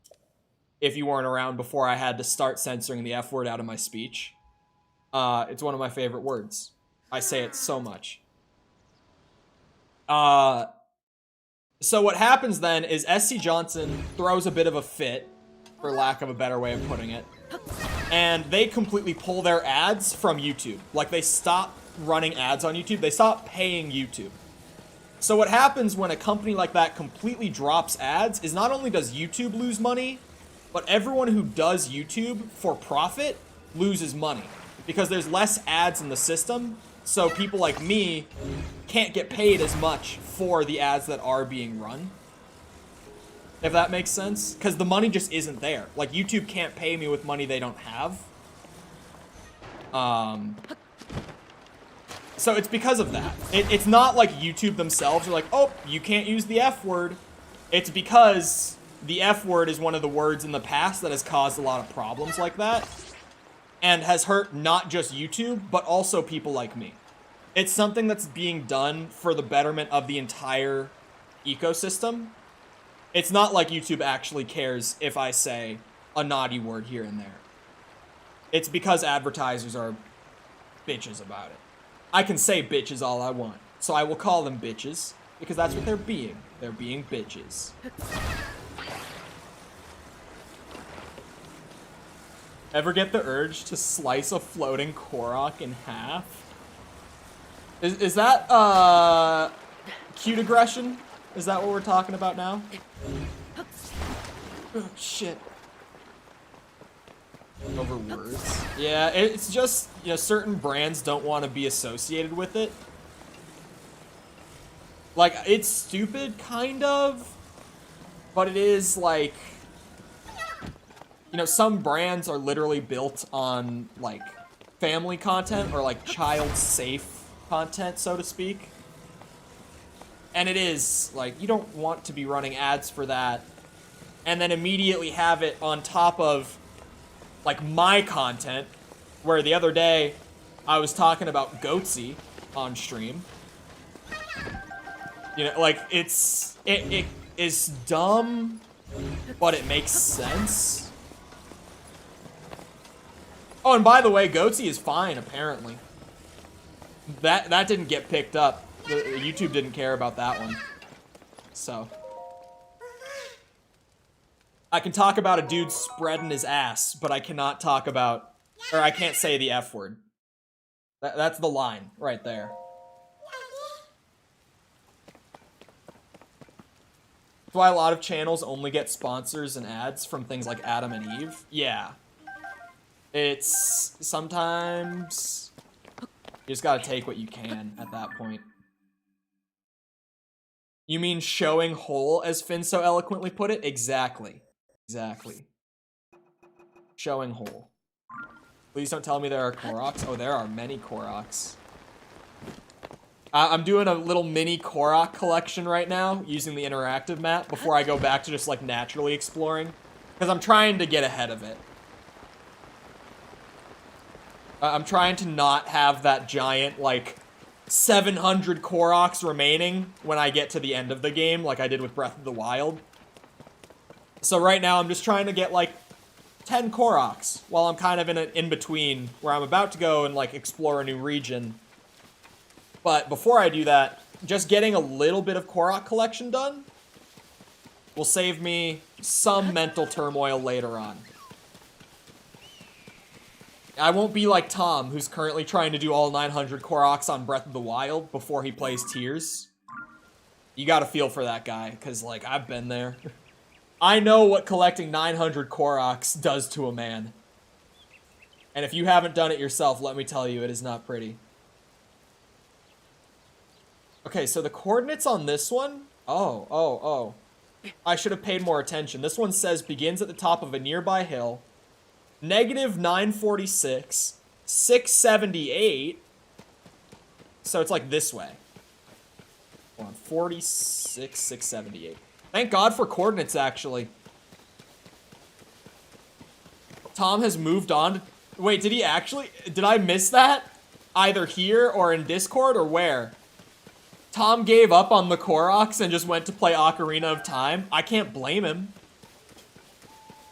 S1: If you weren't around before I had to start censoring the F word out of my speech. It's one of my favorite words. I say it so much. So what happens then is SC Johnson throws a bit of a fit, for lack of a better way of putting it, and they completely pull their ads from YouTube. Like, they stop running ads on YouTube. They stop paying YouTube. So what happens when a company like that completely drops ads is not only does YouTube lose money, but everyone who does YouTube for profit loses money. Because there's less ads in the system, so people like me can't get paid as much for the ads that are being run. If that makes sense? Because the money just isn't there. Like, YouTube can't pay me with money they don't have. So it's because of that. It's not like YouTube themselves are like, oh, you can't use the F word. It's because the F word is one of the words in the past that has caused a lot of problems like that. And has hurt not just YouTube, but also people like me. It's something that's being done for the betterment of the entire ecosystem. It's not like YouTube actually cares if I say a naughty word here and there. It's because advertisers are bitches about it. I can say bitches all I want, so I will call them bitches, because that's what they're being. They're being bitches. Ever get the urge to slice a floating Korok in half? Is that, cute aggression? Is that what we're talking about now? Oh, shit. Over words. Yeah, it's just, you know, certain brands don't want to be associated with it. Like, it's stupid, kind of. But it is, like... You know, some brands are literally built on, like, family content or, like, child-safe content, so to speak. And it is, like, you don't want to be running ads for that and then immediately have it on top of, like, my content, where the other day I was talking about Goatsy on stream. You know, like, it is dumb, but it makes sense. Oh, and by the way, Goatsy is fine, apparently. That didn't get picked up. YouTube didn't care about that one. So. I can talk about a dude spreading his ass, but I cannot talk about, or I can't say the F word. That's the line right there. That's why a lot of channels only get sponsors and ads from things like Adam and Eve. Yeah. It's sometimes you just gotta take what you can at that point. You mean showing Chole, as Finn so eloquently put it? Exactly. Exactly. Showing Chole. Please don't tell me there are Koroks. Oh, there are many Koroks. I'm doing a little mini Korok collection right now, using the interactive map, before I go back to just, like, naturally exploring. Because I'm trying to get ahead of it. I'm trying to not have that giant, like, 700 Koroks remaining when I get to the end of the game, like I did with Breath of the Wild. So right now, I'm just trying to get, like, 10 Koroks, while I'm kind of in an in-between, where I'm about to go and, like, explore a new region. But before I do that, just getting a little bit of Korok collection done will save me some mental turmoil later on. I won't be like Tom, who's currently trying to do all 900 Koroks on Breath of the Wild before he plays Tears. You gotta feel for that guy, because, like, I've been there. I know what collecting 900 Koroks does to a man. And if you haven't done it yourself, let me tell you, it is not pretty. Okay, so the coordinates on this one... Oh. I should have paid more attention. This one says begins at the top of a nearby hill. Negative 946. 678. So it's like this way. Hold on, 46, 678. Thank God for coordinates, actually. Tom has moved on. Wait, did he actually... Did I miss that? Either here or in Discord or where? Tom gave up on the Koroks and just went to play Ocarina of Time. I can't blame him.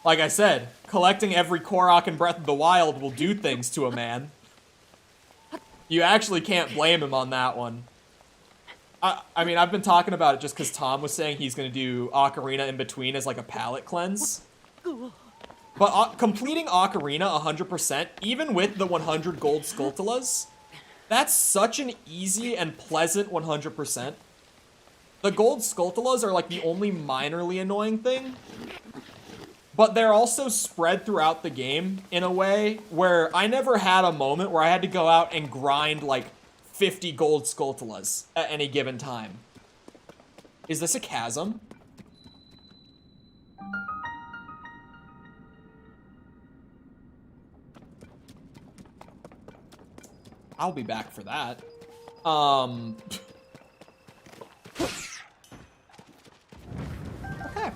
S1: Like I said, collecting every Korok in Breath of the Wild will do things to a man. You actually can't blame him on that one. I mean, I've been talking about it just because Tom was saying he's going to do Ocarina in between as like a palate cleanse. But completing Ocarina 100%, even with the 100 gold Skulltulas, that's such an easy and pleasant 100%. The gold Skulltulas are like the only minorly annoying thing, but they're also spread throughout the game in a way where I never had a moment where I had to go out and grind like 50 gold Skulltulas at any given time. Is this a chasm? I'll be back for that. Okay.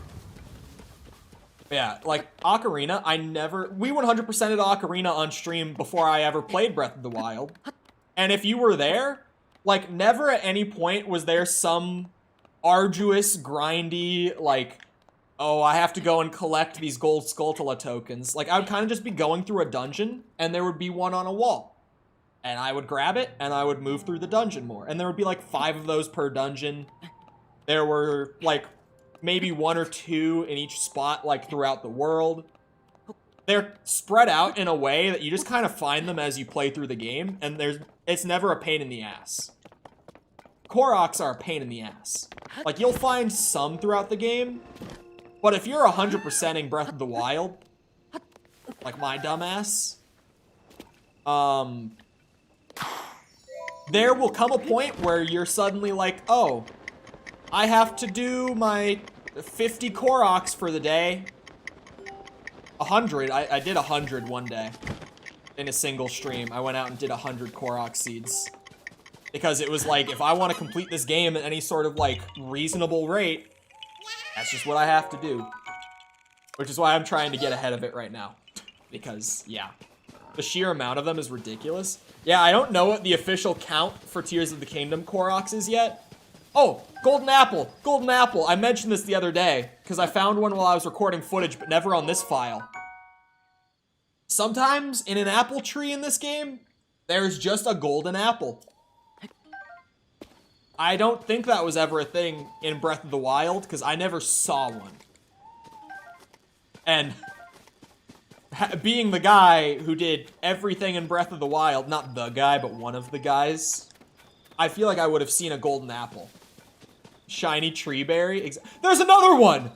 S1: Yeah, like, Ocarina, we 100%ed Ocarina on stream before I ever played Breath of the Wild. And if you were there, like, never at any point was there some arduous, grindy, like, oh, I have to go and collect these gold Skulltula tokens. Like, I would kind of just be going through a dungeon, and there would be one on a wall. And I would grab it, and I would move through the dungeon more. And there would be, like, 5 of those per dungeon. There were, like, maybe 1 or 2 in each spot, like, throughout the world. They're spread out in a way that you just kind of find them as you play through the game, and it's never a pain in the ass. Koroks are a pain in the ass. Like, you'll find some throughout the game, but if you're 100%ing Breath of the Wild, like my dumbass, there will come a point where you're suddenly like, oh, I have to do my 50 Koroks for the day. 100, I did 100 one day in a single stream. I went out and did 100 Korok seeds. Because it was like, if I want to complete this game at any sort of, like, reasonable rate, that's just what I have to do. Which is why I'm trying to get ahead of it right now. Because, yeah. The sheer amount of them is ridiculous. Yeah, I don't know what the official count for Tears of the Kingdom Koroks is yet. Oh, golden apple! Golden apple! I mentioned this the other day, because I found one while I was recording footage, but never on this file. Sometimes, in an apple tree in this game, there's just a golden apple. I don't think that was ever a thing in Breath of the Wild, because I never saw one. And being the guy who did everything in Breath of the Wild, not the guy, but one of the guys, I feel like I would have seen a golden apple. Shiny tree berry. There's another one!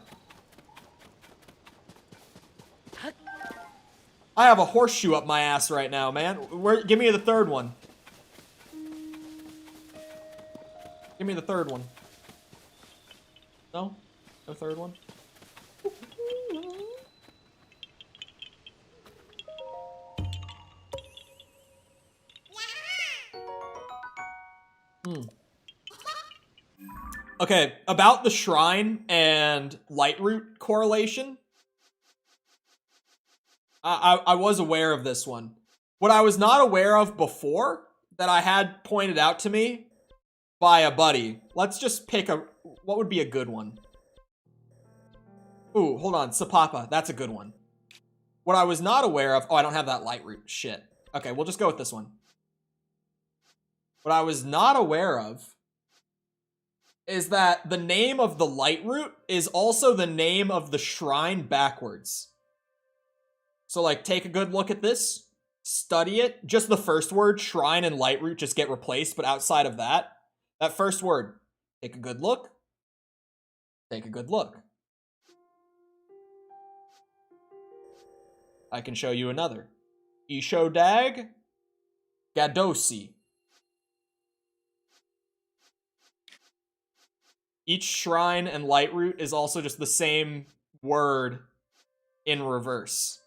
S1: I have a horseshoe up my ass right now, man. Give me the third one. Give me the third one. No? No third one? Okay, about the shrine and Lightroot correlation. I was aware of this one. What I was not aware of before, that I had pointed out to me by a buddy. Let's just pick what would be a good one? Ooh, hold on, Sapapa, that's a good one. What I was not aware of, oh, I don't have that Lightroot, shit. Okay, we'll just go with this one. What I was not aware of is that the name of the Lightroot is also the name of the shrine backwards. So, like, take a good look at this, study it. Just the first word, shrine and Lightroot, just get replaced, but outside of that, that first word, take a good look. Take a good look. I can show you another. Ishodag Gadosi. Each shrine and Lightroot is also just the same word in reverse.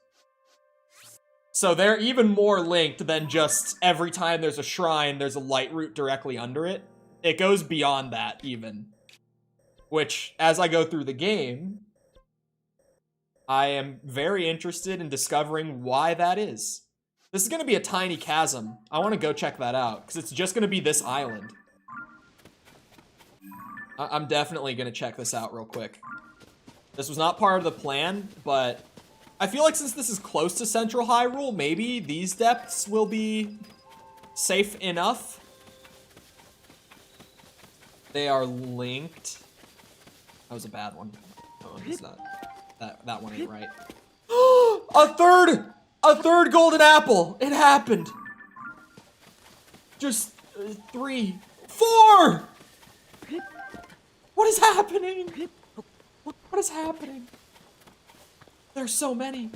S1: So they're even more linked than just every time there's a shrine, there's a Lightroot directly under it. It goes beyond that, even. Which, as I go through the game, I am very interested in discovering why that is. This is going to be a tiny chasm. I want to go check that out, because it's just going to be this island. I'm definitely going to check this out real quick. This was not part of the plan, but I feel like since this is close to Central Hyrule, maybe these depths will be safe enough. They are linked. That was a bad one. Oh, it's not. That one ain't right. A third golden apple! It happened! Just 3, 4! What is happening? What is happening? There's so many.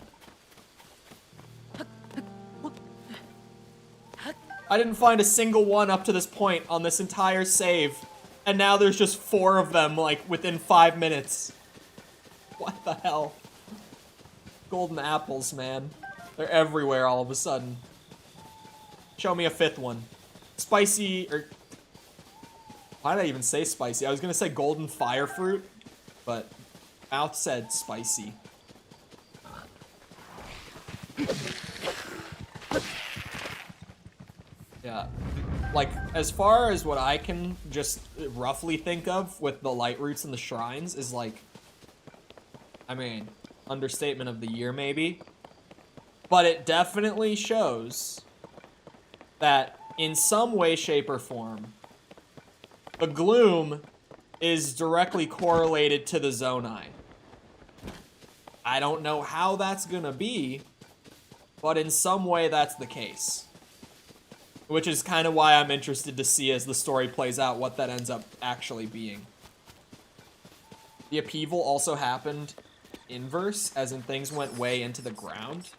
S1: I didn't find a single one up to this point on this entire save. And now there's just 4 of them, like, within 5 minutes. What the hell? Golden apples, man. They're everywhere all of a sudden. Show me a 5th one. Spicy, or... Why did I even say spicy? I was gonna say golden fire fruit, but mouth said spicy. Yeah. Like, as far as what I can just roughly think of with the Lightroots and the shrines is like, I mean, understatement of the year maybe, but it definitely shows that in some way, shape, or form, the gloom is directly correlated to the Zonai. I don't know how that's gonna be, but in some way that's the case. Which is kind of why I'm interested to see as the story plays out what that ends up actually being. The upheaval also happened inverse, as in things went way into the ground.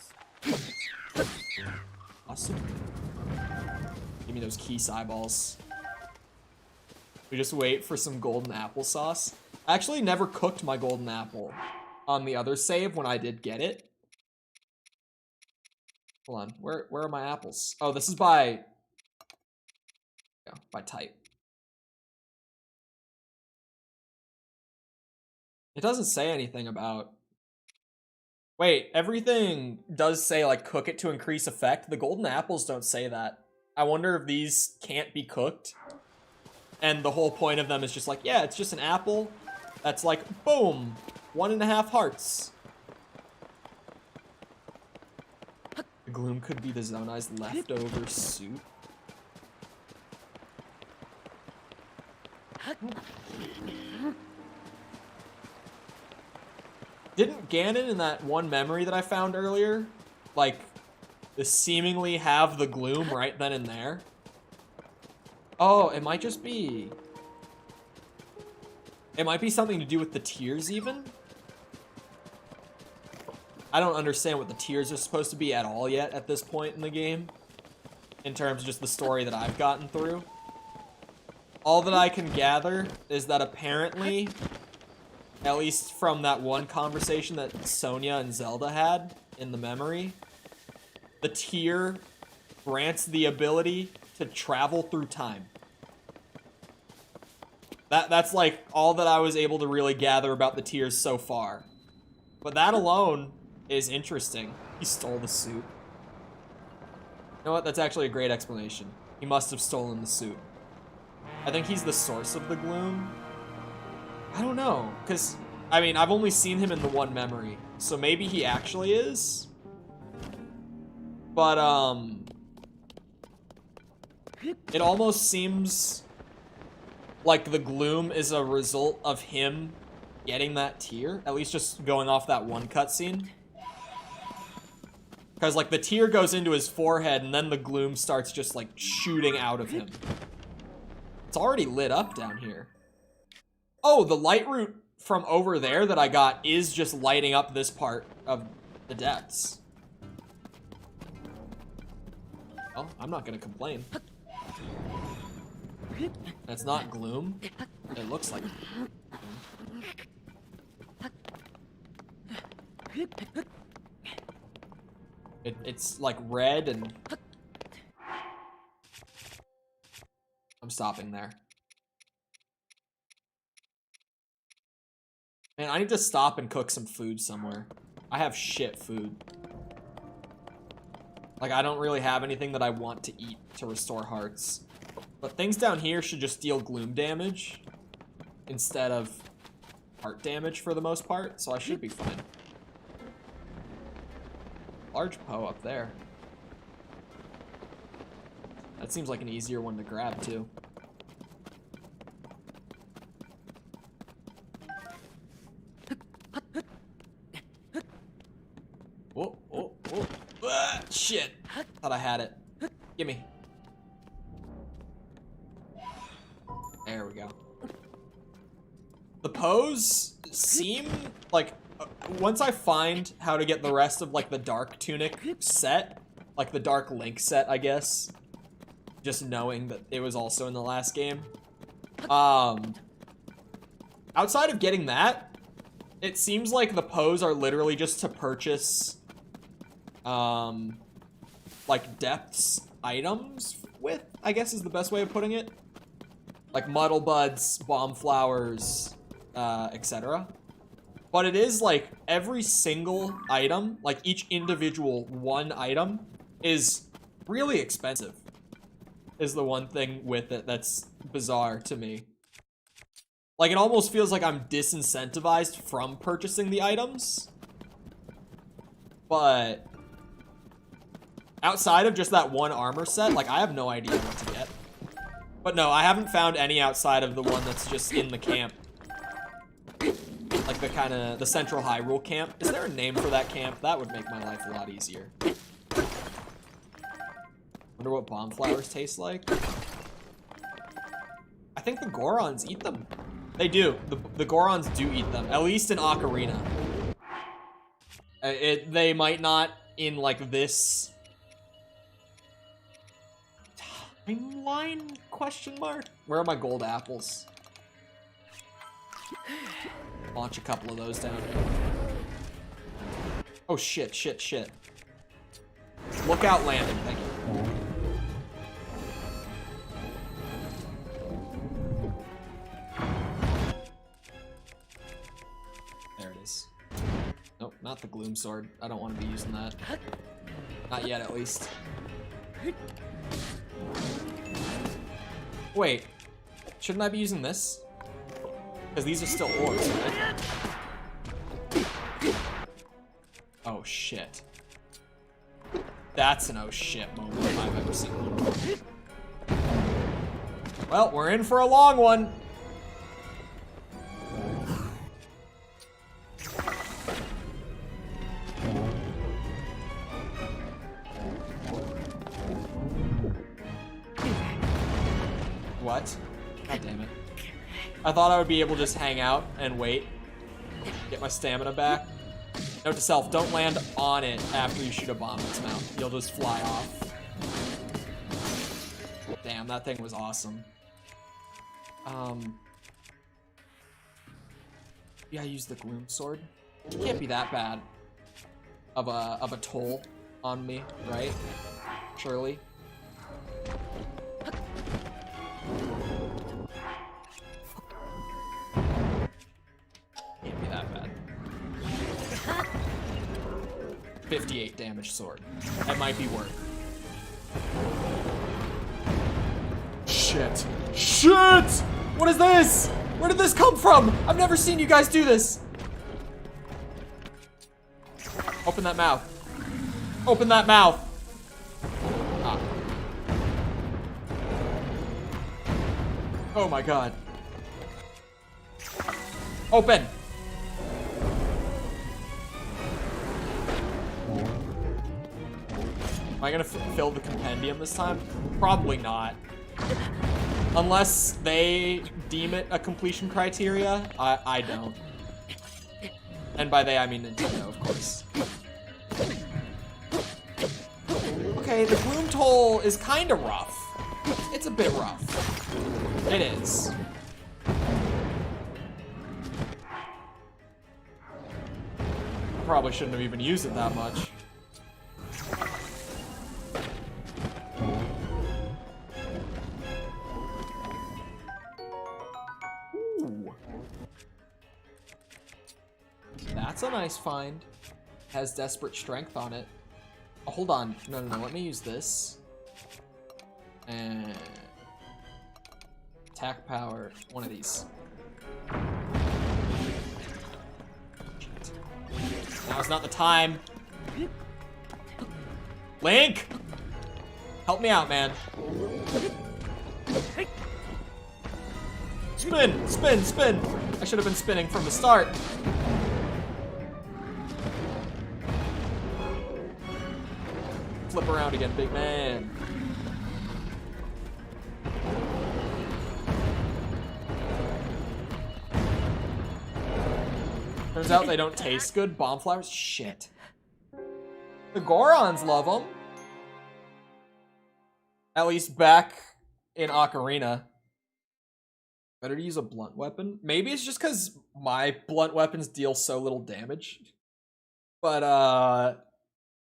S1: Awesome. Give me those key eyeballs. We just wait for some golden applesauce. I actually never cooked my golden apple on the other save when I did get it. Hold on, where are my apples? Oh, this is by type. It doesn't say anything about... Wait, everything does say, like, cook it to increase effect. The golden apples don't say that. I wonder if these can't be cooked. And the whole point of them is just like, yeah, it's just an apple that's like, boom, 1.5 hearts. The gloom could be the Zonai's leftover soup. Didn't Ganon in that one memory that I found earlier, like, seemingly have the gloom right then and there? Oh, it might just be... It might be something to do with the tears, even? I don't understand what the tears are supposed to be at all yet at this point in the game, in terms of just the story that I've gotten through. All that I can gather is that apparently, at least from that one conversation that Sonia and Zelda had in the memory, the tear grants the ability to travel through time. That's like all that I was able to really gather about the tears so far. But that alone is interesting. He stole the suit. You know what? That's actually a great explanation. He must have stolen the suit. I think he's the source of the gloom. I don't know, because, I mean, I've only seen him in the one memory, so maybe he actually is. But, it almost seems like the gloom is a result of him getting that tear, at least just going off that one cutscene. Because, like, the tear goes into his forehead, and then the gloom starts just, like, shooting out of him. It's already lit up down here. Oh, the light route from over there that I got is just lighting up this part of the depths. Well, I'm not gonna complain. That's not gloom. It looks like gloom. It's like red and... I'm stopping there. Man, I need to stop and cook some food somewhere. I have shit food. Like, I don't really have anything that I want to eat to restore hearts. But things down here should just deal gloom damage instead of heart damage for the most part, so I should be fine. Large Poe up there. That seems like an easier one to grab, too. Whoa, whoa, whoa. Ah, shit. Thought I had it. Gimme. There we go. The Poes seem like... once I find how to get the rest of, like, the Dark Tunic set, like the Dark Link set, I guess, just knowing that it was also in the last game, outside of getting that, it seems like the Poes are literally just to purchase, like, depths items with, I guess is the best way of putting it. Like Muddle Buds, Bomb Flowers, etc. But it is like every single item, like each individual one item, is really expensive. Is the one thing with it that's bizarre to me. Like, it almost feels like I'm disincentivized from purchasing the items. But outside of just that one armor set, like, I have no idea what to get. But no, I haven't found any outside of the one that's just in the camp. Like the Central Hyrule camp. Is there a name for that camp? That would make my life a lot easier. Wonder what bomb flowers taste like. I think the Gorons eat them. They do. The Gorons do eat them, at least in Ocarina. They might not in like this timeline question mark. Where are my gold apples? Launch a couple of those down. Oh shit, shit, shit. Lookout landing, thank you. There it is. Nope, not the Gloom Sword. I don't want to be using that. Not yet, at least. Wait, shouldn't I be using this? Because these are still orbs, right? Oh shit. That's an oh shit moment if I've ever seen one. Well, we're in for a long one. what? God damn it. I thought I would be able to just hang out and wait. Get my stamina back. Note to self, don't land on it after you shoot a bomb in its mouth. You'll just fly off. Damn, that thing was awesome. Yeah, I used the gloom sword. It can't be that bad of a toll on me, right? Surely. Can't be that bad. 58 damage sword. That might be worth. Shit. Shit! What is this? Where did this come from? I've never seen you guys do this. Open that mouth. Open that mouth. Ah. Oh my god. Open. Am I gonna fill the compendium this time? Probably not. Unless they deem it a completion criteria, I don't. And by they, I mean Nintendo, of course. Okay, the gloom toll is kind of rough. It's a bit rough. It is. I probably shouldn't have even used it that much. Ooh. That's a nice find. Has desperate strength on it. Oh, hold on. No, let me use this. And attack power. One of these. Shit. Now's not the time. Link! Help me out, man. Spin! Spin! Spin! I should have been spinning from the start. Flip around again, big man. Turns out they don't taste good. Bomb flowers? Shit. The Gorons love them. At least back in Ocarina. Better to use a blunt weapon? Maybe it's just because my blunt weapons deal so little damage. But,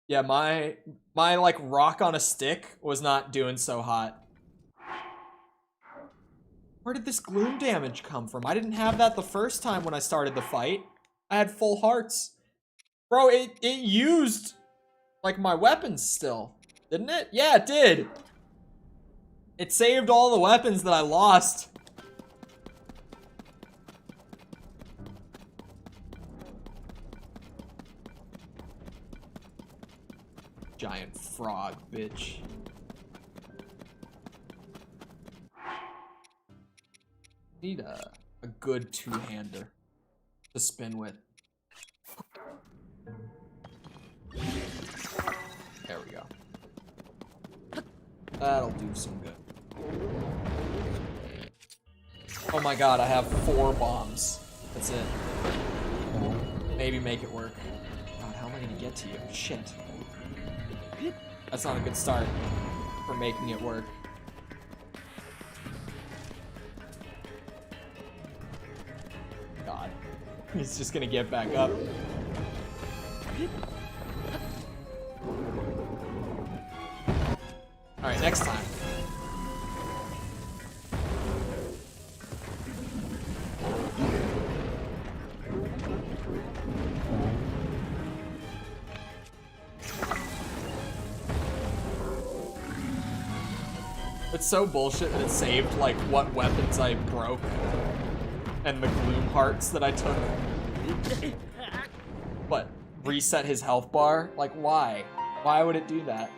S1: yeah, my like rock on a stick was not doing so hot. Where did this gloom damage come from? I didn't have that the first time when I started the fight. I had full hearts. Bro, it used like my weapons still, didn't it? Yeah, it did. It saved all the weapons that I lost. Giant frog, bitch. Need a good two-hander to spin with. There we go. That'll do some good. Oh my god, I have 4 bombs. That's it. Maybe make it work. God, how am I gonna get to you? Shit. That's not a good start for making it work. God. He's just gonna get back up. Alright, next time. It's so bullshit that it saved, like, what weapons I broke and the gloom hearts that I took. What? Reset his health bar? Like, why? Why would it do that?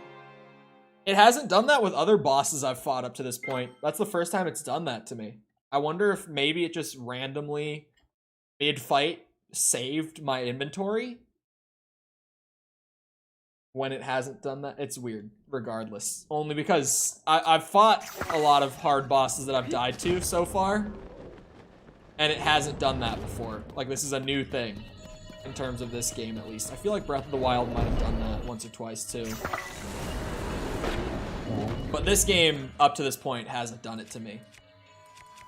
S1: It hasn't done that with other bosses I've fought up to this point. That's the first time it's done that to me. I wonder if maybe it just randomly, mid-fight, saved my inventory? when it hasn't done that. It's weird, regardless. Only because I've fought a lot of hard bosses that I've died to so far, and it hasn't done that before. Like, this is a new thing, in terms of this game, at least. I feel like Breath of the Wild might have done that once or twice, too. But this game, up to this point, hasn't done it to me.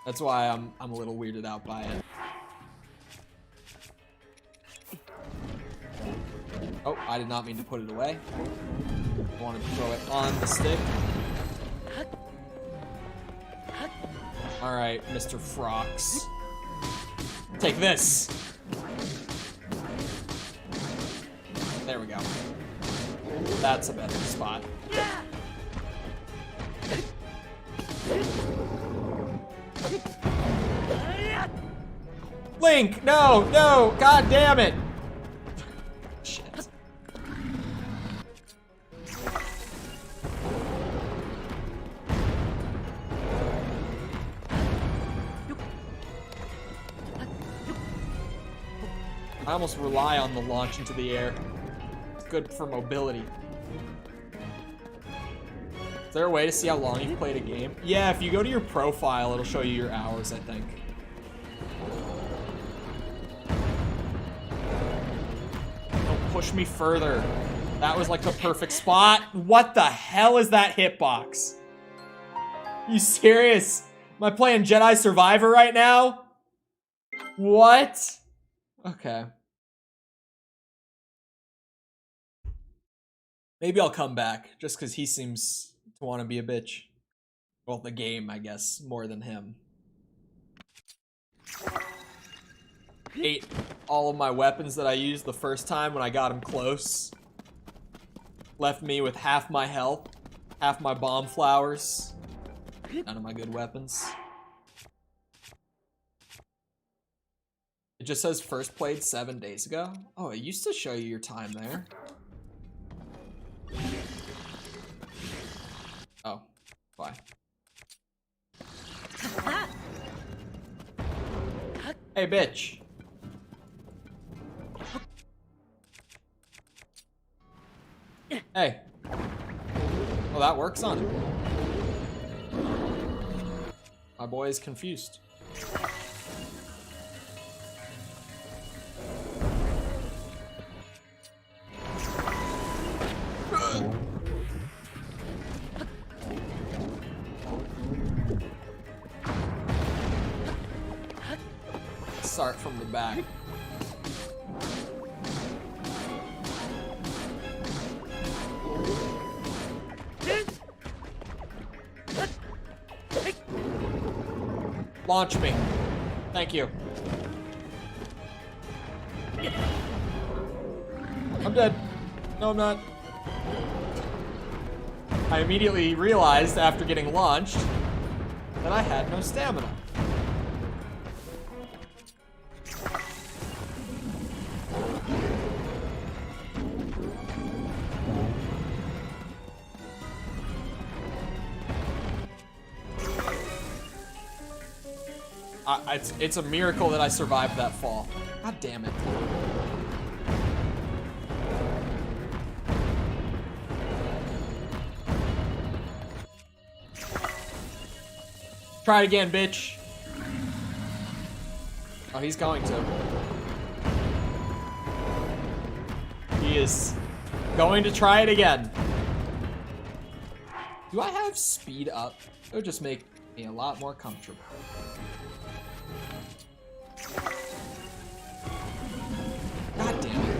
S1: That's why I'm a little weirded out by it. Oh, I did not mean to put it away. I wanted to throw it on the stick. Alright, Mr. Frox. Take this! There we go. That's a better spot. Link! No! No! God damn it! Shit. I almost rely on the launch into the air. It's good for mobility. Is there a way to see how long you've played a game? Yeah, if you go to your profile, it'll show you your hours, I think. Don't push me further. That was like the perfect spot. What the hell is that hitbox? You serious? Am I playing Jedi Survivor right now? What? Okay. Maybe I'll come back, just because he seems to want to be a bitch. Well, the game, I guess, more than him. Ate all of my weapons that I used the first time when I got him close. Left me with half my health, half my bomb flowers. None of my good weapons. It just says first played 7 days ago. Oh, it used to show you your time there. Oh, bye. Hey, bitch. Hey. Well, that works on him. My boy is confused. Start from the back. Launch me. Thank you. I'm dead. No, I'm not. I immediately realized after getting launched that I had no stamina. It's a miracle that I survived that fall. God damn it. Try it again, bitch. Oh, he's going to. He is going to try it again. Do I have speed up? It would just make me a lot more comfortable. God damn it.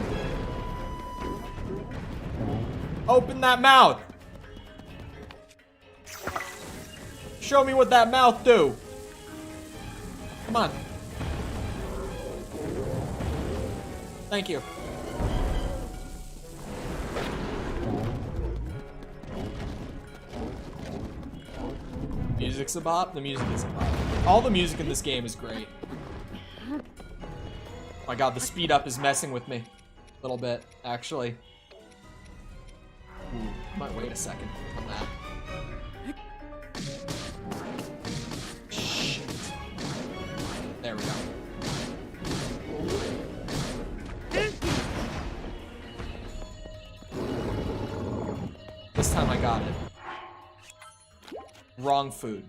S1: Open that mouth. Show me what that mouth do. Come on. Thank you. Music's a bop? The music is a bop. All the music in this game is great. Oh my god, the speed up is messing with me. A little bit, actually. Ooh, I might wait a second on that. Shit. There we go. This time I got it. Wrong food.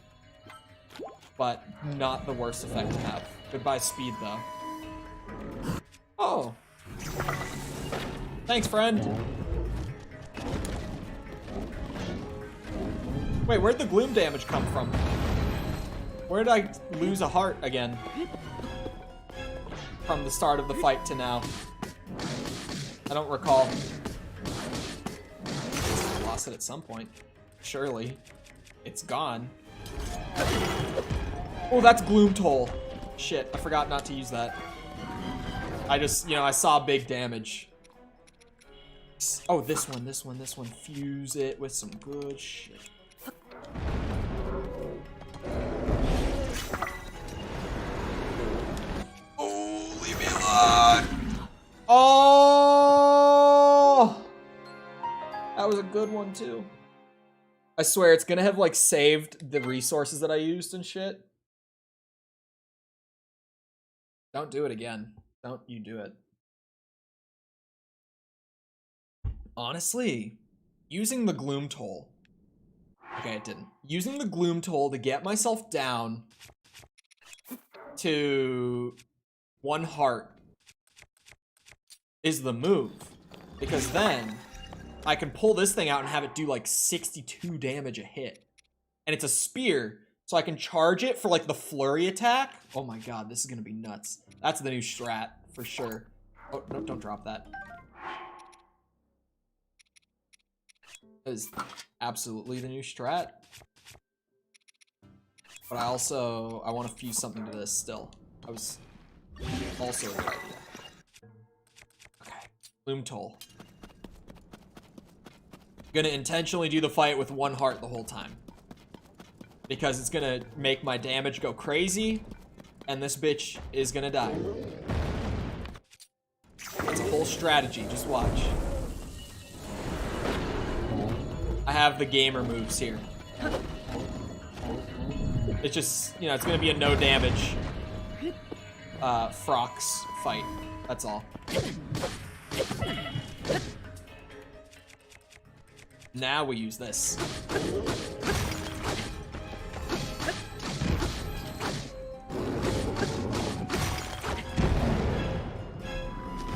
S1: But not the worst effect to have. Goodbye speed, though. Oh. Thanks, friend. Wait, where'd the gloom damage come from? Where did I lose a heart again? From the start of the fight to now. I don't recall. I lost it at some point. Surely. It's gone. Oh, that's gloom toll. Shit, I forgot not to use that. I just, you know, I saw big damage. Oh, this one. Fuse it with some good shit. Oh, leave me alone! Oh! That was a good one, too. I swear, it's gonna have, like, saved the resources that I used and shit. Don't do it again. Don't you do it. Honestly, using the gloom toll. Okay, it didn't. Using the gloom toll to get myself down to 1 heart is the move. Because then I can pull this thing out and have it do like 62 damage a hit. And it's a spear, so I can charge it for like the flurry attack. Oh my god, this is gonna be nuts. That's the new strat, for sure. Oh, no, don't drop that. That is absolutely the new strat. But I want to fuse something to this still. That was also a good idea. Okay, gloom toll. Gonna intentionally do the fight with 1 heart the whole time. Because it's gonna make my damage go crazy, and this bitch is gonna die. That's a whole strategy, just watch. I have the gamer moves here. It's just, you know, it's gonna be a no damage Frox fight. That's all. Now we use this.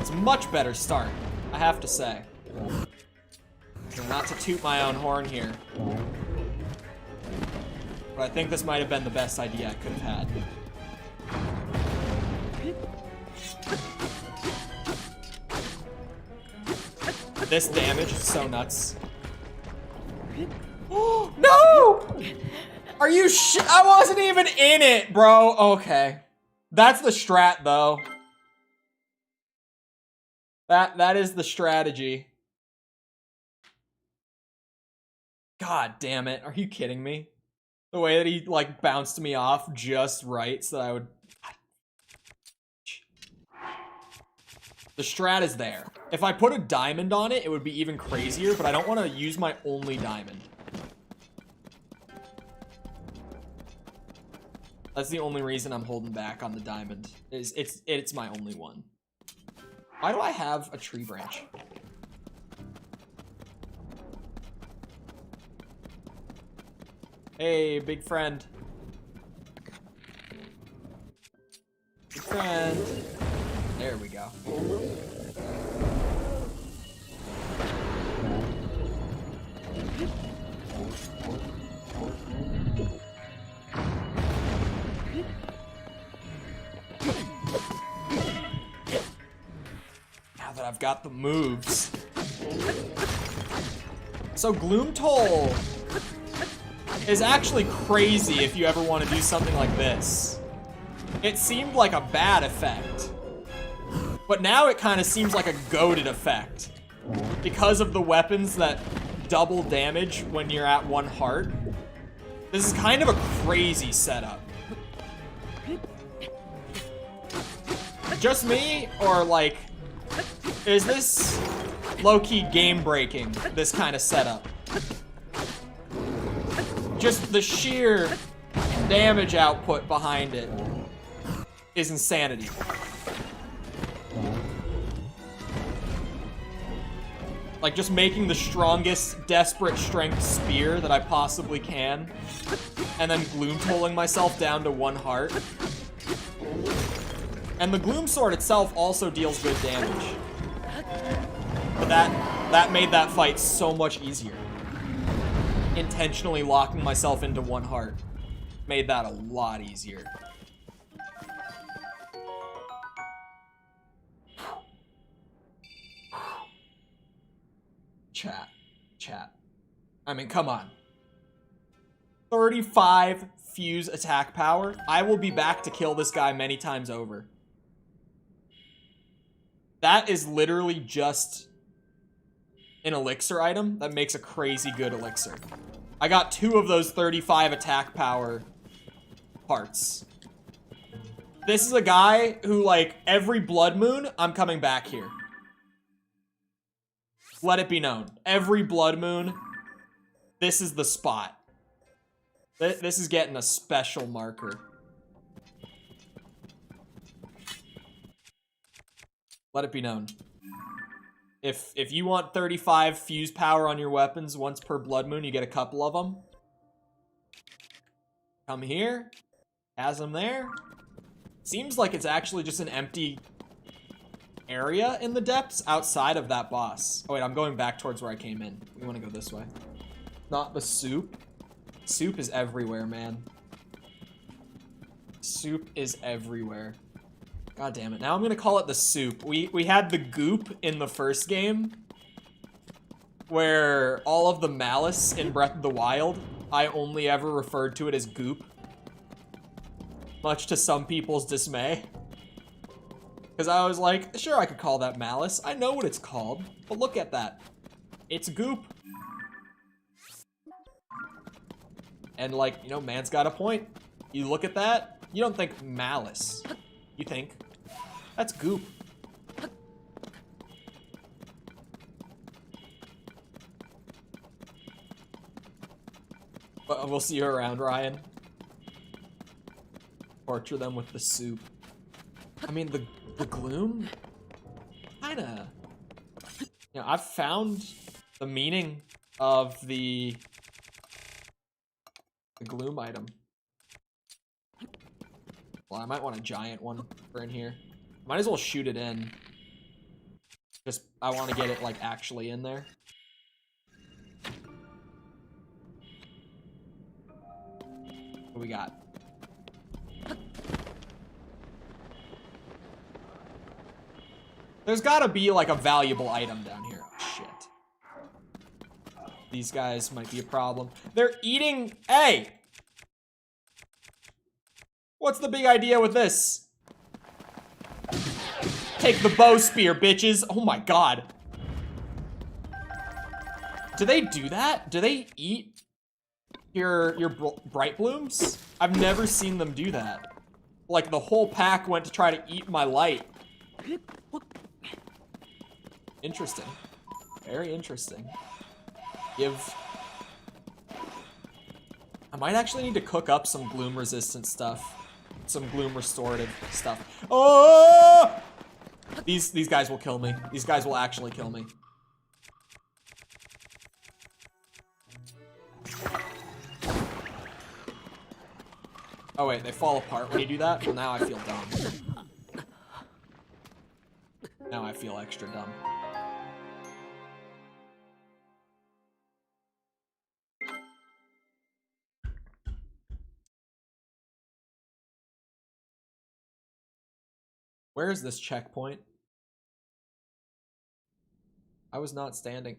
S1: It's a much better start, I have to say. Not to toot my own horn here, but I think this might have been the best idea I could have had. This damage is so nuts. No! Are you I wasn't even in it, bro. Okay. That's the strat, though. That is the strategy. God damn it. Are you kidding me? The way that he, like, bounced me off just right so that I would... The strat is there. If I put a diamond on it, it would be even crazier, but I don't want to use my only diamond. That's the only reason I'm holding back on the diamond. It's my only one. Why do I have a tree branch? Hey, big friend. Big friend. There we go. Now that I've got the moves. So Gloom Toll is actually crazy if you ever want to do something like this. It seemed like a bad effect, but now it kind of seems like a goated effect because of the weapons that double damage when you're at 1 heart. This is kind of a crazy setup. Just me, or like, is this low-key game-breaking, this kind of setup? Just the sheer damage output behind it is insanity. Like, just making the strongest, desperate strength spear that I possibly can. And then gloom tolling myself down to 1 heart. And the gloom sword itself also deals good damage. But that made that fight so much easier. Intentionally locking myself into 1 heart made that a lot easier. Chat. I mean, come on. 35 fuse attack power. I will be back to kill this guy many times over. That is literally just an elixir item that makes a crazy good elixir. I got 2 of those 35 attack power parts. This is a guy who, like, every blood moon, I'm coming back here. Let it be known. Every blood moon, this is the spot. This is getting a special marker. Let it be known. If you want 35 fuse power on your weapons once per blood moon, you get a couple of them. Come here. Has them there. Seems like it's actually just an empty area in the depths outside of that boss. Oh wait, I'm going back towards where I came in. We want to go this way. Not the soup. Soup is everywhere, man. Soup is everywhere. God damn it. Now I'm gonna call it the soup. We had the goop in the first game, where all of the malice in Breath of the Wild, I only ever referred to it as goop. Much to some people's dismay. Because I was like, sure, I could call that malice. I know what it's called. But look at that. It's goop. And, like, you know, man's got a point. You look at that, you don't think malice. You think, that's goop. But we'll see you around, Ryan. Torture them with the soup. I mean, the gloom, kinda, you know, I've found the meaning of the gloom item. Well, I might want a giant one for in here. Might as well shoot it in. Just, I want to get it, like, actually in there. What do we got? There's gotta be, like, a valuable item down here. Oh, shit. These guys might be a problem. They're eating... Hey! What's the big idea with this? Take the bow spear, bitches. Oh my god. Do they do that? Do they eat your bright blooms? I've never seen them do that. Like, the whole pack went to try to eat my light. Interesting. Very interesting. I might actually need to cook up some gloom resistant stuff. Some gloom restorative stuff. Oh! These guys will kill me. These guys will actually kill me. Oh wait, they fall apart when you do that? Well, now I feel dumb. Now I feel extra dumb. Where is this checkpoint? I was not standing.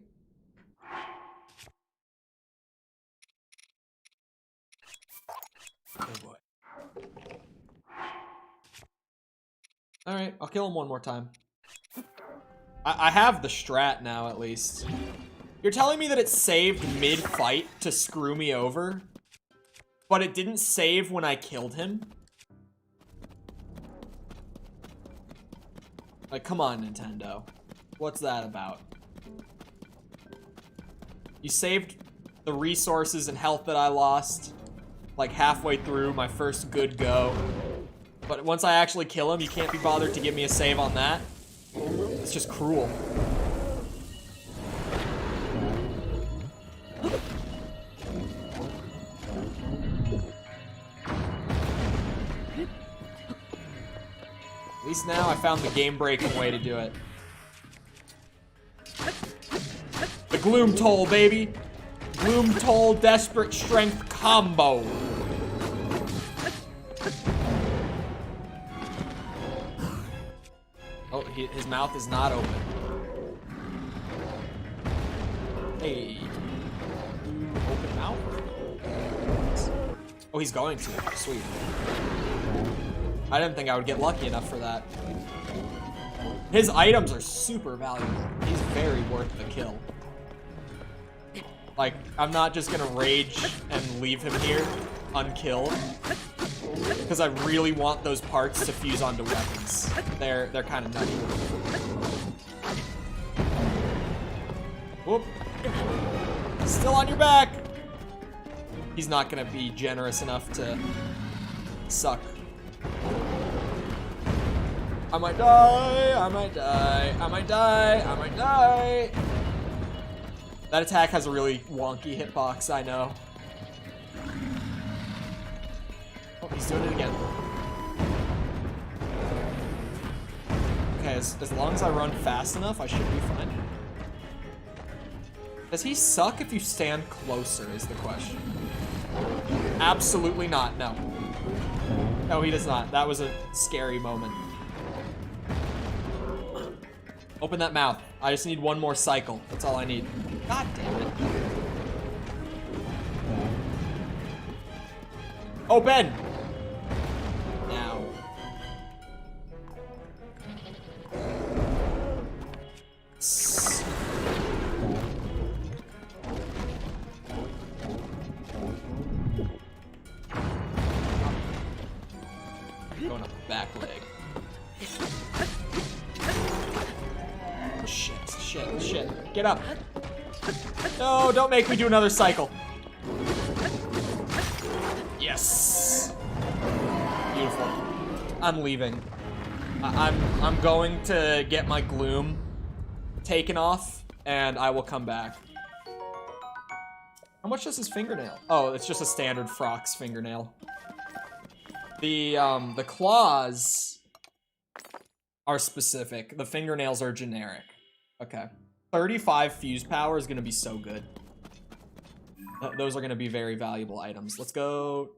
S1: Oh boy. Alright, I'll kill him one more time. I have the strat now, at least. You're telling me that it saved mid-fight to screw me over, but it didn't save when I killed him? Like, come on, Nintendo. What's that about? You saved the resources and health that I lost, like, halfway through my first good go. But once I actually kill him, you can't be bothered to give me a save on that? It's just cruel. least now I found the game-breaking way to do it. The Gloom Toll, baby! Gloom Toll Desperate Strength combo. Oh, his mouth is not open. Hey. Open mouth? Oh, he's going to. Sweet. I didn't think I would get lucky enough for that. His items are super valuable. He's very worth the kill. Like, I'm not just gonna rage and leave him here unkilled. Because I really want those parts to fuse onto weapons. They're kind of nutty. Whoop. Still on your back. He's not gonna be generous enough to suck. I might die, I might die, I might die, I might die. That attack has a really wonky hitbox, I know. Oh, he's doing it again. Okay, as long as I run fast enough, I should be fine. Does he suck if you stand closer, is the question. Absolutely not, no. No, he does not. That was a scary moment. Open that mouth. I just need one more cycle. That's all I need. God damn it. Open! Now. Going up the back leg. Shit. Get up. No, don't make me do another cycle. Yes. Beautiful. I'm leaving. I'm going to get my gloom taken off, and I will come back. How much does his fingernail? Oh, it's just a standard Frock's fingernail. The claws are specific. The fingernails are generic. Okay. 35 fuse power is gonna be so good. Those are gonna be very valuable items. Let's go.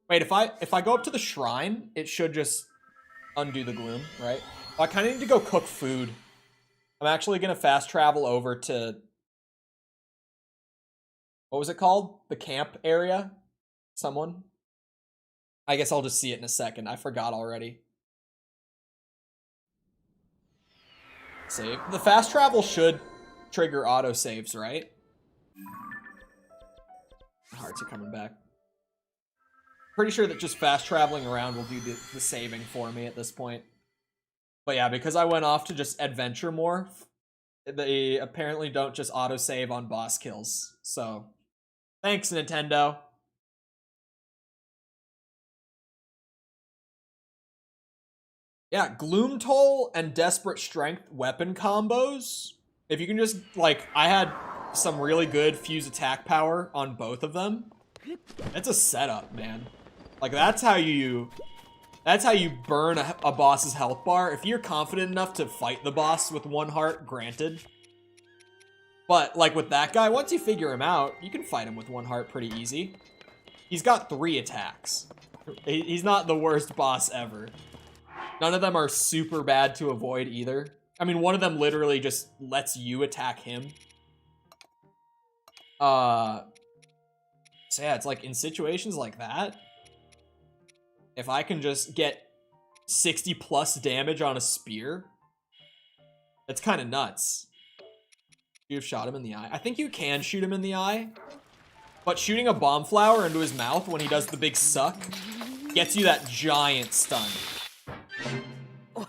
S1: Wait, if I go up to the shrine, it should just undo the gloom, right? Oh, I kind of need to go cook food. I'm actually gonna fast travel over to, what was it called? The camp area? Someone? I guess I'll just see it in a second. I forgot already. Save. The fast travel should trigger auto saves, right? Hearts are coming back. Pretty sure that just fast traveling around will do the saving for me at this point. But yeah, because I went off to just adventure more, they apparently don't just auto save on boss kills. So, thanks, Nintendo. Yeah, Gloom Toll and Desperate Strength weapon combos. If you can just, like, I had some really good fuse attack power on both of them. It's a setup, man. Like, that's how you burn a boss's health bar. If you're confident enough to fight the boss with one heart, granted. But, like, with that guy, once you figure him out, you can fight him with one heart pretty easy. He's got 3 attacks. He's not the worst boss ever. None of them are super bad to avoid either. I mean, one of them literally just lets you attack him. So yeah, it's like in situations like that, if I can just get 60 plus damage on a spear, that's kind of nuts. You've shot him in the eye. I think you can shoot him in the eye, but shooting a bomb flower into his mouth when he does the big suck gets you that giant stun.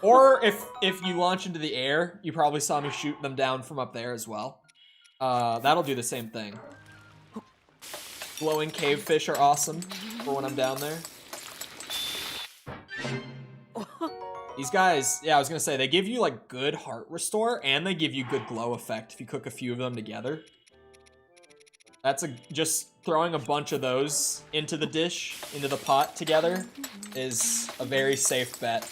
S1: Or if you launch into the air, you probably saw me shoot them down from up there as well. That'll do the same thing. Glowing cave fish are awesome for when I'm down there. These guys, yeah, I was gonna say, they give you like good heart restore and they give you good glow effect if you cook a few of them together. That's just throwing a bunch of those into the dish, into the pot together is a very safe bet.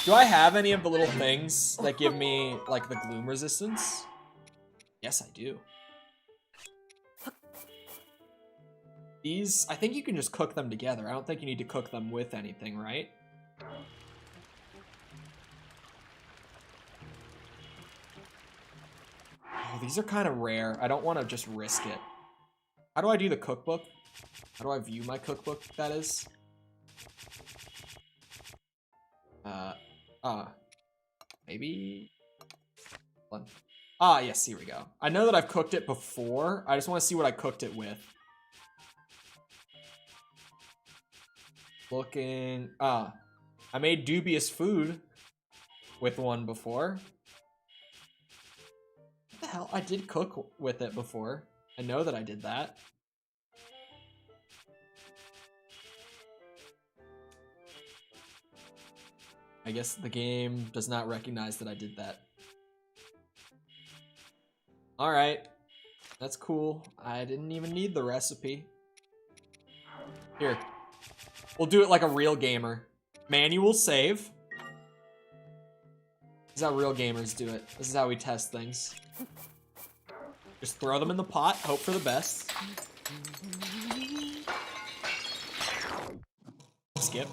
S1: Do I have any of the little things that give me, like, the gloom resistance? Yes, I do. These, I think you can just cook them together. I don't think you need to cook them with anything, right? Oh, these are kind of rare. I don't want to just risk it. How do I do the cookbook? How do I view my cookbook, that is? Maybe? Hold on. Ah, yes, here we go. I know that I've cooked it before. I just want to see what I cooked it with. Looking, I made dubious food with one before. What the hell? I did cook with it before. I know that I did that. I guess the game does not recognize that I did that. Alright. That's cool. I didn't even need the recipe. Here. We'll do it like a real gamer. Manual save. This is how real gamers do it. This is how we test things. Just throw them in the pot, hope for the best. Skip.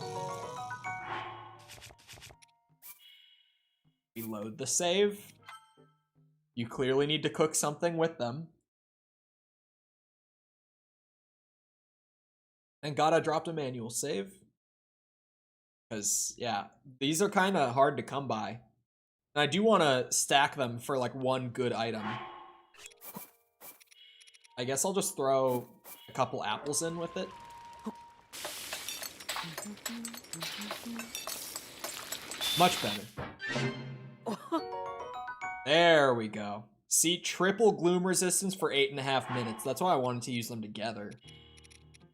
S1: Reload the save. You clearly need to cook something with them. Thank God I dropped a manual save. Because, yeah, these are kind of hard to come by. And I do want to stack them for, like, one good item. I guess I'll just throw a couple apples in with it. Much better. There we go. See, triple gloom resistance for 8.5 minutes. That's why I wanted to use them together.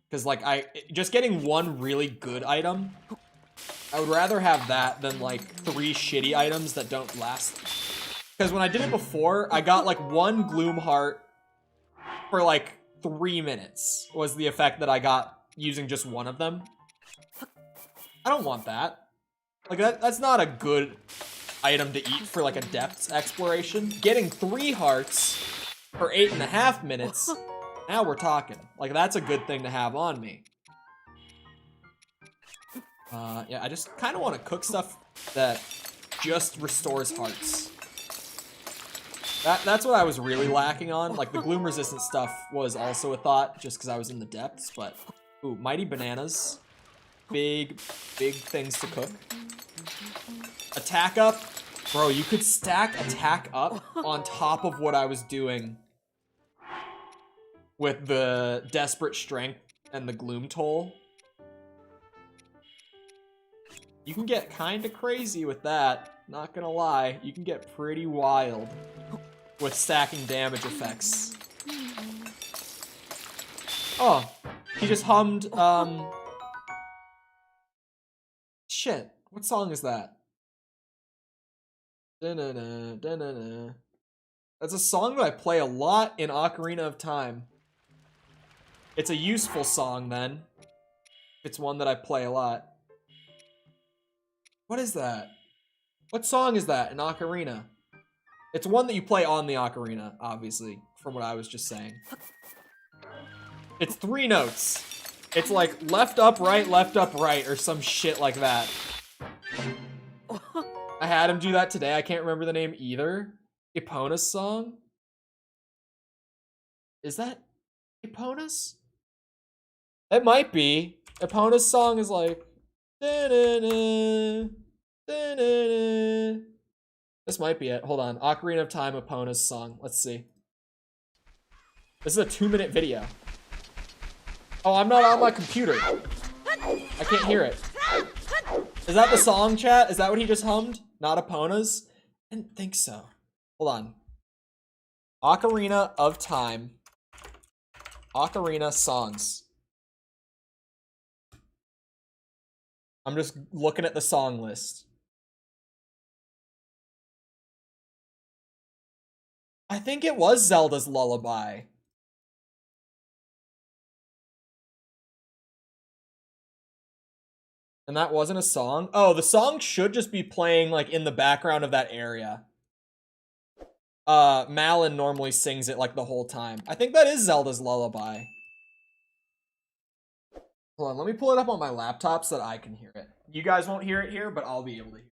S1: Because, like, just getting one really good item, I would rather have that than, like, 3 shitty items that don't last. Because when I did it before, I got, like, 1 gloom heart for, like, 3 minutes was the effect that I got using just one of them. I don't want that. Like, that's not a good item to eat for, like, a depths exploration. Getting 3 hearts for 8.5 minutes, now we're talking. Like, that's a good thing to have on me. Yeah, I just kind of want to cook stuff that just restores hearts. That's what I was really lacking on. Like, the gloom resistant stuff was also a thought, just because I was in the depths, but... Ooh, mighty bananas. Big things to cook. Attack up. Bro, you could stack attack up on top of what I was doing with the desperate strength and the gloom toll. You can get kind of crazy with that. Not gonna lie, you can get pretty wild with stacking damage effects. Oh, he just hummed, shit, what song is that? Da-na-na, da-na-na. That's a song that I play a lot in Ocarina of Time. It's a useful song, then. It's one that I play a lot. What is that? What song is that in Ocarina? It's one that you play on the Ocarina, obviously, from what I was just saying. It's 3 notes. It's like left up, right, or some shit like that. I had him do that today. I can't remember the name either. Epona's song? Is that Epona's? It might be. Epona's song is like... Da-na-na, da-na-na. This might be it. Hold on. Ocarina of Time, Epona's song. Let's see. This is a 2-minute video. Oh, I'm not on my computer. I can't hear it. Is that the song, chat? Is that what he just hummed? Not Epona's? I didn't think so. Hold on. Ocarina of Time. Ocarina songs. I'm just looking at the song list. I think it was Zelda's Lullaby. And that wasn't a song? Oh, the song should just be playing, like, in the background of that area. Malin normally sings it, like, the whole time. I think that is Zelda's Lullaby. Hold on, let me pull it up on my laptop so that I can hear it. You guys won't hear it here, but I'll be able to hear it.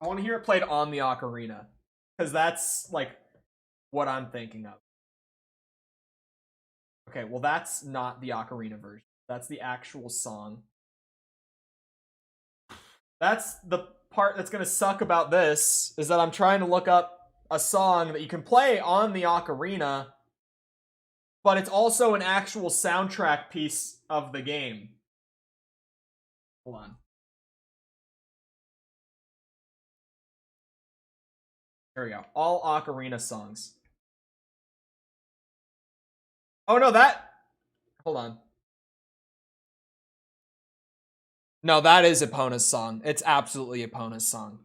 S1: I want to hear it played on the ocarina. Because that's, like, what I'm thinking of. Okay, well, that's not the ocarina version. That's the actual song. That's the part that's gonna suck about this, is that I'm trying to look up a song that you can play on the ocarina, but it's also an actual soundtrack piece of the game. Hold on. There we go. All ocarina songs. Oh no, that... Hold on. No, that is Epona's song. It's absolutely Epona's song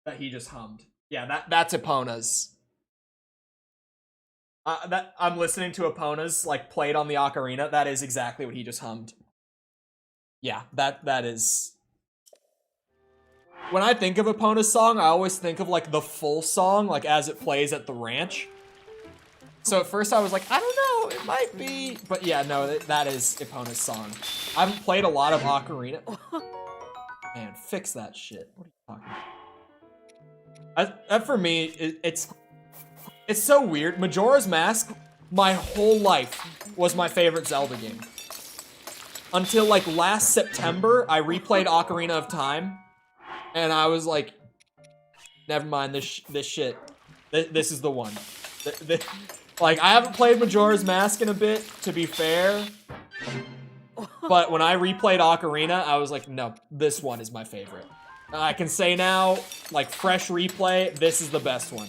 S1: that he just hummed. Yeah, that's Epona's. That I'm listening to Epona's, like, played on the ocarina. That is exactly what he just hummed. Yeah, that is... When I think of Epona's song, I always think of, like, the full song, like, as it plays at the ranch. So at first I was like, I don't know, it might be... But yeah, no, that is Epona's song. I haven't played a lot of ocarina... Man, fix that shit. What are you talking about? That for me, it's so weird. Majora's Mask, my whole life, was my favorite Zelda game. Until, like, last September, I replayed Ocarina of Time, and I was like, never mind, this shit. This is the one. Like, I haven't played Majora's Mask in a bit, to be fair. But when I replayed Ocarina, I was like, no, this one is my favorite. I can say now, like, fresh replay, this is the best one.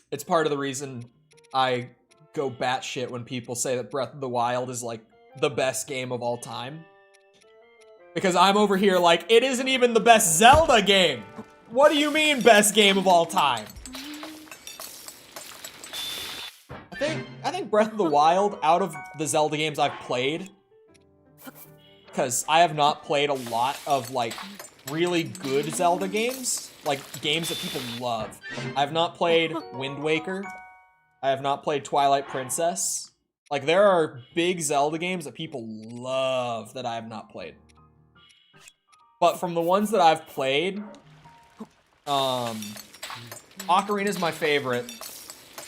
S1: It's part of the reason I go batshit when people say that Breath of the Wild is, like, the best game of all time. Because I'm over here like, it isn't even the best Zelda game! What do you mean, best game of all time? I think Breath of the Wild, out of the Zelda games I've played, because I have not played a lot of, like, really good Zelda games, like, games that people love. I have not played Wind Waker. I have not played Twilight Princess. Like, there are big Zelda games that people love that I have not played. But from the ones that I've played, Ocarina's my favorite.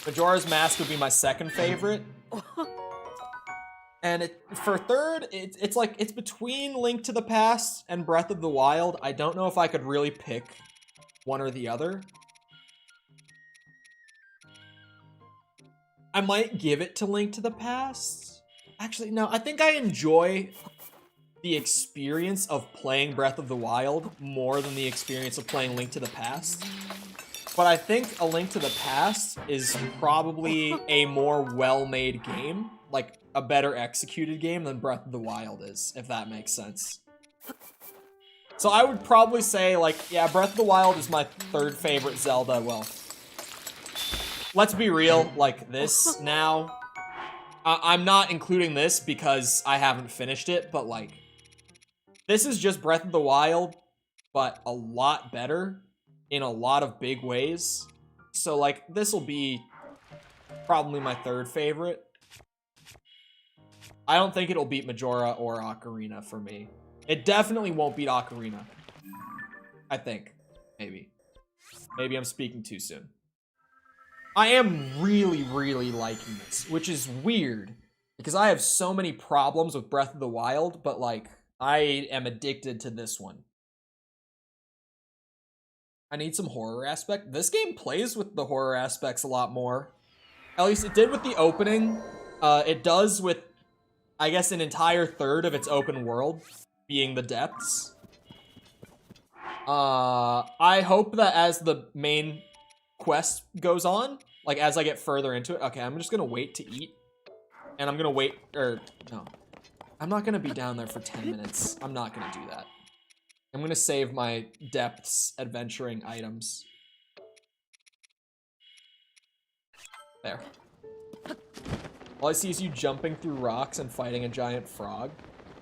S1: Majora's Mask would be my second favorite. And for third, it's like, it's between Link to the Past and Breath of the Wild. I don't know if I could really pick one or the other. I might give it to Link to the Past. Actually, no, I think I enjoy the experience of playing Breath of the Wild more than the experience of playing Link to the Past. But I think A Link to the Past is probably a more well-made game, like a better executed game than Breath of the Wild is, if that makes sense. So I would probably say, like, yeah, Breath of the Wild is my third favorite Zelda. Well, let's be real, like, this now. I'm not including this because I haven't finished it, but, like, this is just Breath of the Wild, but a lot better in a lot of big ways. So, like, this will be probably my third favorite. I don't think it'll beat Majora or Ocarina for me. It definitely won't beat Ocarina. I think. Maybe. Maybe I'm speaking too soon. I am really, really liking this, which is weird, because I have so many problems with Breath of the Wild, but, like, I am addicted to this one. I need some horror aspect. This game plays with the horror aspects a lot more. At least it did with the opening. It does with, I guess, an entire third of its open world being the depths. I hope that as the main quest goes on, like, as I get further into it. Okay, I'm just gonna wait to eat. And I'm gonna wait, no. I'm not gonna be down there for 10 minutes. I'm not gonna do that. I'm gonna save my depths adventuring items. There. All I see is you jumping through rocks and fighting a giant frog.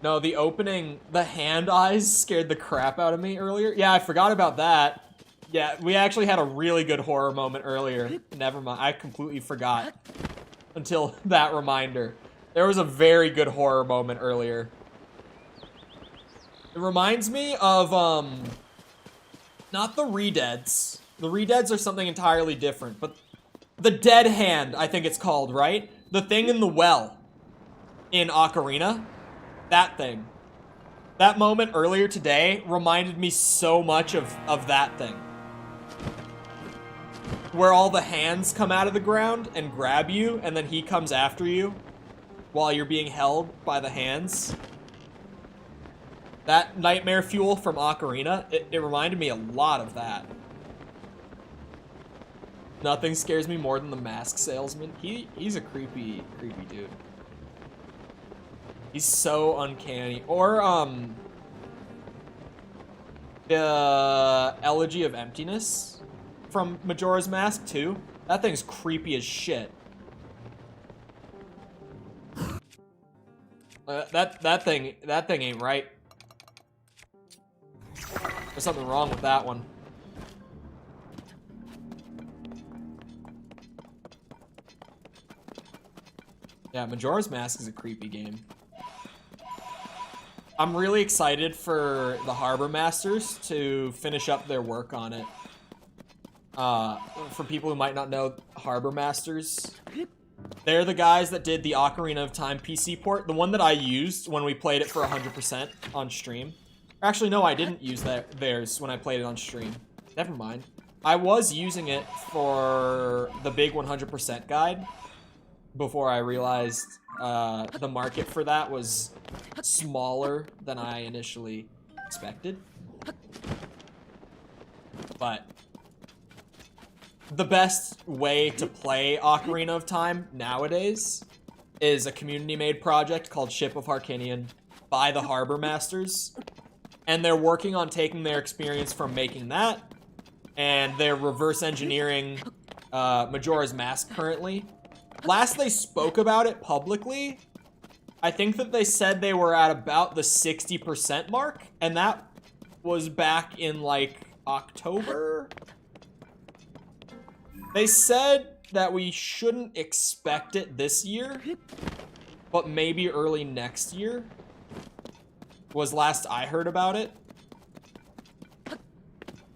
S1: No, the opening, the hand eyes scared the crap out of me earlier. Yeah, I forgot about that. Yeah, we actually had a really good horror moment earlier. Never mind, I completely forgot until that reminder. There was a very good horror moment earlier. It reminds me of, not the Redeads. The Redeads are something entirely different, but the dead hand, I think it's called, right? The thing in the well in Ocarina. That thing. That moment earlier today reminded me so much of that thing. Where all the hands come out of the ground and grab you, and then he comes after you while you're being held by the hands. That nightmare fuel from Ocarina, it reminded me a lot of that. Nothing scares me more than the mask salesman. He's a creepy dude. He's so uncanny. Or, the Elegy of Emptiness from Majora's Mask 2. That thing's creepy as shit. That thing ain't right. There's something wrong with that one. Yeah, Majora's Mask is a creepy game. I'm really excited for the Harbor Masters to finish up their work on it. For people who might not know, Harbor Masters, they're the guys that did the Ocarina of Time PC port, the one that I used when we played it for 100% on stream. Actually, no, I didn't use theirs when I played it on stream. Never mind. I was using it for the big 100% guide before I realized the market for that was smaller than I initially expected. But the best way to play Ocarina of Time nowadays is a community-made project called Ship of Harkinian by the Harbor Masters. And they're working on taking their experience from making that, and they're reverse engineering Majora's Mask currently. Last they spoke about it publicly, I think that they said they were at about the 60% mark, and that was back in, like, October? They said that we shouldn't expect it this year, but maybe early next year was last I heard about it.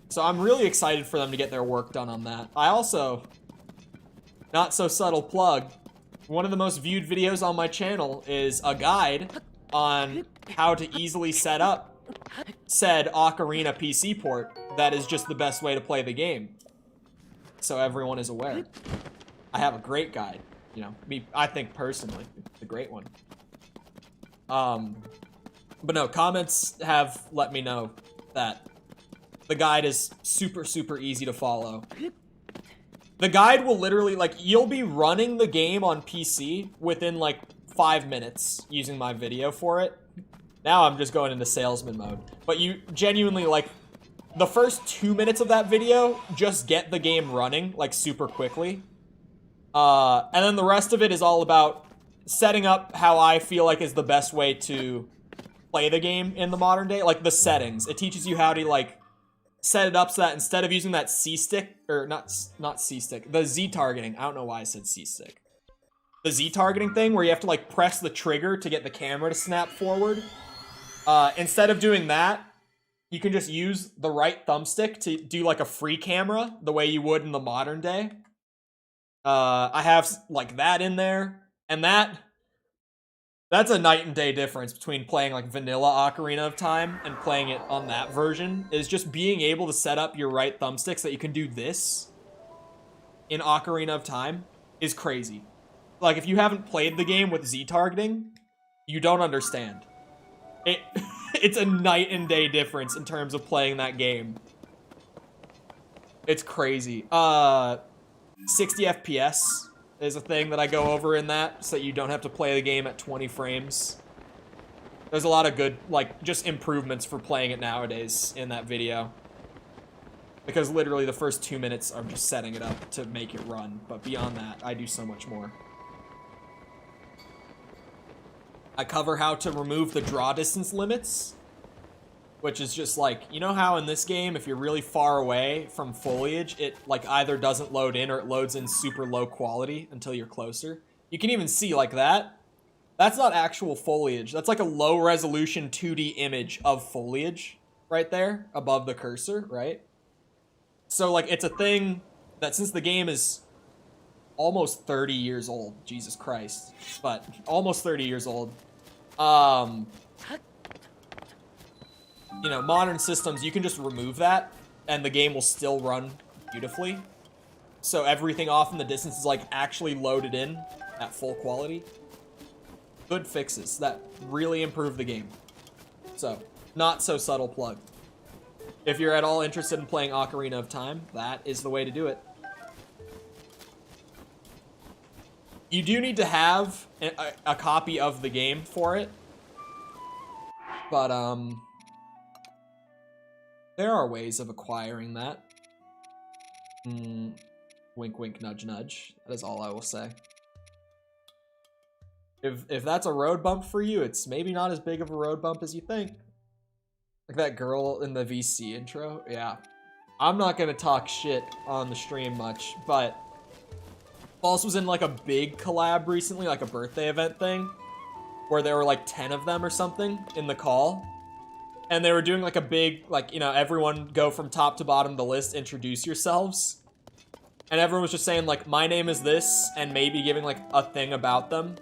S1: So I'm really excited for them to get their work done on that. I also, not so subtle plug, one of the most viewed videos on my channel is a guide on how to easily set up said Ocarina PC port that is just the best way to play the game. So everyone is aware. I have a great guide, you know, I think personally, it's a great one. But no, comments have let me know that the guide is super, super easy to follow. The guide will literally, like, you'll be running the game on PC within, like, 5 minutes using my video for it. Now I'm just going into salesman mode. But you genuinely, like, the first 2 minutes of that video, just get the game running, like, super quickly. And then the rest of it is all about setting up how I feel like is the best way to play the game in the modern day, like the settings. It teaches you how to, like, set it up so that instead of using that C-stick, or not C-stick, the Z-targeting, I don't know why I said C-stick. The Z-targeting thing where you have to, like, press the trigger to get the camera to snap forward. Instead of doing that, you can just use the right thumbstick to do, like, a free camera the way you would in the modern day. I have, like, that in there, and that's a night and day difference between playing, like, vanilla Ocarina of Time and playing it on that version, is just being able to set up your right thumbstick so that you can do this in Ocarina of Time is crazy. Like, if you haven't played the game with Z-targeting, you don't understand. It's a night and day difference in terms of playing that game. It's crazy. 60 FPS is a thing that I go over in that, so that you don't have to play the game at 20 frames. There's a lot of good, like, just improvements for playing it nowadays in that video. Because literally the first 2 minutes are just setting it up to make it run. But beyond that, I do so much more. I cover how to remove the draw distance limits. Which is just like, you know how in this game, if you're really far away from foliage, it like either doesn't load in or it loads in super low quality until you're closer. You can even see like that. That's not actual foliage. That's like a low resolution 2D image of foliage right there above the cursor, right? So like it's a thing that since the game is almost 30 years old, Jesus Christ, but almost 30 years old, you know, modern systems, you can just remove that and the game will still run beautifully. So everything off in the distance is like actually loaded in at full quality. Good fixes that really improve the game. So, not so subtle plug. If you're at all interested in playing Ocarina of Time, that is the way to do it. You do need to have a copy of the game for it. But, there are ways of acquiring that. Wink, wink, nudge, nudge. That is all I will say. If that's a road bump for you, it's maybe not as big of a road bump as you think. Like that girl in the VC intro. Yeah. I'm not gonna talk shit on the stream much, but False was in like a big collab recently, like a birthday event thing, where there were like 10 of them or something in the call. And they were doing like a big, like, you know, everyone go from top to bottom of the list, introduce yourselves. And everyone was just saying like, my name is this, and maybe giving like a thing about them.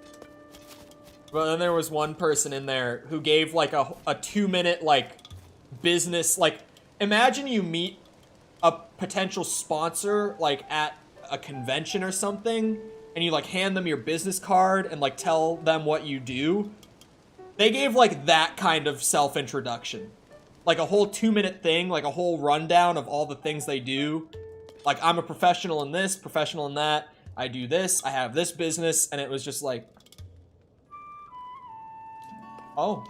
S1: But then there was one person in there who gave like a 2-minute like business, like imagine you meet a potential sponsor like at a convention or something and you like hand them your business card and like tell them what you do. They gave like that kind of self-introduction. Like a whole 2-minute thing, like a whole rundown of all the things they do. Like I'm a professional in this, professional in that. I do this, I have this business, and it was just like, oh.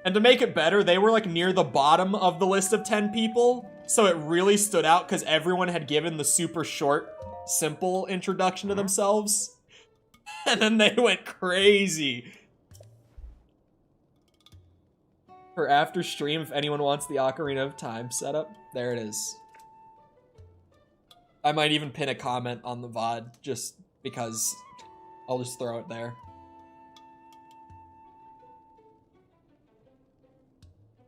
S1: And to make it better, they were like near the bottom of the list of 10 people. So it really stood out because everyone had given the super short, simple introduction to themselves. And then they went crazy. For after stream, if anyone wants the Ocarina of Time setup, there it is. I might even pin a comment on the VOD just because I'll just throw it there.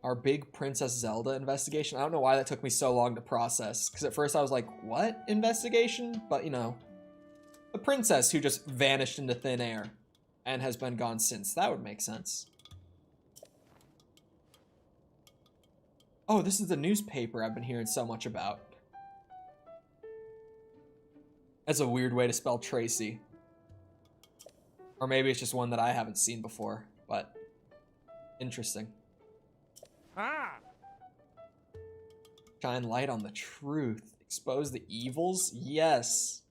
S1: Our big Princess Zelda investigation. I don't know why that took me so long to process. Because at first I was like, what investigation? But, you know, the princess who just vanished into thin air and has been gone since. That would make sense. Oh, this is the newspaper I've been hearing so much about. That's a weird way to spell Tracy. Or maybe it's just one that I haven't seen before, but interesting. Shine light on the truth. Expose the evils? Yes.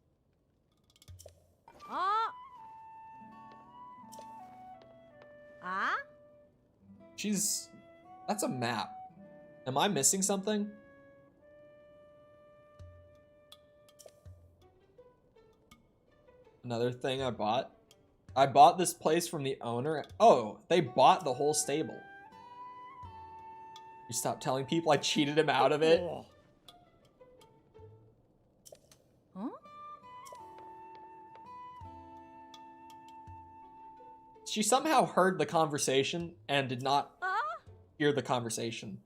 S1: That's a map. Am I missing something? Another thing I bought. I bought this place from the owner. Oh, they bought the whole stable. You stop telling people I cheated him out of it.
S2: Huh?
S1: She somehow heard the conversation and did not hear the conversation.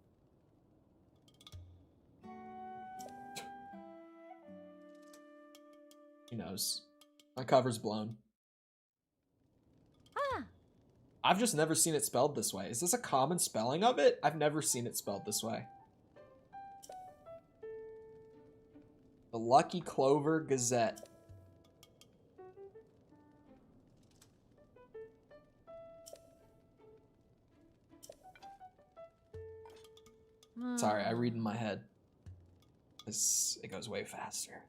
S1: Who knows? My cover's blown. I've just never seen it spelled this way. Is this a common spelling of it? I've never seen it spelled this way. The Lucky Clover Gazette. Sorry, I read in my head. It goes way faster.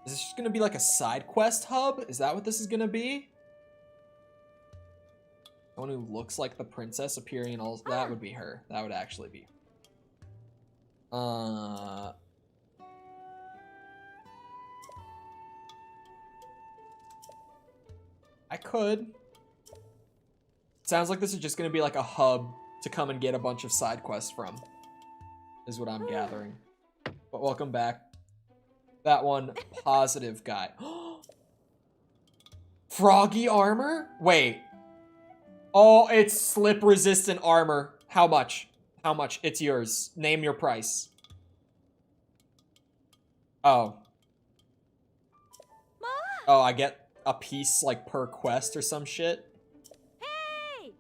S1: Is this just gonna be like a side quest hub? Is that what this is gonna be? Someone who looks like the princess appearing in all that would be her. That would actually be. I could. Sounds like this is just gonna be like a hub to come and get a bunch of side quests from. Is what I'm gathering. But welcome back. That one positive guy. Froggy armor? Wait. Oh, it's slip resistant armor. How much? How much? It's yours. Name your price. Oh. Oh, I get a piece like per quest or some shit.
S4: Hey!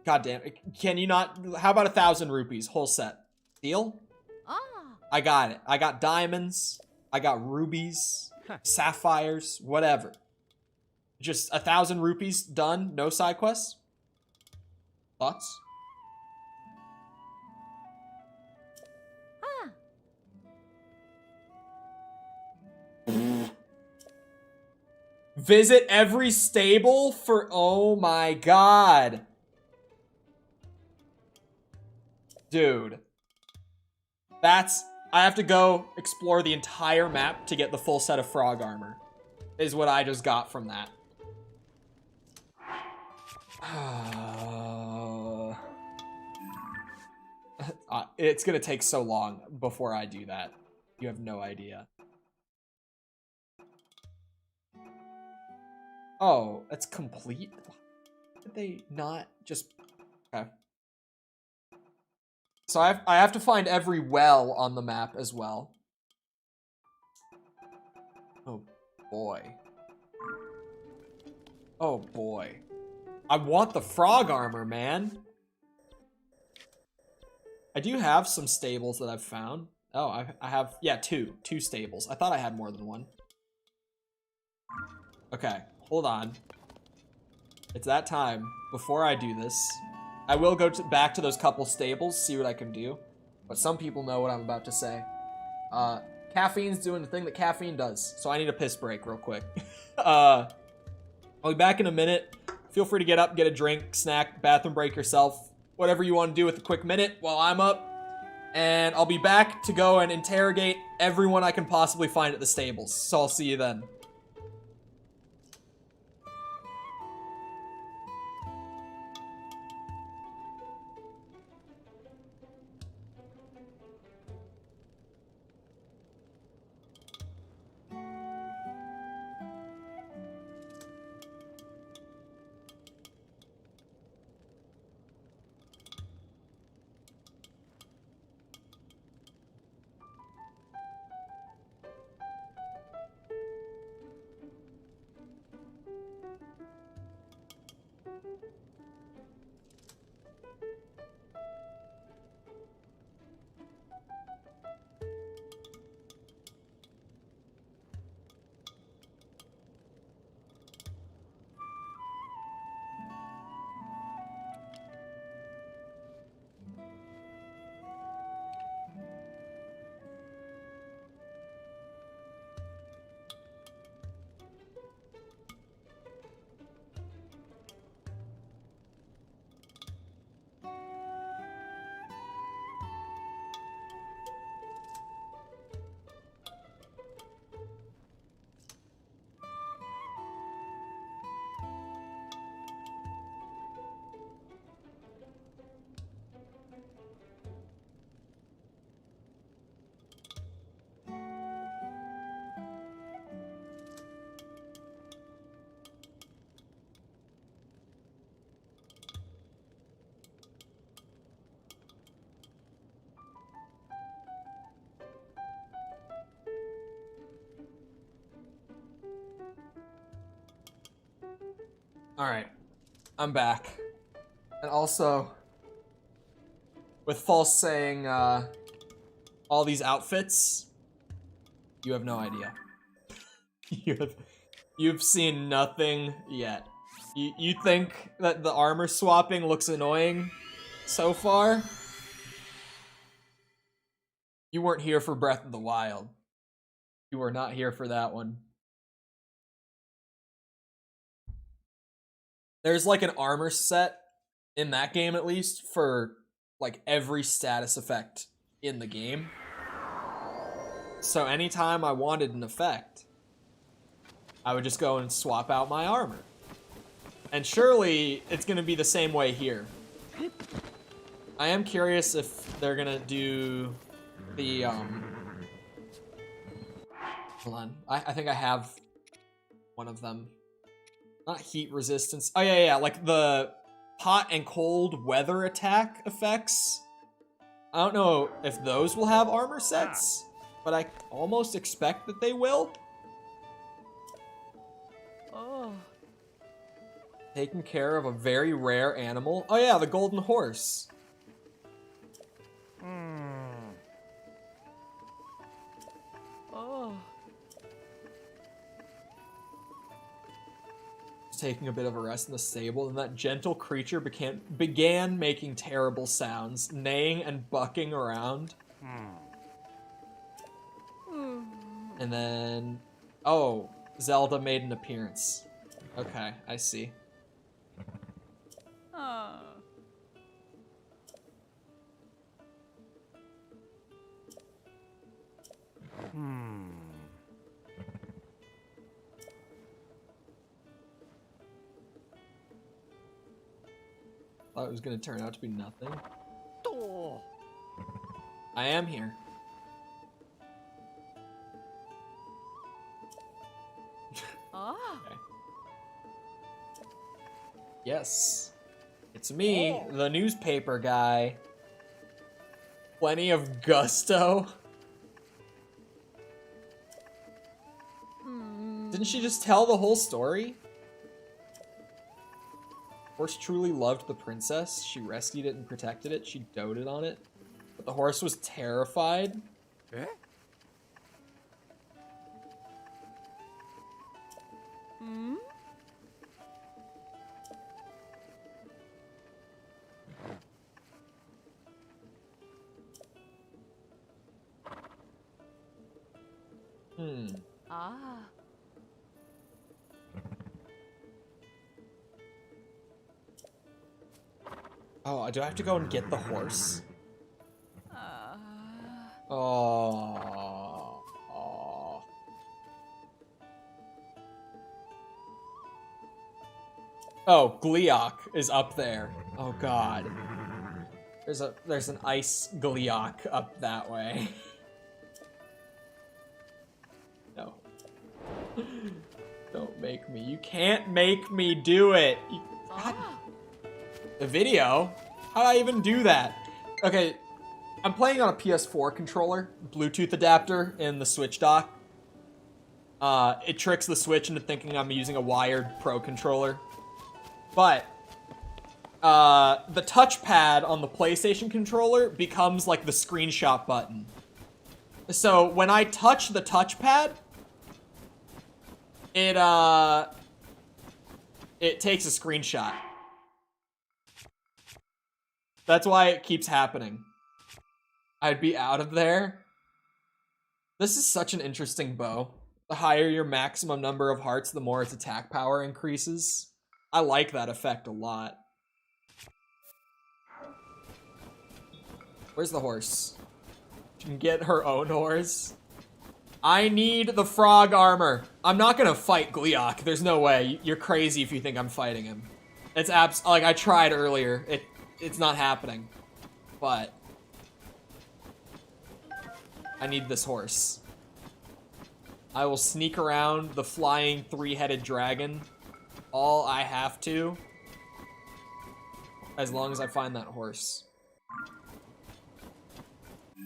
S1: God damn it. Can you not? How about 1,000 rupees? Whole set. Deal?
S4: Ah.
S1: I got it. I got diamonds. I got rubies. Sapphires. Whatever. Just 1,000 rupees. Done. No side quests. Thoughts? Visit every stable for... Oh my god. Dude. That's... I have to go explore the entire map to get the full set of frog armor. Is what I just got from that. It's gonna take so long before I do that. You have no idea. Oh, that's complete? Why did they not just... Okay. So I have to find every well on the map as well. Oh, boy. Oh, boy. I want the frog armor, man. I do have some stables that I've found. Oh, I have... Yeah, two. Two stables. I thought I had more than one. Okay. Hold on. It's that time. Before I do this, I will go back to those couple stables, see what I can do. But some people know what I'm about to say. Caffeine's doing the thing that caffeine does, so I need a piss break real quick. I'll be back in a minute. Feel free to get up, get a drink, snack, bathroom break yourself. Whatever you want to do with a quick minute while I'm up. And I'll be back to go and interrogate everyone I can possibly find at the stables. So I'll see you then. Alright, I'm back. And also, with False saying, all these outfits, you have no idea. You've seen nothing yet. You think that the armor swapping looks annoying so far? You weren't here for Breath of the Wild. You were not here for that one. There's like an armor set in that game, at least, for like every status effect in the game. So anytime I wanted an effect, I would just go and swap out my armor. And surely it's going to be the same way here. I am curious if they're going to do the, hold on. I think I have one of them. Not heat resistance. Oh, yeah, like the hot and cold weather attack effects. I don't know if those will have armor sets, but I almost expect that they will.
S2: Oh.
S1: Taking care of a very rare animal. Oh yeah, the golden horse.
S2: Oh.
S1: Taking a bit of a rest in the stable, and that gentle creature began making terrible sounds, neighing and bucking around. And then, oh, Zelda made an appearance. Okay, I see.
S2: Oh.
S1: Thought it was gonna turn out to be nothing. I am here.
S2: Ah.
S1: Okay. Yes. It's me, the newspaper guy. Plenty of gusto. Didn't she just tell the whole story? Horse truly loved the princess. She rescued it and protected it. She doted on it. But the horse was terrified.
S4: Eh?
S2: Ah.
S1: Oh, do I have to go and get the horse?
S2: Ah.
S1: Oh. Oh. Oh, Gleeok is up there. Oh god. There's an ice Gleeok up that way. No. Don't make me. You can't make me do it. God. The video? How do I even do that? Okay, I'm playing on a PS4 controller, Bluetooth adapter in the Switch dock. It tricks the Switch into thinking I'm using a wired Pro controller. But the touchpad on the PlayStation controller becomes like the screenshot button. So when I touch the touchpad, it takes a screenshot. That's why it keeps happening. I'd be out of there. This is such an interesting bow. The higher your maximum number of hearts, the more its attack power increases. I like that effect a lot. Where's the horse? She can get her own horse. I need the frog armor. I'm not gonna fight Gleeok. There's no way. You're crazy if you think I'm fighting him. It's like I tried earlier. It's not happening. But I need this horse. I will sneak around the flying three-headed dragon all I have to, as long as I find that horse.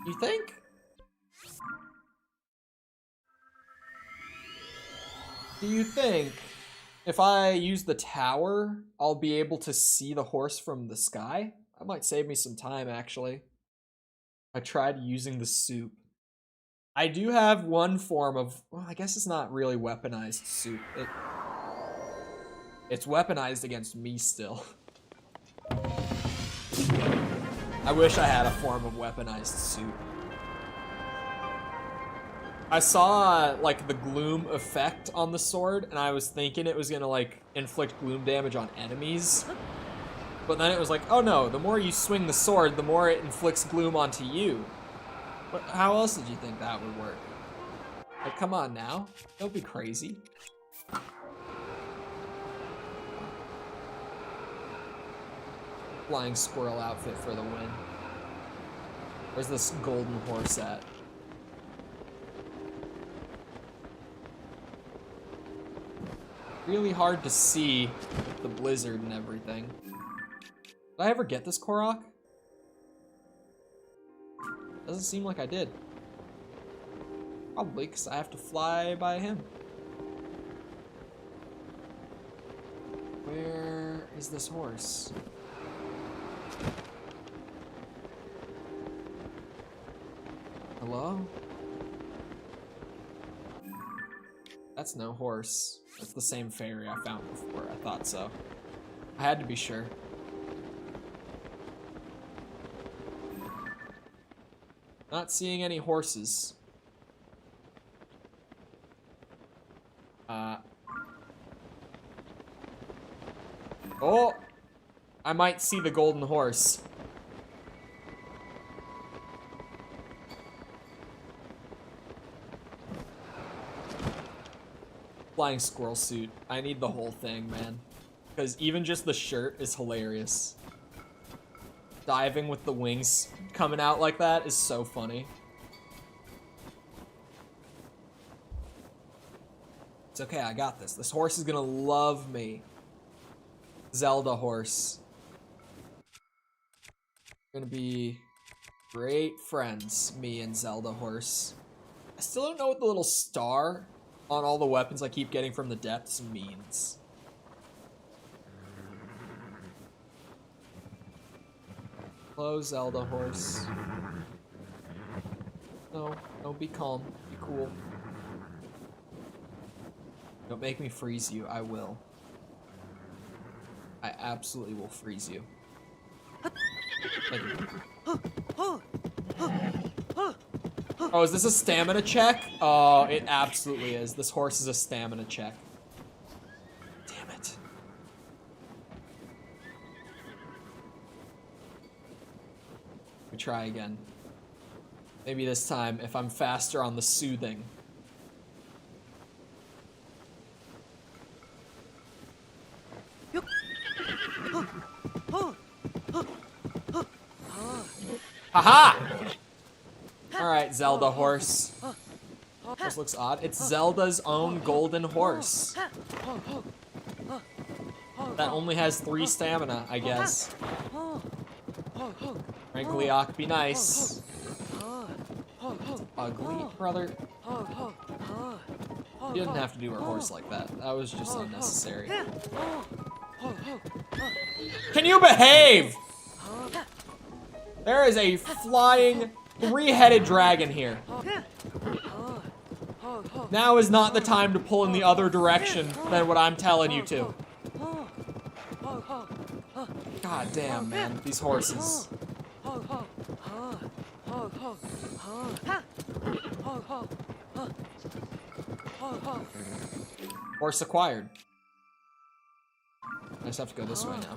S1: You think? Do you think if I use the tower, I'll be able to see the horse from the sky? That might save me some time, actually. I tried using the soup. I do have one form of, well, I guess it's not really weaponized soup. It's weaponized against me still. I wish I had a form of weaponized soup. I saw like the gloom effect on the sword, and I was thinking it was gonna like inflict gloom damage on enemies. But then it was like, oh no, the more you swing the sword, the more it inflicts gloom onto you. But how else did you think that would work? Like, come on now. Don't be crazy. Flying squirrel outfit for the win. Where's this golden horse at? Really hard to see with the blizzard and everything. Did I ever get this Korok? Doesn't seem like I did. Probably because I have to fly by him. Where is this horse? Hello? That's no horse. That's the same fairy I found before. I thought so. I had to be sure. Not seeing any horses. Oh! I might see the golden horse. Flying squirrel suit. I need the whole thing, man. Because even just the shirt is hilarious. Diving with the wings coming out like that is so funny. It's okay, I got this. This horse is gonna love me. Zelda horse. Gonna be great friends, me and Zelda horse. I still don't know what the little star on all the weapons I keep getting from the depths means. Hello, Zelda horse. No, don't be calm. Be cool. Don't make me freeze you. I will. I absolutely will freeze you. Thank you. Oh, is this a stamina check? Oh, it absolutely is. This horse is a stamina check. Damn it. We try again. Maybe this time, if I'm faster on the soothing. Haha! Alright, Zelda horse. This looks odd. It's Zelda's own golden horse. That only has 3 stamina, I guess. Frankly, Ock, be nice. Ugly, brother. You didn't have to do her horse like that. That was just unnecessary. Can you behave? There is a flying 3-headed dragon here. Now is not the time to pull in the other direction than what I'm telling you to. God damn, man. These horses. Horse acquired. I just have to go this way now.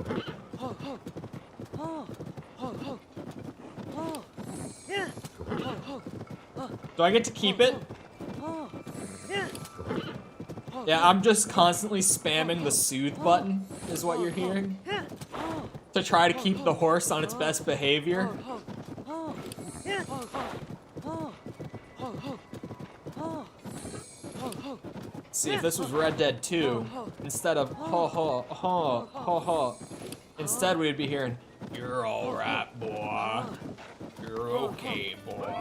S1: Do I get to keep it? Yeah, I'm just constantly spamming the soothe button, is what you're hearing. To try to keep the horse on its best behavior. See, if this was Red Dead 2, instead of ho ho ho ho ho, instead we'd be hearing, "You're alright, boy. You're okay, boy."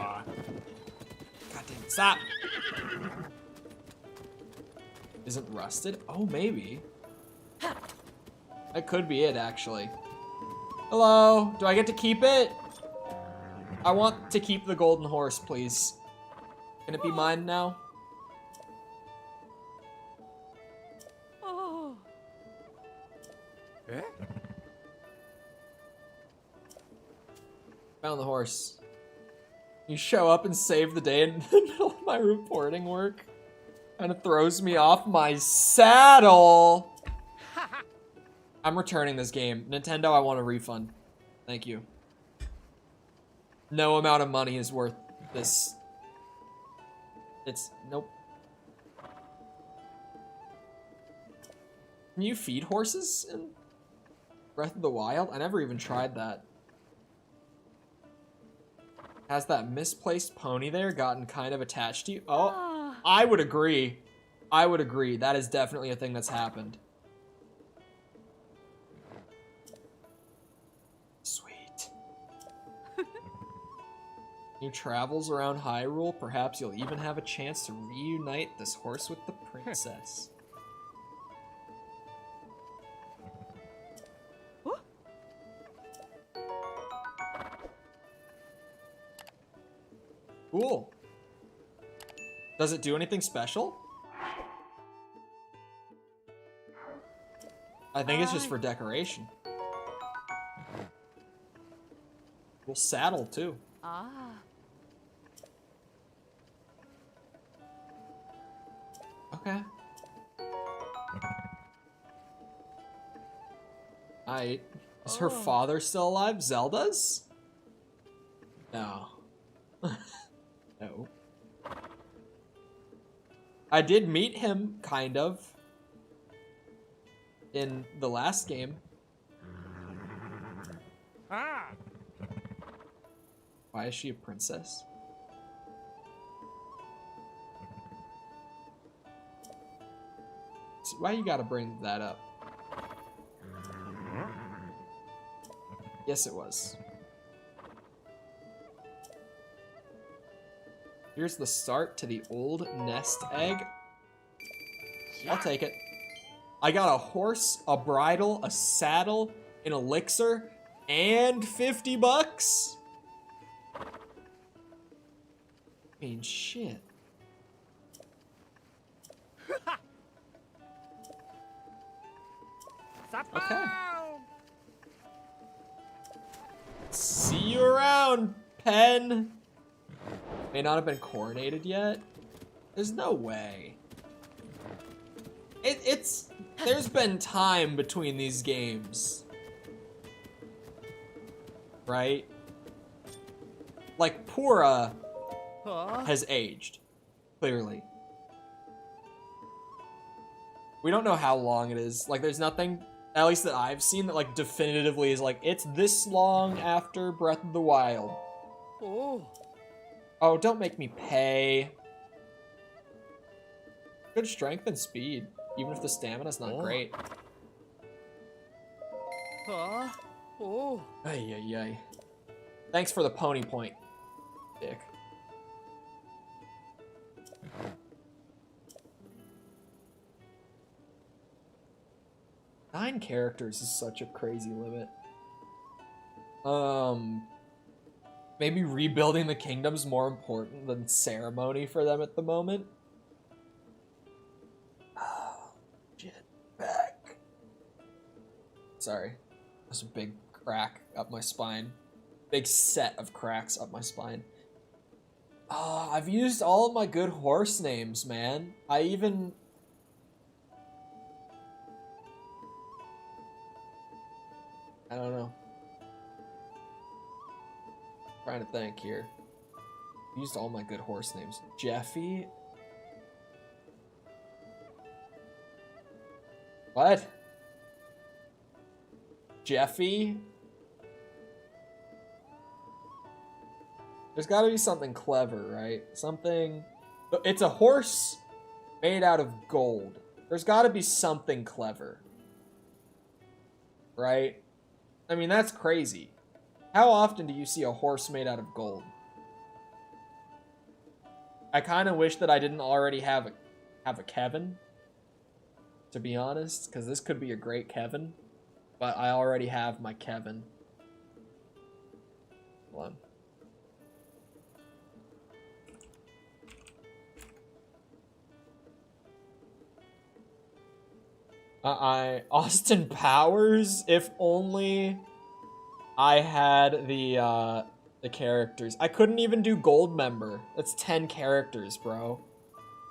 S1: God damn it, stop! Is it rusted? Oh, maybe. That could be it, actually. Hello? Do I get to keep it? I want to keep the golden horse, please. Can it be mine now?
S4: Eh?
S1: Found the horse. You show up and save the day in the middle of my reporting work. Kind of throws me off my saddle. I'm returning this game. Nintendo, I want a refund. Thank you. No amount of money is worth this. It's... Nope. Can you feed horses in Breath of the Wild? I never even tried that. Has that misplaced pony there gotten kind of attached to you? Oh, I would agree. I would agree. That is definitely a thing that's happened. Sweet. New travels around Hyrule. Perhaps you'll even have a chance to reunite this horse with the princess. Cool. Does it do anything special? I think it's just for decoration. Cool saddle too. Okay. Is her father still alive? Zelda's? No. No. I did meet him, kind of, in the last game. Why is she a princess? Why you gotta bring that up? Yes, it was. Here's the start to the old nest egg. I'll take it. I got a horse, a bridle, a saddle, an elixir, and 50 bucks. I mean, shit. Okay. See you around, Pen. May not have been coronated yet. There's no way. There's been time between these games. Right? Like, Pura has aged. Clearly. We don't know how long it is. Like, there's nothing, at least that I've seen, that, like, definitively is like, it's this long after Breath of the Wild. Oh, don't make me pay. Good strength and speed, even if the stamina's not great. Ay, ay, ay. Thanks for the pony point, dick. Nine characters is such a crazy limit. Maybe rebuilding the kingdom's more important than ceremony for them at the moment. Oh, shit. Back. Sorry. There's a big crack up my spine. Big set of cracks up my spine. Oh, I've used all of my good horse names, man. I don't know. Trying to think here. Used all my good horse names. Jeffy. What? Jeffy? There's gotta be something clever, right? Something... It's a horse made out of gold. There's gotta be something clever. Right? I mean, that's crazy. How often do you see a horse made out of gold? I kind of wish that I didn't already have a Kevin, to be honest, because this could be a great Kevin, but I already have my Kevin. Hold on. Austin Powers, if only I had the the characters. I couldn't even do gold member. That's 10 characters, bro.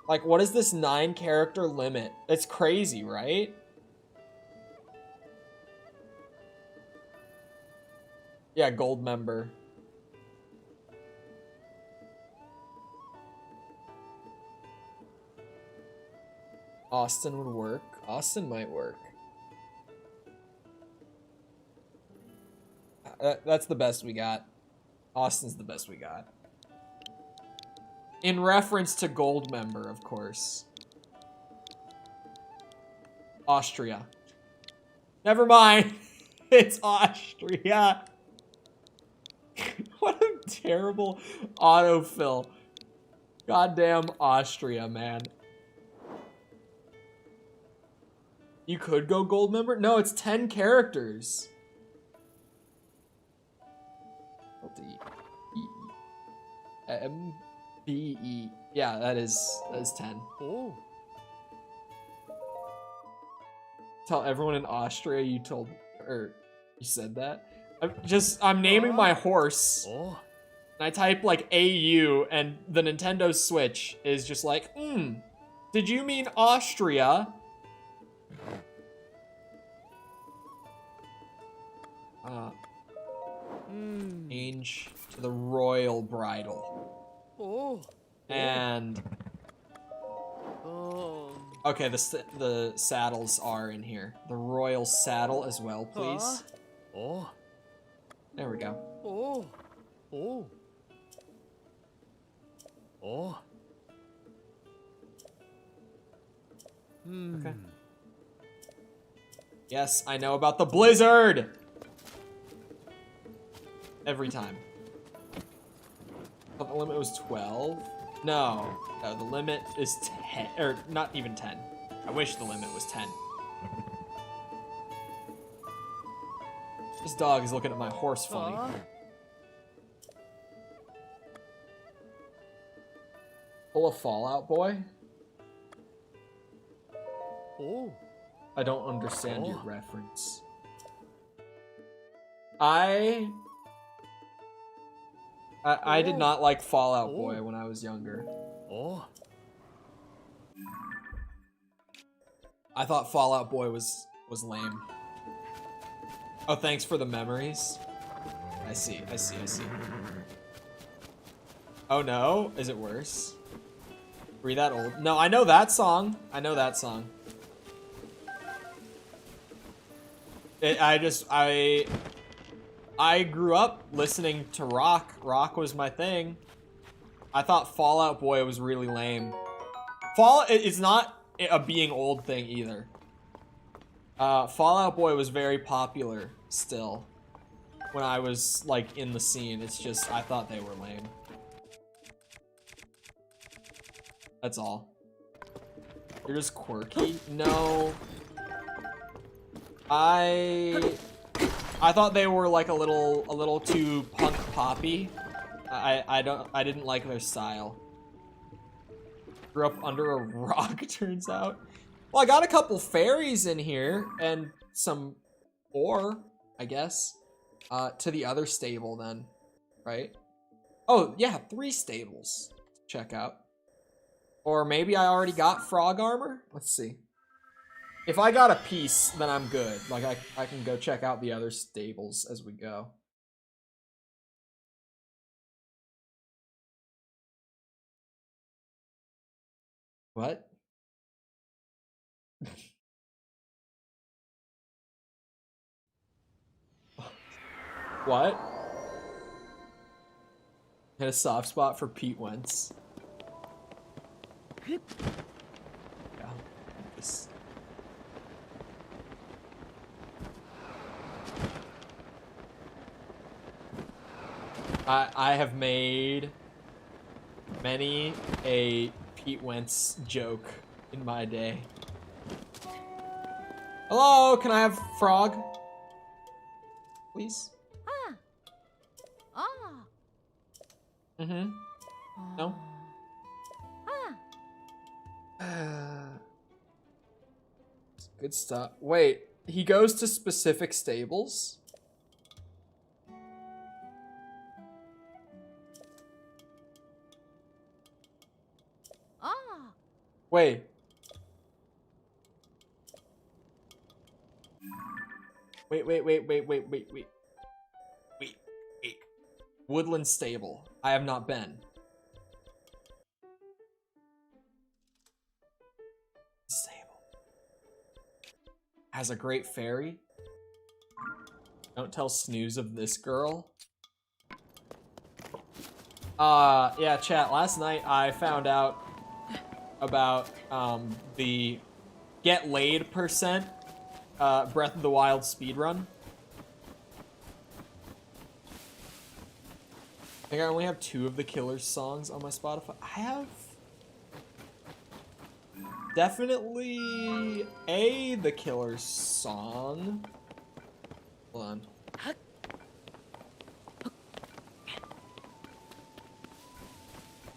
S1: Like, what is this 9 character limit? It's crazy, right? Yeah, gold member. Austin would work. Austin might work. That's the best we got. Austin's the best we got. In reference to gold member, of course. Austria. Never mind. It's Austria. What a terrible autofill. Goddamn Austria, man. You could go gold member? No, it's 10 characters. M-B-E. Yeah, that is 10.
S4: Oh.
S1: Tell everyone in Austria you said that. I'm naming my horse.
S4: Oh.
S1: And I type like AU and the Nintendo Switch is just like, did you mean Austria? Change to the royal bridle.
S4: Oh.
S1: And
S4: Oh.
S1: okay, the saddles are in here. The royal saddle as well, please.
S4: Oh.
S1: There we go.
S4: Oh. Oh. Oh.
S1: Okay. Yes, I know about the blizzard. Every time. But the limit was 12. No, the limit is 10, or not even 10. I wish the limit was 10. This dog is looking at my horse funny. Full of Fallout Boy?
S4: Oh.
S1: I don't understand your reference. I did not like Fallout Boy when I was younger.
S4: Oh.
S1: I thought Fallout Boy was lame. Oh, thanks for the memories. I see. Oh no, is it worse? Were you that old? No, I know that song. I grew up listening to rock. Rock was my thing. I thought Fallout Boy was really lame. It's not a being old thing either. Fallout Boy was very popular still when I was like in the scene. It's just I thought they were lame. That's all. You're just quirky? No. I thought they were like a little too punk poppy. I didn't like their style. Grew up under a rock, turns out. Well, I got a couple fairies in here and some ore, I guess. To the other stable then, right? Oh yeah, 3 stables. Check out. Or maybe I already got frog armor? Let's see. If I got a piece, then I'm good. Like, I can go check out the other stables as we go. What? What? Had a soft spot for Pete Wentz. Yeah. This. I have made many a Pete Wentz joke in my day. Hello, can I have frog? Please? Mm-hmm. No? Good stuff. Wait, he goes to specific stables? Wait. Wait. Woodland Stable. I have not been. Stable. Has a great fairy. Don't tell Snooze of this girl. Yeah, chat, last night I found out about, the get laid percent, Breath of the Wild speedrun. I think I only have 2 of the Killer's songs on my Spotify. I have definitely the Killer's song. Hold on.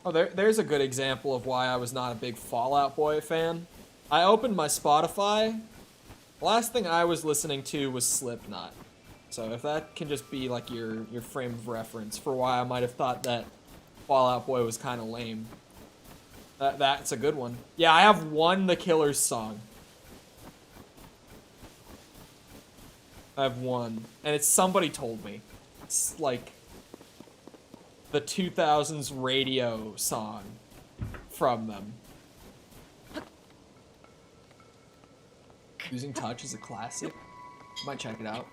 S1: Oh, there's a good example of why I was not a big Fall Out Boy fan. I opened my Spotify. The last thing I was listening to was Slipknot. So if that can just be like your frame of reference for why I might have thought that Fall Out Boy was kind of lame. That's a good one. Yeah, I have one The Killer's song. I have one. And it's Somebody Told Me. It's like the 2000s radio song from them. Using Touch is a classic. Might check it out.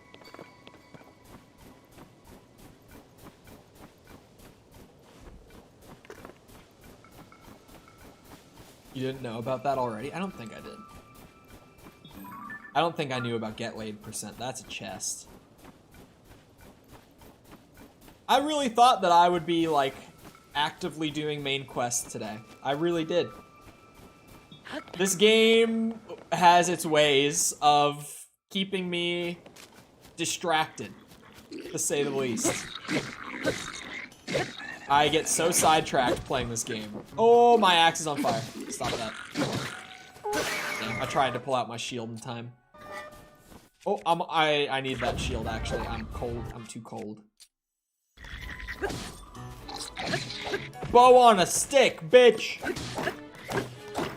S1: You didn't know about that already? I don't think I did. I don't think I knew about Get Laid percent. That's a chest. I really thought that I would be, like, actively doing main quests today. I really did. This game has its ways of keeping me distracted, to say the least. I get so sidetracked playing this game. Oh, my axe is on fire. Stop that. Dang, I tried to pull out my shield in time. Oh, I need that shield, actually. I'm cold. I'm too cold. Bow on a stick, bitch!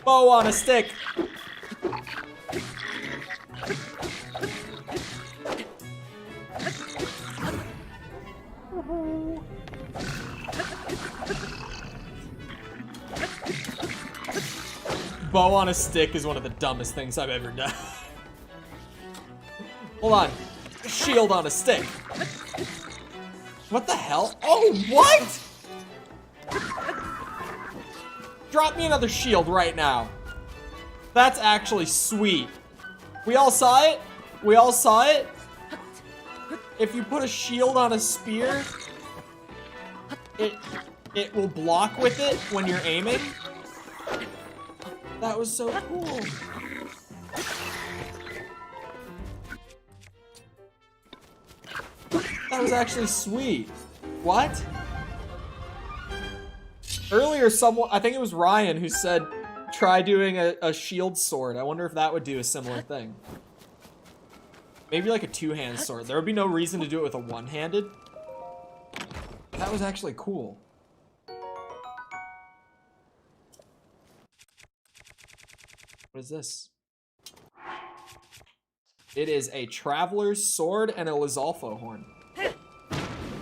S1: Bow on a stick! Bow on a stick is one of the dumbest things I've ever done. Hold on. Shield on a stick. What the hell? Oh, what? Drop me another shield right now. That's actually sweet. We all saw it? We all saw it? If you put a shield on a spear, it will block with it when you're aiming. That was so cool. That was actually sweet. What? Earlier, someone, I think it was Ryan, who said, try doing a shield sword. I wonder if that would do a similar thing. Maybe like a two-hand sword. There would be no reason to do it with a one-handed. That was actually cool. What is this? It is a traveler's sword and a Lizalfo horn.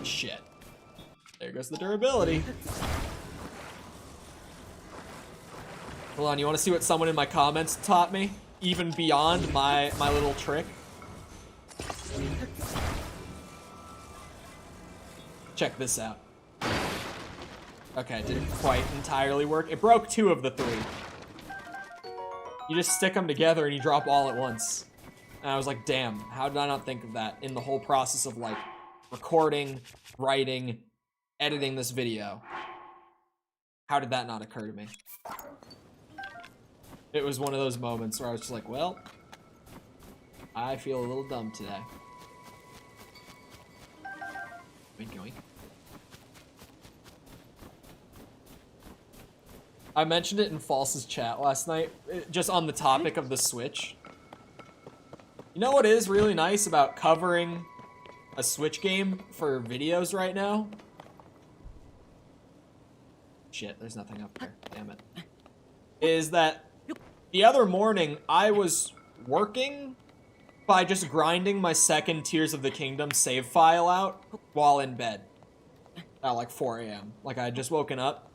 S1: Shit. There goes the durability. Hold on, you want to see what someone in my comments taught me? Even beyond my little trick? Check this out. Okay, it didn't quite entirely work. It broke 2 of the 3. You just stick them together and you drop all at once. And I was like, damn, how did I not think of that in the whole process of, like, recording, writing, editing this video? How did that not occur to me? It was one of those moments where I was just like, well, I feel a little dumb today. Yoink, yoink. I mentioned it in False's chat last night, just on the topic of the Switch. You know what is really nice about covering a Switch game for videos right now? Shit, there's nothing up there. Damn it. Is that the other morning, I was working by just grinding my second Tears of the Kingdom save file out while in bed at like 4 a.m. Like, I had just woken up.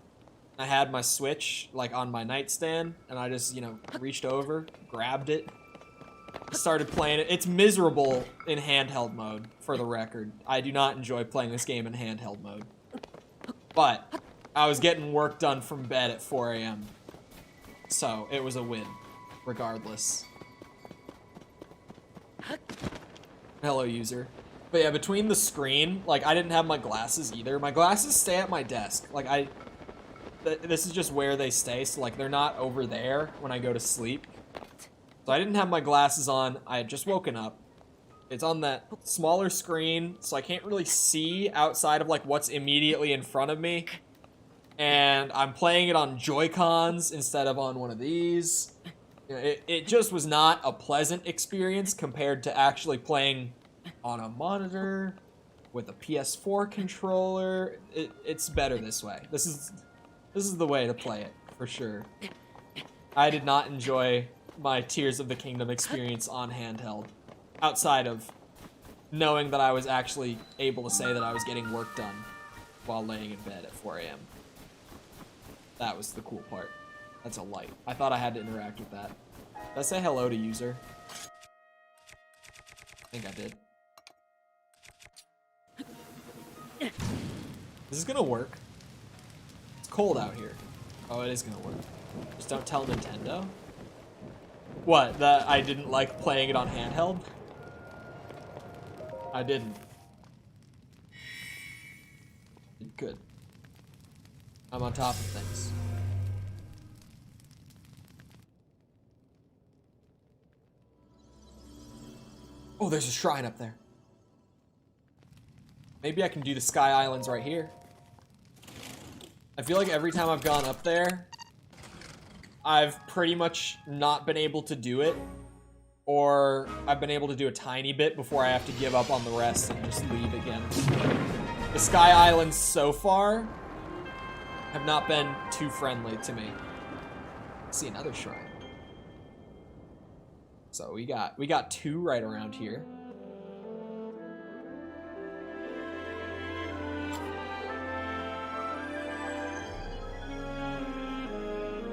S1: I had my Switch, like, on my nightstand, and I just, you know, reached over, grabbed it, started playing it. It's miserable in handheld mode, for the record. I do not enjoy playing this game in handheld mode. But I was getting work done from bed at 4 a.m. So it was a win, regardless. Hello, user. But yeah, between the screen, like, I didn't have my glasses either. My glasses stay at my desk. Like, this is just where they stay, so, like, they're not over there when I go to sleep. So I didn't have my glasses on. I had just woken up. It's on that smaller screen, so I can't really see outside of, like, what's immediately in front of me. And I'm playing it on Joy-Cons instead of on one of these. You know, it just was not a pleasant experience compared to actually playing on a monitor with a PS4 controller. It's better this way. This is the way to play it, for sure. I did not enjoy my Tears of the Kingdom experience on handheld, outside of knowing that I was actually able to say that I was getting work done while laying in bed at 4 a.m. That was the cool part. That's a light. I thought I had to interact with that. Did I say hello to user? I think I did. This is gonna work. It's cold out here. Oh, it is gonna work. Just don't tell Nintendo. What, that I didn't like playing it on handheld? I didn't. Good. I'm on top of things. Oh, there's a shrine up there. Maybe I can do the Sky Islands right here. I feel like every time I've gone up there, I've pretty much not been able to do it, or I've been able to do a tiny bit before I have to give up on the rest and just leave again. The Sky Islands so far have not been too friendly to me. Let's see another shrine. So we got two right around here.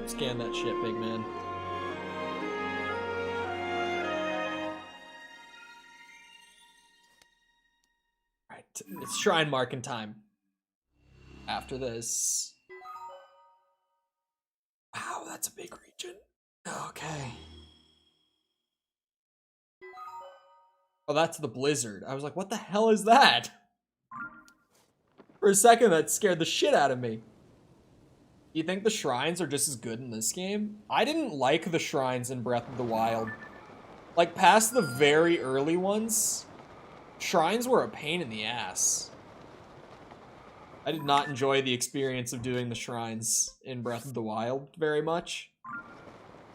S1: Scan that shit, big man. Alright, it's shrine marking time. After this. Wow, that's a big region. Okay. Oh, that's the blizzard. I was like, what the hell is that? For a second, that scared the shit out of me. You think the shrines are just as good in this game? I didn't like the shrines in Breath of the Wild. Like, past the very early ones, shrines were a pain in the ass. I did not enjoy the experience of doing the shrines in Breath of the Wild very much.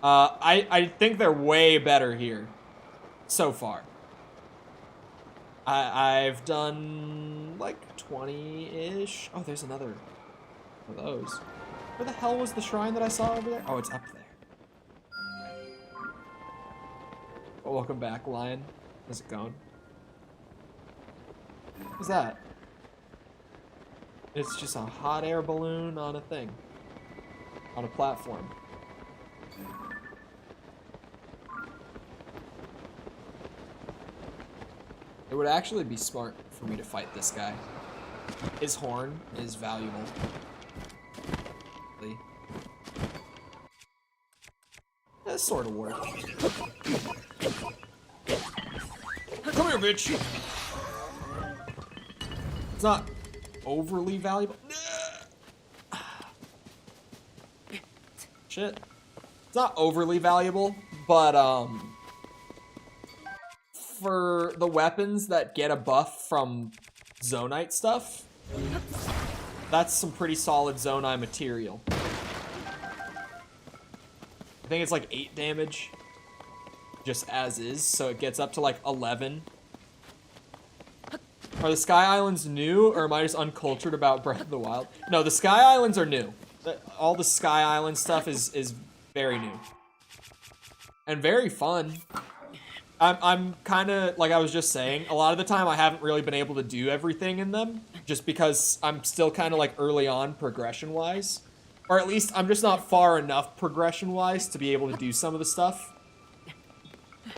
S1: I think they're way better here, so far. I've done, like, 20-ish. Oh, there's another of those. Where the hell was the shrine that I saw over there? Oh, it's up there. Oh, welcome back, Lion. How's it going? What's that? It's just a hot air balloon on a thing. On a platform. It would actually be smart for me to fight this guy. His horn is valuable. That sort of worked. Come here, bitch! It's not overly valuable. Shit. It's not overly valuable, but, for the weapons that get a buff from Zonite stuff, that's some pretty solid Zonai material. I think it's like 8 damage, just as is, so it gets up to like 11. Are the Sky Islands new, or am I just uncultured about Breath of the Wild? No, the Sky Islands are new. All the Sky Island stuff is very new. and very fun. I'm kind of, like I was just saying, a lot of the time I haven't really been able to do everything in them, just because I'm still kind of like early on progression-wise. Or at least I'm just not far enough progression-wise to be able to do some of the stuff.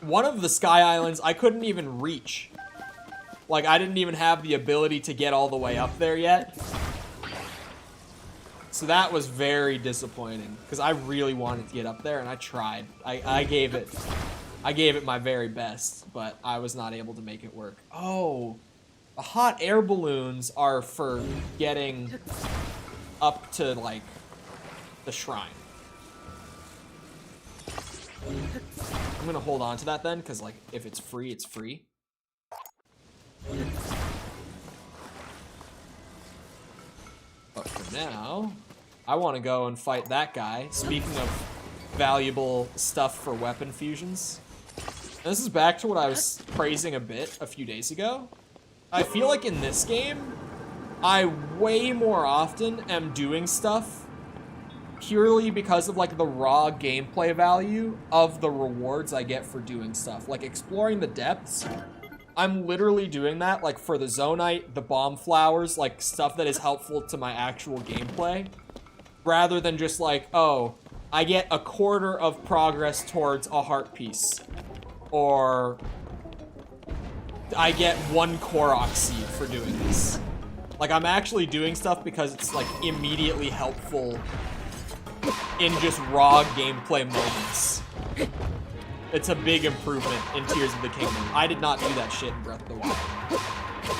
S1: One of the Sky Islands I couldn't even reach. Like, I didn't even have the ability to get all the way up there yet. So that was very disappointing, because I really wanted to get up there, and I tried. I gave it my very best, but I was not able to make it work. Oh, the hot air balloons are for getting up to, like, the shrine. I'm gonna hold on to that then, because, like, if it's free, it's free. But for now, I want to go and fight that guy. Speaking of valuable stuff for weapon fusions. And this is back to what I was praising a bit a few days ago. I feel like in this game, I way more often am doing stuff purely because of like the raw gameplay value of the rewards I get for doing stuff. Like exploring the depths, I'm literally doing that like for the Zonite, the bomb flowers, like stuff that is helpful to my actual gameplay, rather than just like, oh, I get a quarter of progress towards a heart piece, or I get 1 Korok seed for doing this. Like, I'm actually doing stuff because it's like immediately helpful in just raw gameplay moments. It's a big improvement in Tears of the Kingdom. I did not do that shit in Breath of the Wild.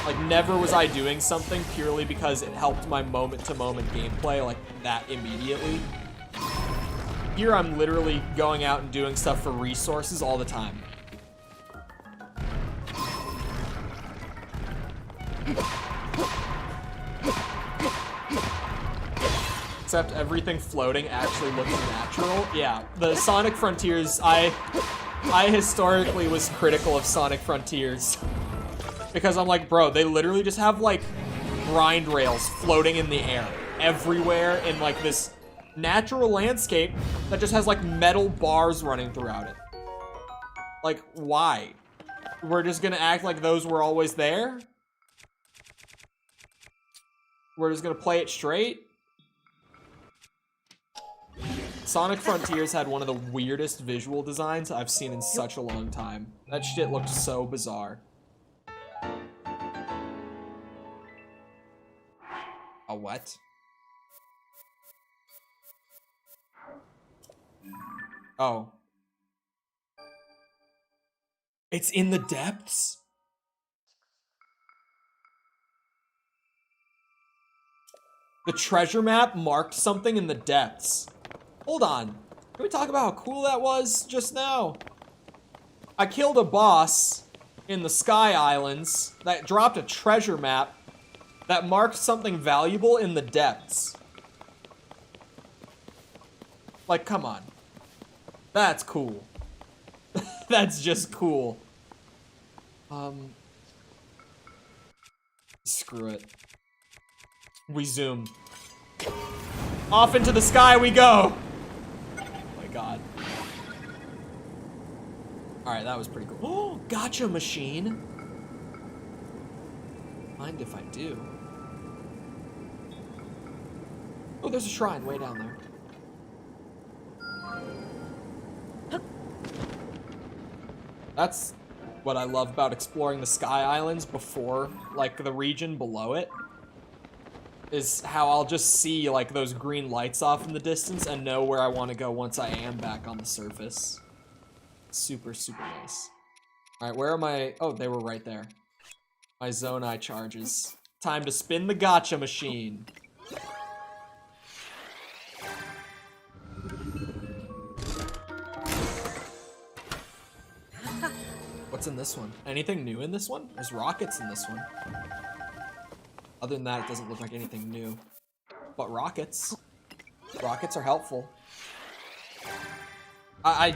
S1: Like, never was I doing something purely because it helped my moment-to-moment gameplay like that immediately. Here I'm literally going out and doing stuff for resources all the time. Except everything floating actually looks natural. Yeah, the Sonic Frontiers, I historically was critical of Sonic Frontiers. Because I'm like, bro, they literally just have like grind rails floating in the air everywhere in like this natural landscape that just has like metal bars running throughout it. Like, why? We're just gonna act like those were always there? We're just gonna play it straight? Sonic Frontiers had one of the weirdest visual designs I've seen in such a long time. That shit looked so bizarre. A what? Oh. It's in the depths? The treasure map marked something in the depths. Hold on. Can we talk about how cool that was just now? I killed a boss in the Sky Islands that dropped a treasure map that marked something valuable in the depths. Like, come on. That's cool. That's just cool. Screw it. We zoom. Off into the sky we go! Oh my god. Alright, that was pretty cool. Oh, gotcha machine! Mind if I do? Oh, there's a shrine way down there. That's what I love about exploring the Sky Islands before, like, the region below it. Is how I'll just see, like, those green lights off in the distance and know where I want to go once I am back on the surface. Super, super nice. Alright, where are my... Oh, they were right there. My Zonai charges. Time to spin the gotcha machine. What's in this one? Anything new in this one? There's rockets in this one. Other than that, it doesn't look like anything new. But rockets. Rockets are helpful. I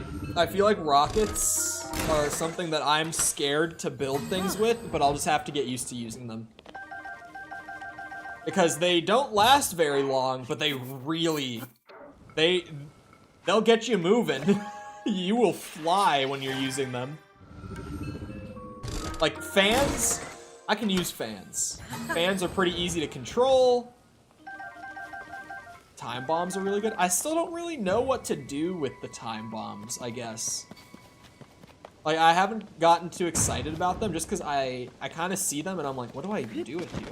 S1: feel like rockets are something that I'm scared to build things with, but I'll just have to get used to using them. Because they don't last very long, but they really... They'll get you moving. You will fly when you're using them. Like, fans, I can use fans. Fans are pretty easy to control. Time bombs are really good. I still don't really know what to do with the time bombs, I guess. Like, I haven't gotten too excited about them just because I kind of see them and I'm like, what do I even do with you?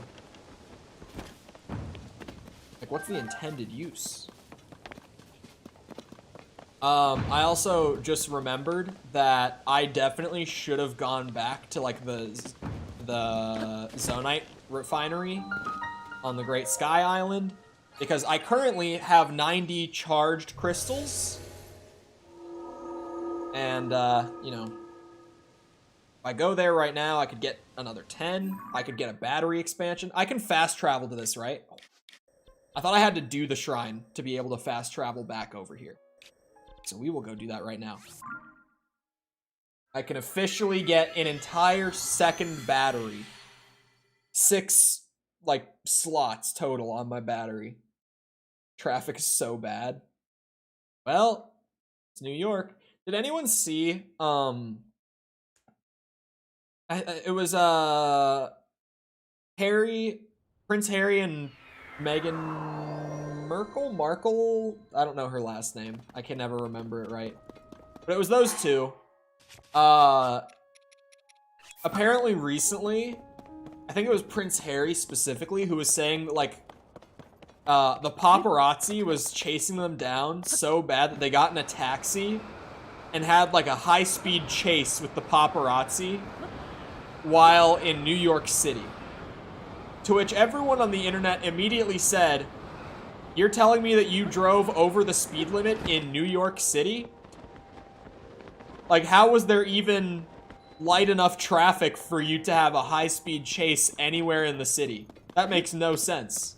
S1: Like, what's the intended use? I also just remembered that I definitely should have gone back to, like, the Zonite refinery on the Great Sky Island, because I currently have 90 charged crystals. And, you know, if I go there right now, I could get another 10. I could get a battery expansion. I can fast travel to this, right? I thought I had to do the shrine to be able to fast travel back over here. So we will go do that right now. I can officially get an entire second battery. 6, like, slots total on my battery. Traffic is so bad. Well, it's New York. Did anyone see, it was, Prince Harry and Meghan Markle? I don't know her last name. I can never remember it right. But it was those two. Apparently recently, I think it was Prince Harry specifically, who was saying, like, the paparazzi was chasing them down so bad that they got in a taxi and had, like, a high-speed chase with the paparazzi while in New York City. To which everyone on the internet immediately said, "You're telling me that you drove over the speed limit in New York City? Like, how was there even light enough traffic for you to have a high-speed chase anywhere in the city? That makes no sense.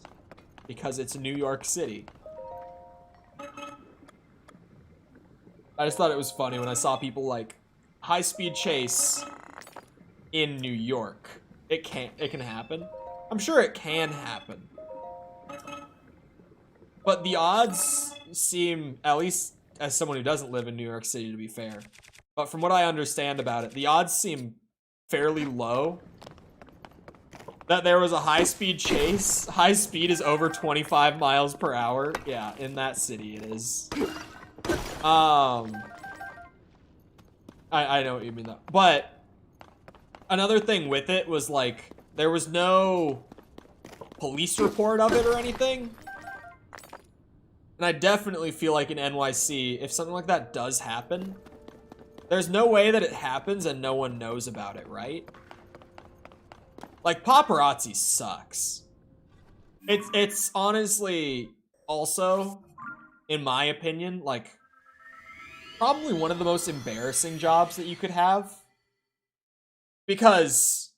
S1: Because it's New York City." I just thought it was funny when I saw people like, high-speed chase in New York. It can happen. I'm sure it can happen. But the odds seem, at least as someone who doesn't live in New York City, to be fair, but from what I understand about it, the odds seem fairly low that there was a high-speed chase. High speed is over 25 miles per hour. Yeah, in that city it is. I know what you mean though. But another thing with it was, like, there was no police report of it or anything. And I definitely feel like in NYC, if something like that does happen, there's no way that it happens and no one knows about it, right? Like, paparazzi sucks. It's honestly also, in my opinion, like, probably one of the most embarrassing jobs that you could have. Because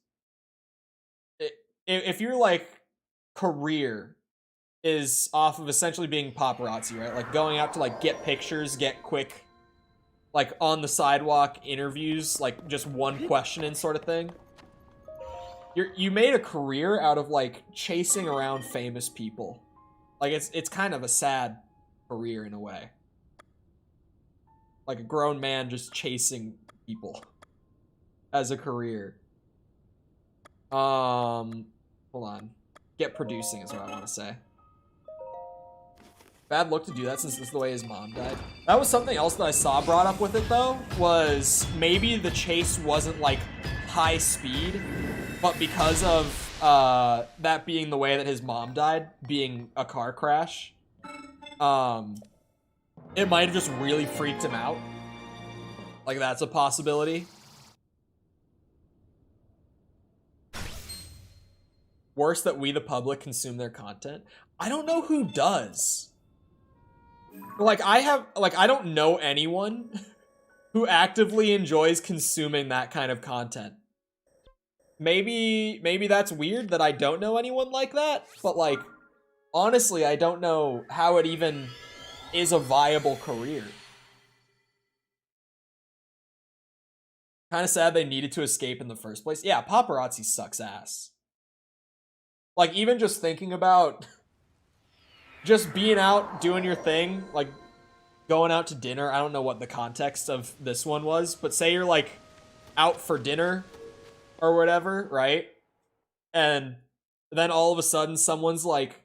S1: if your, like, career is off of essentially being paparazzi, right? Like, going out to, like, get pictures, get quick, like, on the sidewalk interviews, like, just one question and sort of thing. You made a career out of, like, chasing around famous people. Like, it's kind of a sad career in a way. Like a grown man just chasing people as a career. Hold on. Get producing is what I want to say. Bad look to do that since this is the way his mom died. That was something else that I saw brought up with it, though, was maybe the chase wasn't, like, high speed, but because of that being the way that his mom died, being a car crash, it might have just really freaked him out. Like, that's a possibility. Worse that we, the public, consume their content. I don't know who does. Like, I don't know anyone who actively enjoys consuming that kind of content. Maybe that's weird that I don't know anyone like that, but, like, honestly, I don't know how it even is a viable career. Kind of sad they needed to escape in the first place. Yeah, paparazzi sucks ass. Like, even just thinking about just being out, doing your thing, like, going out to dinner. I don't know what the context of this one was, but say you're like out for dinner or whatever, right? And then all of a sudden someone's like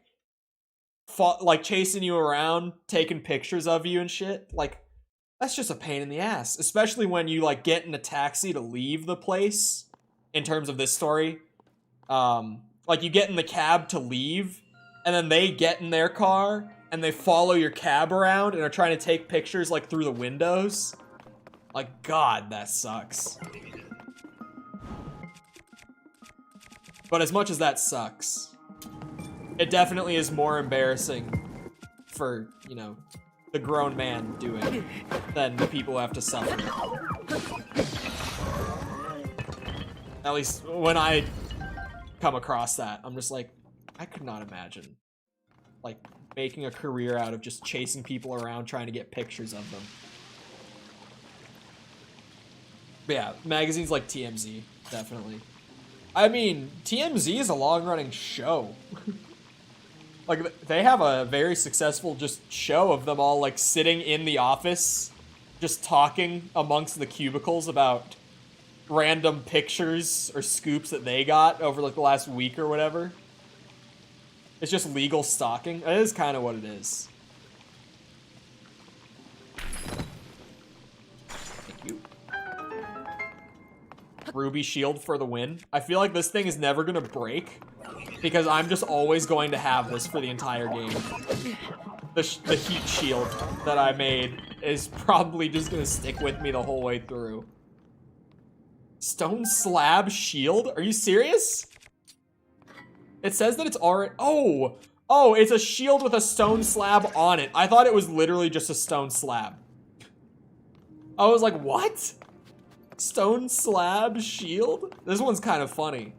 S1: chasing you around, taking pictures of you and shit. Like, that's just a pain in the ass, especially when you like get in a taxi to leave the place. In terms of this story, like you get in the cab to leave, and then they get in their car and they follow your cab around and are trying to take pictures like through the windows. Like, God, that sucks. But as much as that sucks, it definitely is more embarrassing for, you know, the grown man doing than the people who have to suffer. At least when I come across that, I'm just like, I could not imagine like making a career out of just chasing people around trying to get pictures of them. But yeah, magazines like TMZ, definitely. I mean, TMZ is a long-running show. Like, they have a very successful just show of them all, like, sitting in the office, just talking amongst the cubicles about random pictures or scoops that they got over, like, the last week or whatever. It's just legal stalking. It is kind of what it is. Thank you. Ruby shield for the win. I feel like this thing is never gonna break, because I'm just always going to have this for the entire game. The heat shield that I made is probably just gonna stick with me the whole way through. Stone slab shield? Are you serious? It says that it's already... Oh, it's a shield with a stone slab on it. I thought it was literally just a stone slab. I was like, what? Stone slab shield? This one's kind of funny.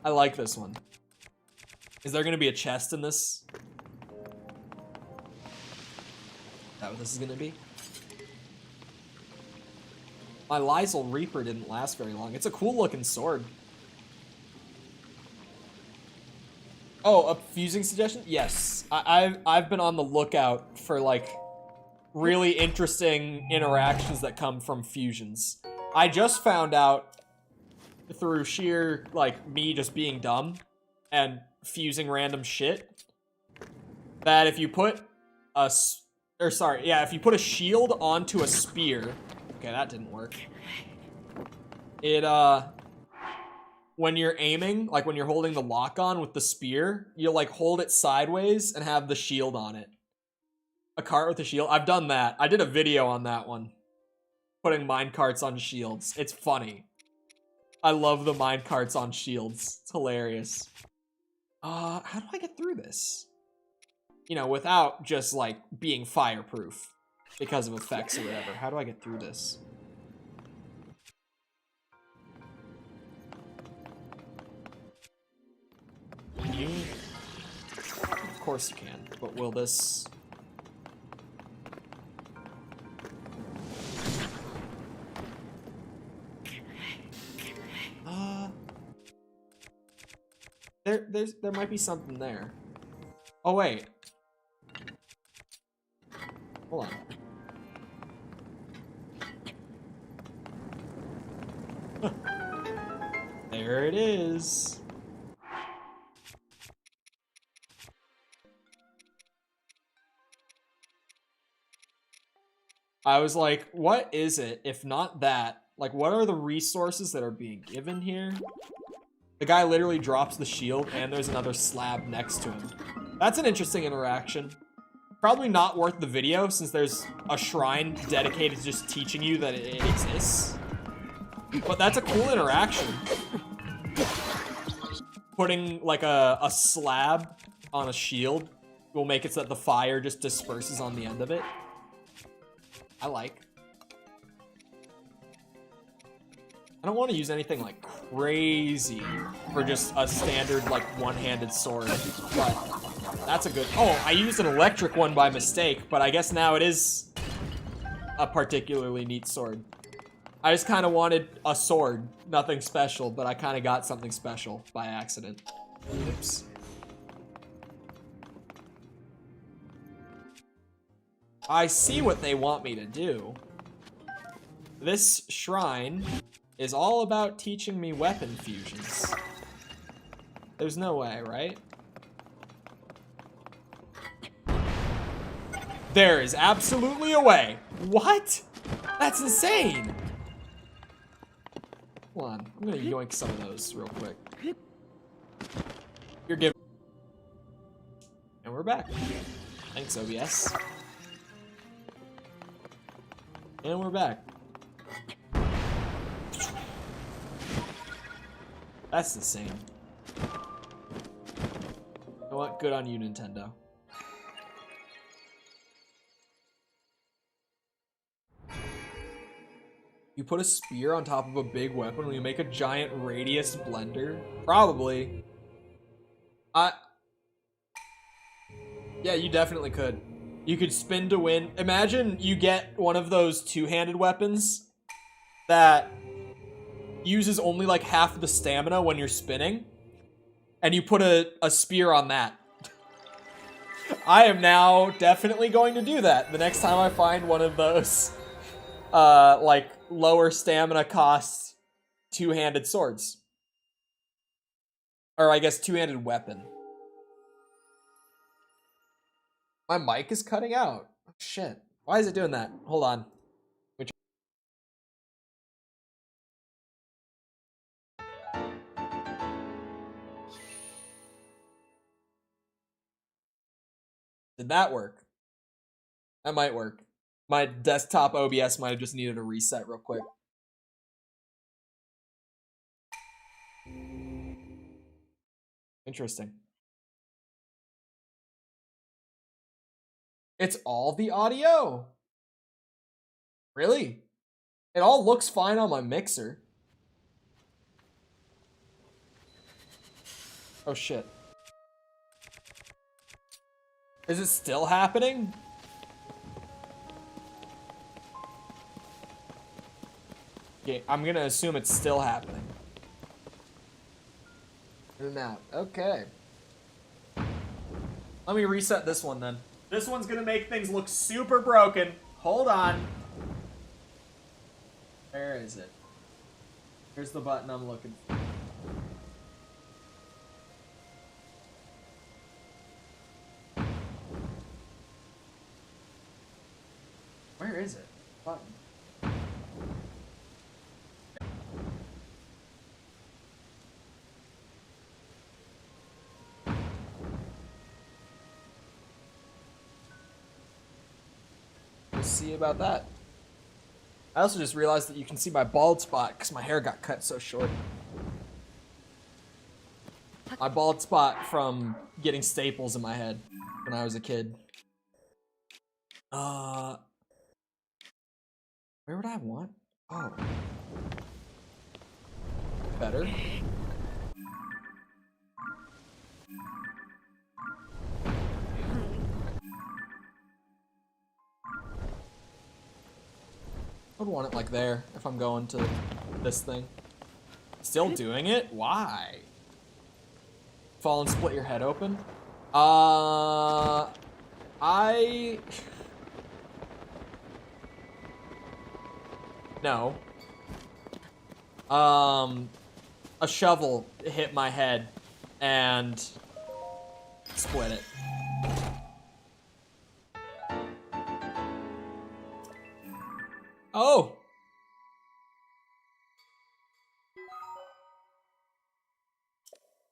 S1: I like this one. Is there gonna be a chest in this? Is that what this is gonna be? My Lysel Reaper didn't last very long. It's a cool looking sword. Oh, a fusing suggestion? Yes. I've been on the lookout for like really interesting interactions that come from fusions. I just found out through sheer like me just being dumb and fusing random shit that if you put if you put a shield onto a spear, okay, that didn't work. It when you're aiming, like when you're holding the lock on with the spear, you'll like hold it sideways and have the shield on it. A cart with a shield. I've done that. I did a video on that one. Putting minecarts on shields. It's funny. I love the minecarts on shields. It's hilarious. How do I get through this? You know, without just like being fireproof because of effects or whatever. How do I get through this? You... Of course you can, but will this... There might be something there. Oh wait. Hold on. There it is. I was like, what is it? If not that, like, what are the resources that are being given here? The guy literally drops the shield and there's another slab next to him. That's an interesting interaction. Probably not worth the video since there's a shrine dedicated to just teaching you that it exists. But that's a cool interaction. Putting like a slab on a shield will make it so that the fire just disperses on the end of it. I like. I don't want to use anything like crazy for just a standard like one-handed sword, but that's a good... Oh, I used an electric one by mistake, but I guess now it is a particularly neat sword. I just kind of wanted a sword, nothing special, but I kind of got something special by accident. Oops. I see what they want me to do. This shrine is all about teaching me weapon fusions. There's no way, right? There is absolutely a way. What? That's insane. Hold on, I'm gonna yoink some of those real quick. You're giving. And we're back. Thanks, OBS. And we're back. That's insane. You know what? Good on you, Nintendo. You put a spear on top of a big weapon when you make a giant radius blender? Probably. Yeah, you definitely could. You could spin to win. Imagine you get one of those two-handed weapons that uses only like half of the stamina when you're spinning, and you put a spear on that. I am now definitely going to do that the next time I find one of those like lower stamina cost two-handed swords. Or I guess two-handed weapon. My mic is cutting out. Oh, shit. Why is it doing that? Hold on. Did that work? That might work. My desktop OBS might have just needed a reset real quick. Interesting. It's all the audio? Really? It all looks fine on my mixer. Oh shit. Is it still happening? Okay, I'm gonna assume it's still happening. In and out. Okay. Let me reset this one then. This one's gonna make things look super broken. Hold on. Where is it? Here's the button I'm looking for. Where is it? Button. We'll see about that. I also just realized that you can see my bald spot because my hair got cut so short. My bald spot from getting staples in my head when I was a kid. Where would I want? Oh. Better. I would want it like there if I'm going to this thing. Still doing it? Why? Fall and split your head open? No. A shovel hit my head and split it. Oh!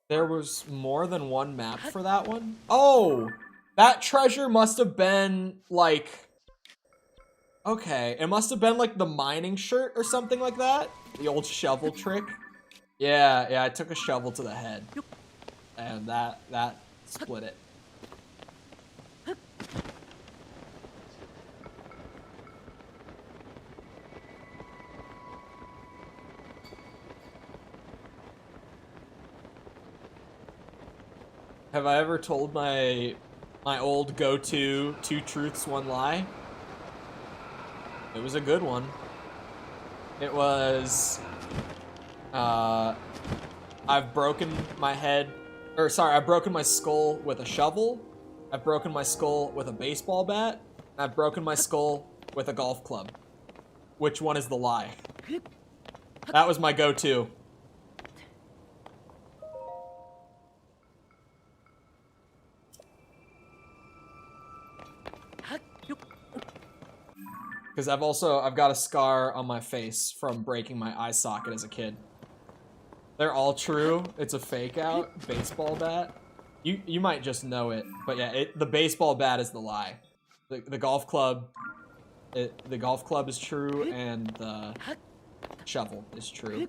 S1: There was more than one map for that one? Oh! That treasure must have been, like... Okay, it must have been, like, the mining shirt or something like that? The old shovel trick? Yeah, I took a shovel to the head. And that split it. Have I ever told my old go-to 2 truths, 1 lie? It was a good one. It was, I've broken my head, or sorry, I've broken my skull with a shovel. I've broken my skull with a baseball bat. I've broken my skull with a golf club. Which one is the lie? That was my go-to. Because I've got a scar on my face from breaking my eye socket as a kid. They're all true. It's a fake out. Baseball bat. You might just know it, but yeah, the baseball bat is the lie. The golf club, the golf club is true, and the shovel is true.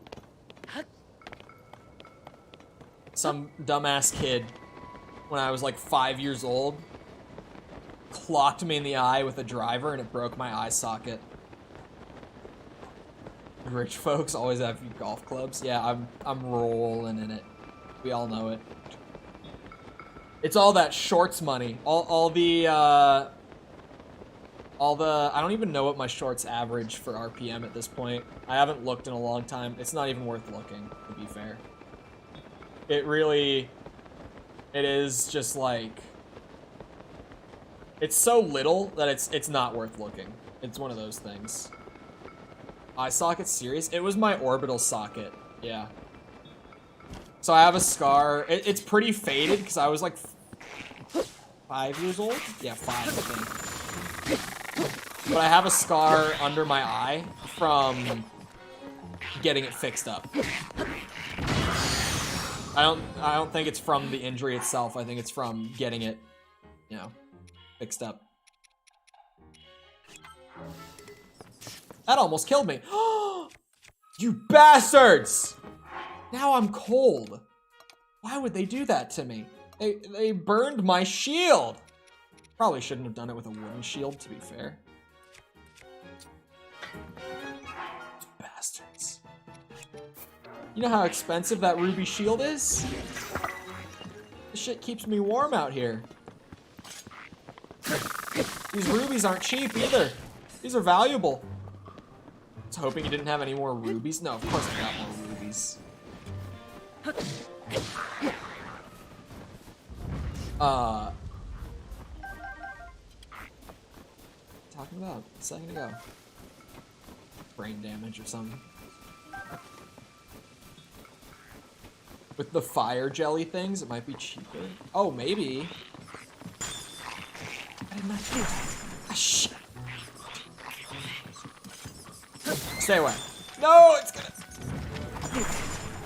S1: Some dumbass kid, when I was like 5 years old, clocked me in the eye with a driver and it broke my eye socket. Rich folks always have golf clubs. Yeah, I'm rolling in it. We all know it. It's all that shorts money. All the I don't even know what my shorts average for RPM at this point. I haven't looked in a long time. It's not even worth looking, to be fair. It is just like, it's so little that it's not worth looking. It's one of those things. Eye socket, serious? It was my orbital socket, yeah. So I have a scar. It's pretty faded because I was like 5 years old? Yeah, 5, I think. But I have a scar under my eye from getting it fixed up. I don't think it's from the injury itself. I think it's from getting it, you know, fixed up. That almost killed me. You bastards! Now I'm cold. Why would they do that to me? They burned my shield. Probably shouldn't have done it with a wooden shield, to be fair. Bastards. You know how expensive that ruby shield is? This shit keeps me warm out here. These rubies aren't cheap either. These are valuable. I was hoping you didn't have any more rubies. No, of course I got more rubies. Talking about a second ago. Brain damage or something. With the fire jelly things, it might be cheaper. Oh, maybe. I did not do that. Ah, shit. Stay away. No, it's gonna...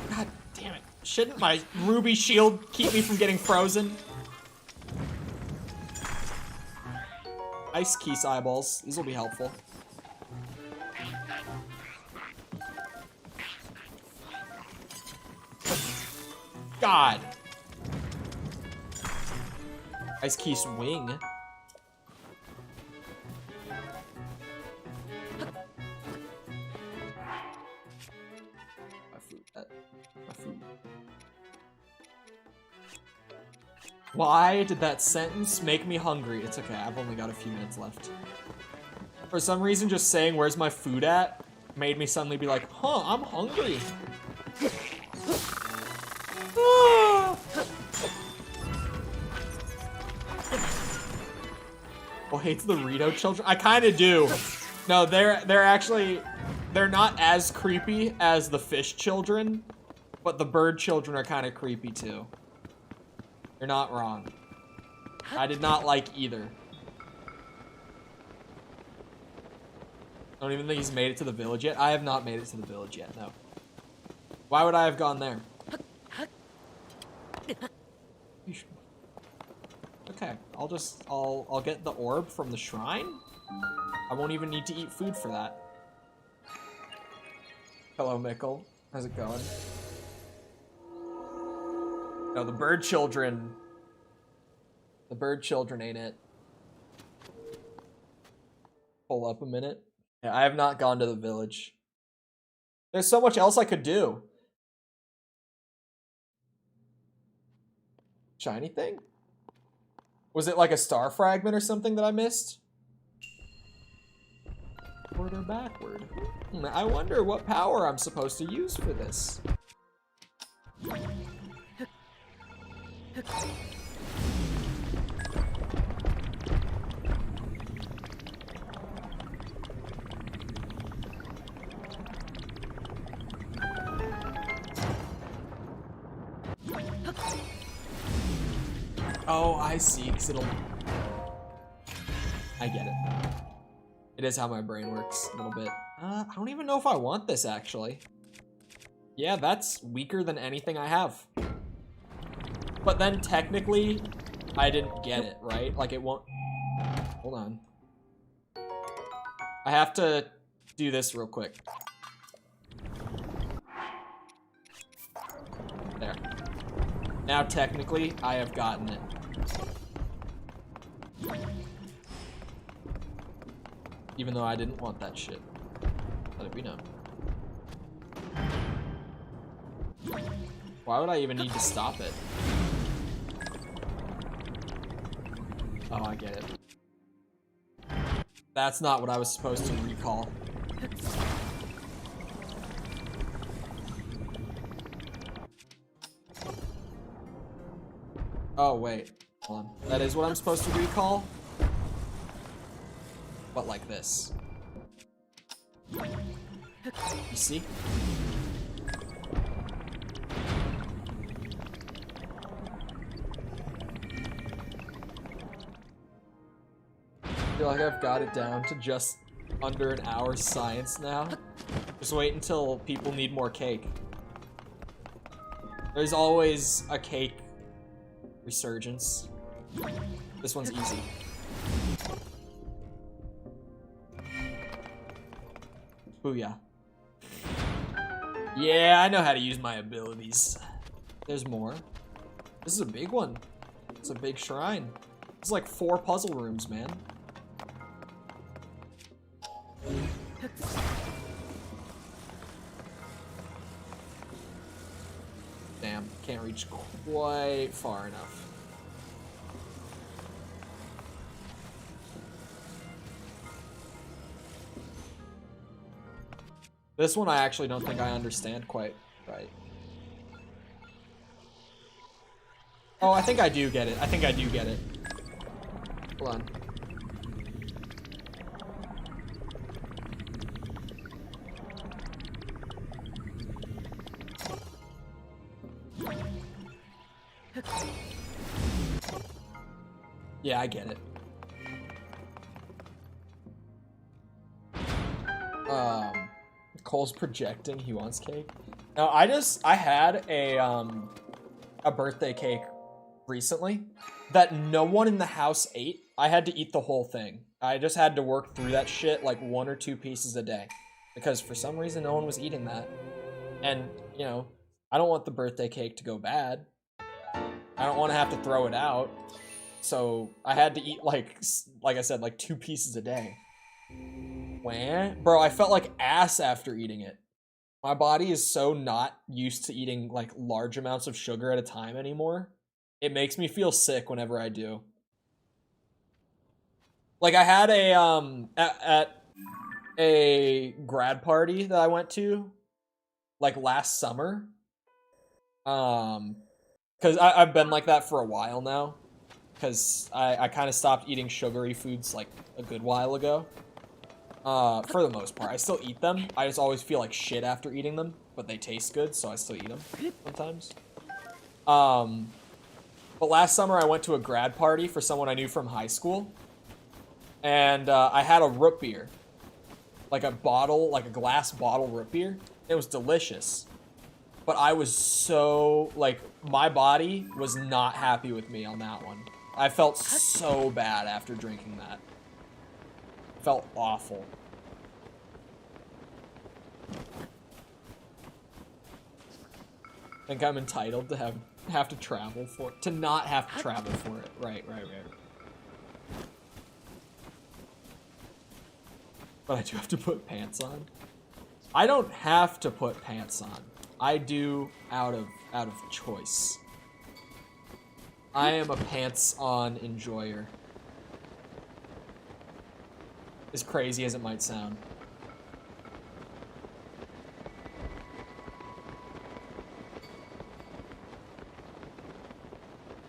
S1: God damn it. Shouldn't my ruby shield keep me from getting frozen? Ice Keese eyeballs. These will be helpful. God. Ice Keese wing. My food. Why did that sentence make me hungry? It's okay, I've only got a few minutes left. For some reason, just saying where's my food at made me suddenly be like, huh, I'm hungry. Oh, hates the Rito children? I kind of do. No, they're not as creepy as the fish children, but the bird children are kind of creepy too. You're not wrong. I did not like either. I don't even think he's made it to the village yet. I have not made it to the village yet, no. Why would I have gone there? Okay, I'll get the orb from the shrine. I won't even need to eat food for that. Hello, Mickle. How's it going? No, the bird children. The bird children ain't it. Pull up a minute. Yeah, I have not gone to the village. There's so much else I could do. Shiny thing? Was it like a star fragment or something that I missed? Forward or backward? I wonder what power I'm supposed to use for this. Oh, I see, because it'll... I get it. It is how my brain works a little bit. I don't even know if I want this, actually. Yeah, that's weaker than anything I have. But then, technically, I didn't get it, right? Like, it won't... Hold on. I have to do this real quick. There. Now, technically, I have gotten it. Even though I didn't want that shit. Let it be known. Why would I even need to stop it? Oh, I get it. That's not what I was supposed to recall. Oh, wait. Hold on. That is what I'm supposed to recall? But like this. You see? I feel like I've got it down to just under an hour's science now. Just wait until people need more cake. There's always a cake resurgence. This one's easy. Booyah. Yeah, I know how to use my abilities. There's more. This is a big one. It's a big shrine. It's like 4 puzzle rooms, man. Damn, can't reach quite far enough. This one I actually don't think I understand quite right. Oh, I think I do get it. I think I do get it. Hold on. Yeah, I get it. Cole's projecting he wants cake. Now, I had a birthday cake recently that no one in the house ate. I had to eat the whole thing. I just had to work through that shit like 1 or 2 pieces a day because for some reason no one was eating that. And, you know, I don't want the birthday cake to go bad. I don't want to have to throw it out. So I had to eat like I said, like 2 pieces a day. Bro, I felt like ass after eating it. My body is so not used to eating like large amounts of sugar at a time anymore. It makes me feel sick whenever I do. Like I had a at a grad party that I went to like last summer. Cuz I've been like that for a while now. Cuz I kind of stopped eating sugary foods like a good while ago. For the most part. I still eat them. I just always feel like shit after eating them, but they taste good, so I still eat them sometimes. But last summer I went to a grad party for someone I knew from high school, and I had a root beer. Like a bottle, like a glass bottle root beer. It was delicious. But I was so, like, my body was not happy with me on that one. I felt so bad after drinking that. Felt awful. I think I'm entitled to have to travel for it. To not have to travel for it. Right. But I do have to put pants on. I don't have to put pants on. I do out of choice. I am a pants on enjoyer. As crazy as it might sound.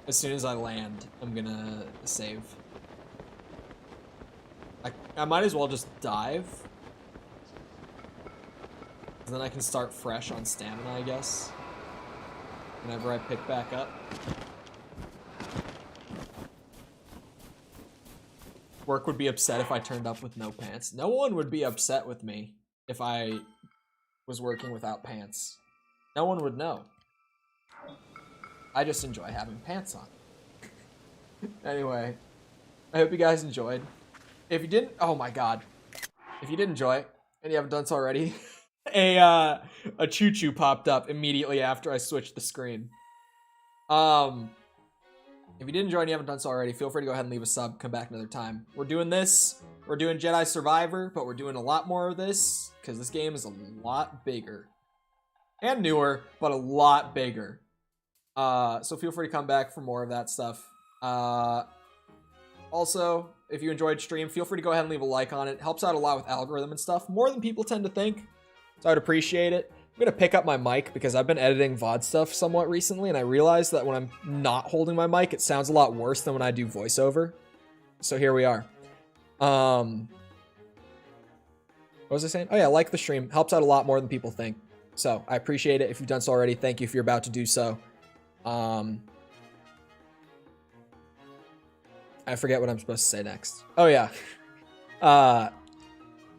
S1: As soon as I land, I'm gonna save. I might as well just dive. And then I can start fresh on stamina, I guess. Whenever I pick back up. Work would be upset if I turned up with no pants. No one would be upset with me if I was working without pants. No one would know. I just enjoy having pants on. Anyway, I hope you guys enjoyed. If you didn't, oh my god. If you did enjoy it, and you haven't done so already, a choo-choo popped up immediately after I switched the screen. If you did enjoy and you haven't done so already, feel free to go ahead and leave a sub, come back another time. We're doing this, we're doing Jedi Survivor, but we're doing a lot more of this, because this game is a lot bigger. And newer, but a lot bigger. So feel free to come back for more of that stuff. Also, if you enjoyed stream, feel free to go ahead and leave a like on it. It helps out a lot with algorithm and stuff, more than people tend to think. So I'd appreciate it. I'm gonna pick up my mic because I've been editing VOD stuff somewhat recently, and I realized that when I'm not holding my mic, it sounds a lot worse than when I do voiceover. So here we are. What was I saying? Oh yeah, like the stream. Helps out a lot more than people think. So I appreciate it. If you've done so already, thank you if you're about to do so. I forget what I'm supposed to say next. Oh yeah.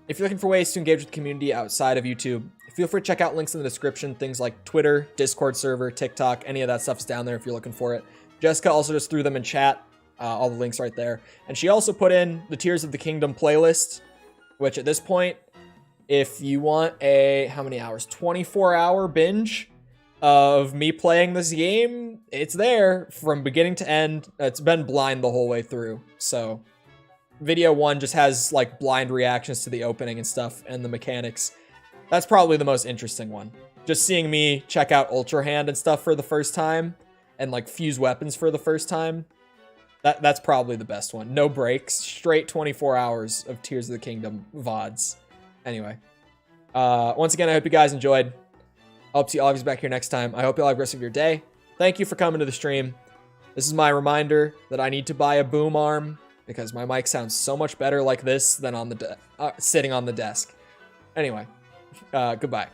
S1: If you're looking for ways to engage with the community outside of YouTube, feel free to check out links in the description. Things like Twitter, Discord server, TikTok, any of that stuff's down there if you're looking for it. Jessica also just threw them in chat. All the links right there. And she also put in the Tears of the Kingdom playlist, which at this point, if you want a, how many hours? 24-hour binge of me playing this game, it's there from beginning to end. It's been blind the whole way through. So video 1 just has like blind reactions to the opening and stuff and the mechanics. That's probably the most interesting one. Just seeing me check out Ultra Hand and stuff for the first time and like fuse weapons for the first time. That's probably the best one. No breaks, straight 24 hours of Tears of the Kingdom VODs. Anyway, once again, I hope you guys enjoyed. I hope to see all of you back here next time. I hope you all have the rest of your day. Thank you for coming to the stream. This is my reminder that I need to buy a boom arm because my mic sounds so much better like this than on the sitting on the desk. Anyway, goodbye.